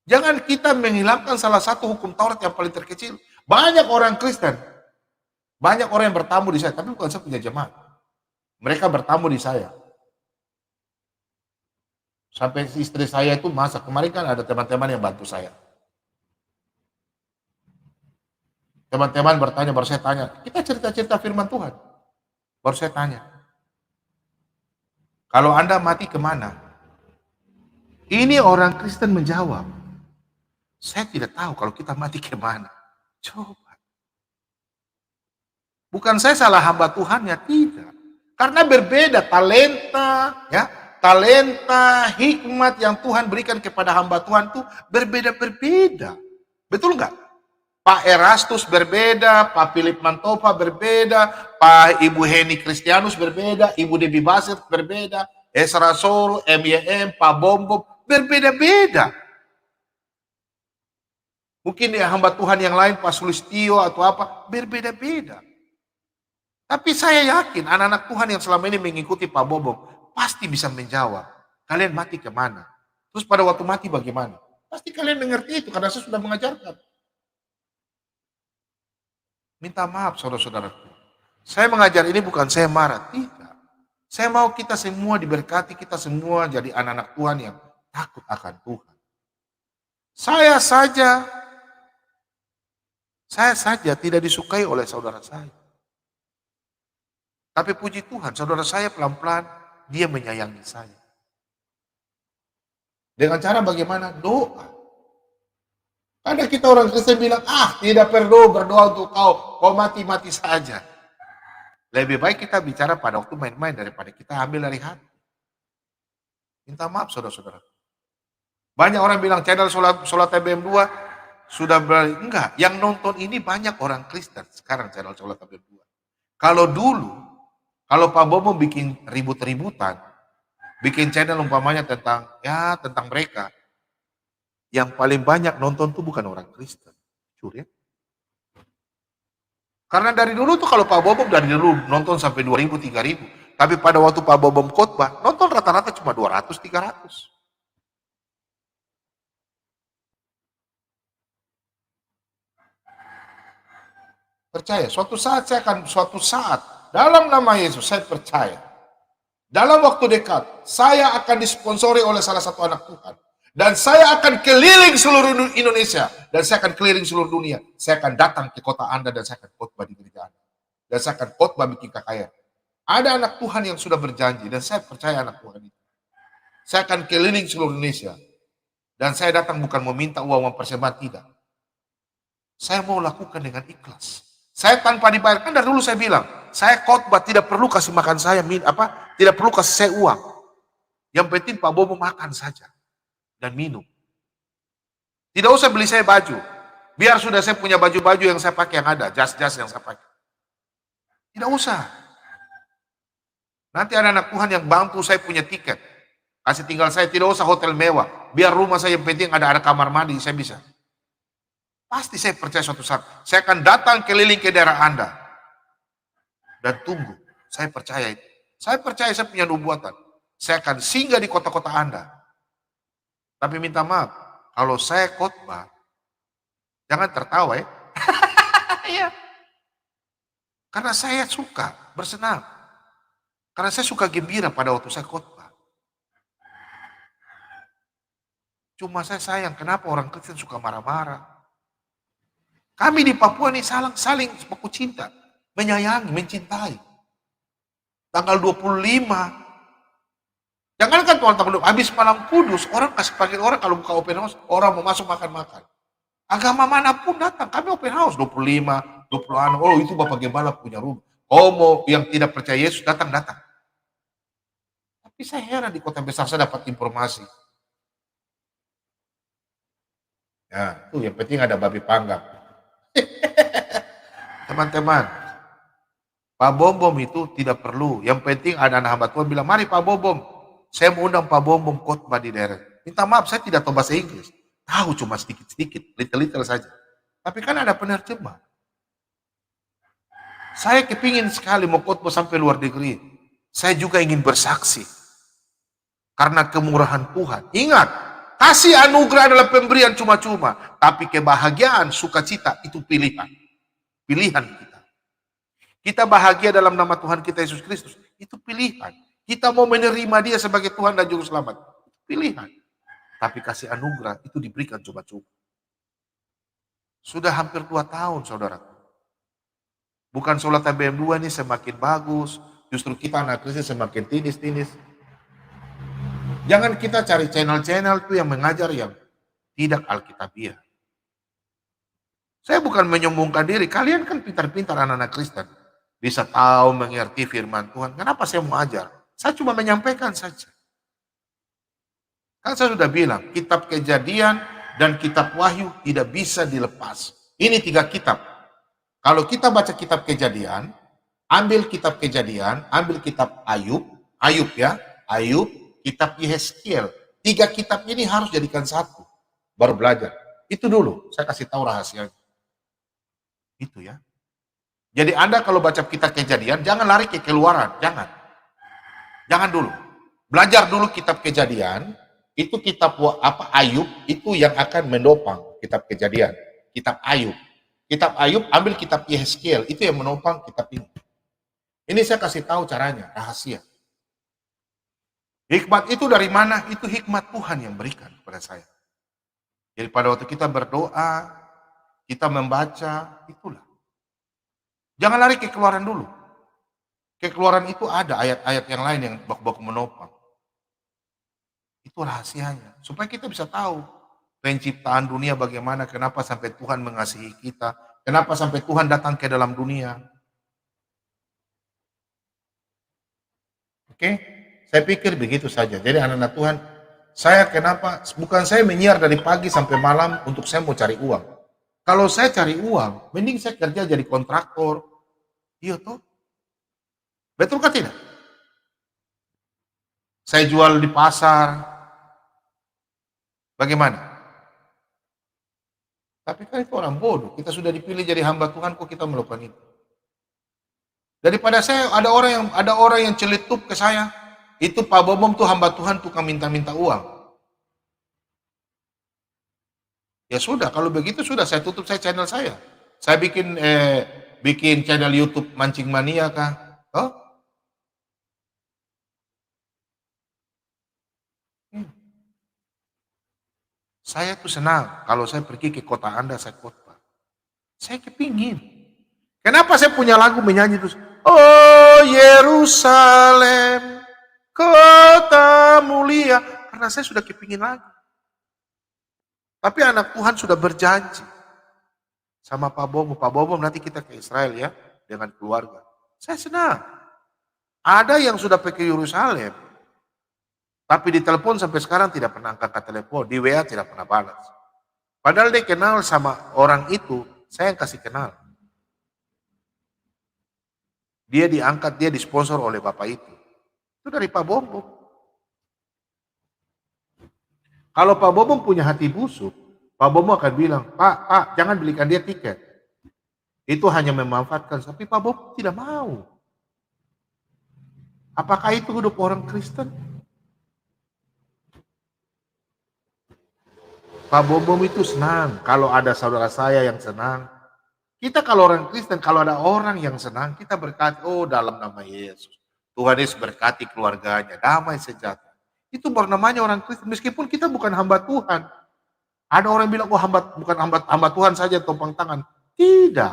Speaker 2: Jangan kita menghilangkan salah satu hukum Taurat yang paling terkecil. Banyak orang Kristen Banyak orang yang bertamu di saya, tapi bukan saya punya jemaat. Mereka bertamu di saya. Sampai istri saya itu masak. Kemarin kan ada teman-teman yang bantu saya. Teman-teman bertanya, baru saya tanya. Kita cerita-cerita firman Tuhan. Baru saya tanya. Kalau Anda mati kemana? Ini orang Kristen menjawab. Saya tidak tahu kalau kita mati kemana. Coba. Bukan saya salah hamba Tuhannya, tidak. Karena berbeda talenta, ya. Talenta, hikmat yang Tuhan berikan kepada hamba Tuhan itu berbeda-berbeda. Betul nggak? Pak Erastus berbeda, Pak Philip Mantova berbeda, Pak Ibu Heni Kristianus berbeda, Ibu Debbie Basit berbeda, Esra Sol, MYM, Pak Bombom, berbeda-beda. Mungkin ya hamba Tuhan yang lain, Pak Sulistio atau apa, berbeda-beda. Tapi saya yakin anak-anak Tuhan yang selama ini mengikuti Pak Bombom, pasti bisa menjawab, kalian mati kemana? Terus pada waktu mati bagaimana? Pasti kalian mengerti itu, karena saya sudah mengajarkan. Minta maaf saudara-saudaraku. Saya mengajar ini bukan saya marah, tidak. Saya mau kita semua diberkati, kita semua jadi anak-anak Tuhan yang takut akan Tuhan. Saya saja tidak disukai oleh saudara saya. Tapi puji Tuhan, saudara saya pelan-pelan dia menyayangi saya. Dengan cara bagaimana? Doa. Kadang kita orang Kristen bilang, tidak perlu berdoa untuk kau mati-mati saja. Lebih baik kita bicara pada waktu main-main daripada kita ambil dari hati. Minta maaf saudara-saudara. Banyak orang bilang channel Solat TBM 2 sudah berani. Enggak, yang nonton ini banyak orang Kristen sekarang channel Solat TBM 2. Kalau dulu, kalau Pak Bobo bikin ribut-ributan, bikin channel umpamanya tentang mereka, yang paling banyak nonton tuh bukan orang Kristen. Jujur ya. Karena dari dulu tuh kalau Pak Bobo dari dulu nonton sampai 2.000, 3.000. Tapi pada waktu Pak Bobo khotbah, nonton rata-rata cuma 200, 300. Percaya, suatu saat dalam nama Yesus, saya percaya. Dalam waktu dekat, saya akan disponsori oleh salah satu anak Tuhan. Dan saya akan keliling seluruh Indonesia. Dan saya akan keliling seluruh dunia. Saya akan datang ke kota Anda dan saya akan khotbah di gereja Anda. Dan saya akan khotbah bikin kekayaan. Ada anak Tuhan yang sudah berjanji dan saya percaya anak Tuhan itu. Saya akan keliling seluruh Indonesia. Dan saya datang bukan meminta uang persembahan, tidak. Saya mau lakukan dengan ikhlas. Saya tanpa dibayar, kan dari dulu saya bilang, saya khotbah tidak perlu kasih makan saya, tidak perlu kasih saya uang. Yang penting Pak Bobo makan saja dan minum. Tidak usah beli saya baju, biar sudah saya punya baju-baju yang saya pakai yang ada, jas-jas yang saya pakai. Tidak usah. Nanti ada anak Tuhan yang bantu saya punya tiket, kasih tinggal saya, tidak usah hotel mewah, biar rumah saya yang penting ada kamar mandi, saya bisa. Pasti saya percaya suatu saat, saya akan datang keliling ke daerah Anda. Dan tunggu, saya percaya itu. Saya percaya saya punya nubuatan. Saya akan singgah di kota-kota Anda. Tapi minta maaf, kalau saya khotbah, jangan tertawa ya. Iya. Karena saya suka bersenang. Karena saya suka gembira pada waktu saya khotbah. Cuma saya sayang, kenapa orang Kristen suka marah-marah. Kami di Papua ini saling baku cinta, menyayangi, mencintai. Tanggal 25, jangankan tanggal 20, habis malam kudus, orang kasih panggil orang kalau buka open house, orang mau masuk makan-makan. Agama manapun datang, kami open house 25, 26, oh itu Bapak Gembala punya rumah. Mau yang tidak percaya Yesus datang-datang. Tapi saya heran di kota besar saya dapat informasi. Ya, tuh yang penting ada babi panggang. Teman-teman, Pak Bombom itu tidak perlu. Yang penting ada anak hamba Tuhan bilang, mari Pak Bombom, saya mau undang Pak Bombom khotbah di daerah. Minta maaf, saya tidak tahu bahasa Inggris. Tahu cuma sedikit-sedikit, little-little saja. Tapi kan ada penerjemah. Saya kepingin sekali mau khotbah sampai luar negeri. Saya juga ingin bersaksi. Karena kemurahan Tuhan. Ingat, kasih anugerah adalah pemberian cuma-cuma. Tapi kebahagiaan, sukacita itu pilihan. Pilihan kita. Kita bahagia dalam nama Tuhan kita Yesus Kristus. Itu pilihan. Kita mau menerima dia sebagai Tuhan dan Juru Selamat. Pilihan. Tapi kasih anugerah itu diberikan coba-coba. Sudah hampir 2 tahun, saudara. Bukan sholat TBM 2 ini semakin bagus. Justru kita anak Kristen semakin tinis-tinis. Jangan kita cari channel-channel itu yang mengajar yang tidak Alkitabiah. Saya bukan menyombongkan diri. Kalian kan pintar-pintar anak-anak Kristen. Bisa tahu, mengerti firman Tuhan. Kenapa saya mau ajar? Saya cuma menyampaikan saja. Kan saya sudah bilang, kitab Kejadian dan kitab Wahyu tidak bisa dilepas. Ini 3 kitab. Kalau kita baca kitab Kejadian, ambil kitab Kejadian, ambil kitab Ayub, Ayub, kitab Yehezkiel. 3 kitab ini harus jadikan satu. Baru belajar. Itu dulu, saya kasih tahu rahasianya. Itu ya. Jadi Anda kalau baca kitab Kejadian, jangan lari ke Keluaran, jangan. Jangan dulu. Belajar dulu kitab Kejadian, itu kitab Ayub, itu yang akan menopang kitab Kejadian. Kitab Ayub. Kitab Ayub, ambil kitab Yehezkiel, itu yang menopang kitab ini. Ini saya kasih tahu caranya, rahasia. Hikmat itu dari mana? Itu hikmat Tuhan yang berikan kepada saya. Jadi pada waktu kita berdoa, kita membaca, itulah. Jangan lari ke Keluaran dulu. Ke Keluaran itu ada ayat-ayat yang lain yang baku-baku menopang. Itu rahasianya. Supaya kita bisa tahu penciptaan dunia bagaimana, kenapa sampai Tuhan mengasihi kita, kenapa sampai Tuhan datang ke dalam dunia. Oke, saya pikir begitu saja. Jadi anak-anak Tuhan, saya kenapa, bukan saya menyiar dari pagi sampai malam untuk saya mau cari uang. Kalau saya cari uang, mending saya kerja jadi kontraktor. Iya toh? Betul kan tidak? Saya jual di pasar. Bagaimana? Tapi kan itu orang bodoh. Kita sudah dipilih jadi hamba Tuhan, kok kita melakukan itu? Daripada saya ada orang yang celetup ke saya, itu Pak Bobom tuh hamba Tuhan tukang minta-minta uang. Ya sudah, kalau begitu sudah saya tutup channel saya. Saya bikin channel YouTube Mancing Mania kah? Oh? Saya tuh senang kalau saya pergi ke kota Anda, saya khotbah. Saya kepingin. Kenapa saya punya lagu menyanyi terus? Oh Yerusalem, kota mulia. Karena saya sudah kepingin lagi. Tapi anak Tuhan sudah berjanji sama Pak Bobom nanti kita ke Israel ya, dengan keluarga. Saya senang. Ada yang sudah pergi ke Yerusalem, tapi di telepon sampai sekarang tidak pernah angkat telepon, di WA tidak pernah balas. Padahal dia kenal sama orang itu, saya yang kasih kenal. Dia diangkat, dia disponsor oleh bapak itu. Itu dari Pak Bobom. Kalau Pak Bobom punya hati busuk, Pak Bobom akan bilang, Pak, jangan belikan dia tiket. Itu hanya memanfaatkan, tapi Pak Bobom tidak mau. Apakah itu hidup orang Kristen? Pak Bobom itu senang kalau ada saudara saya yang senang. Kita kalau orang Kristen, kalau ada orang yang senang, kita berkati, oh dalam nama Yesus. Tuhan Yesus berkati keluarganya, damai sejahtera. Itu baru namanya orang Kristen, meskipun kita bukan hamba Tuhan. Ada orang bilang, oh bukan hamba Tuhan saja topang tangan. Tidak.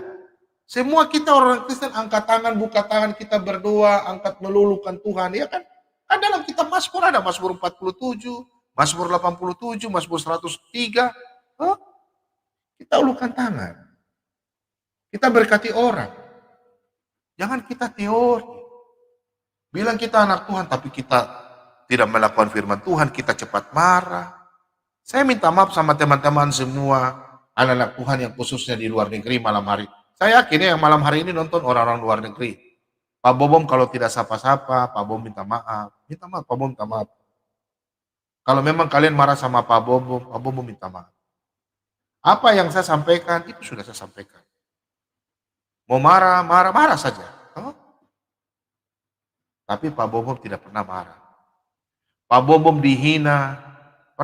Speaker 2: Semua kita orang Kristen angkat tangan, buka tangan, kita berdoa, angkat melulukan Tuhan. Ya kan? Kan dalam kitab Mazmur ada Mazmur 47, Mazmur 87, Mazmur 103. Oh, kita ulukan tangan. Kita berkati orang. Jangan kita teori. Bilang kita anak Tuhan, tapi kita tidak melakukan firman Tuhan, kita cepat marah. Saya minta maaf sama teman-teman semua anak-anak Tuhan yang khususnya di luar negeri malam hari. Saya yakin yang malam hari ini nonton orang-orang luar negeri. Pak Bobom kalau tidak sapa-sapa, Pak Bobom minta maaf. Minta maaf, Pak Bobom minta maaf. Kalau memang kalian marah sama Pak Bobom minta maaf. Apa yang saya sampaikan, itu sudah saya sampaikan. Mau marah saja. Oh? Tapi Pak Bobom tidak pernah marah. Pak Bobom dihina,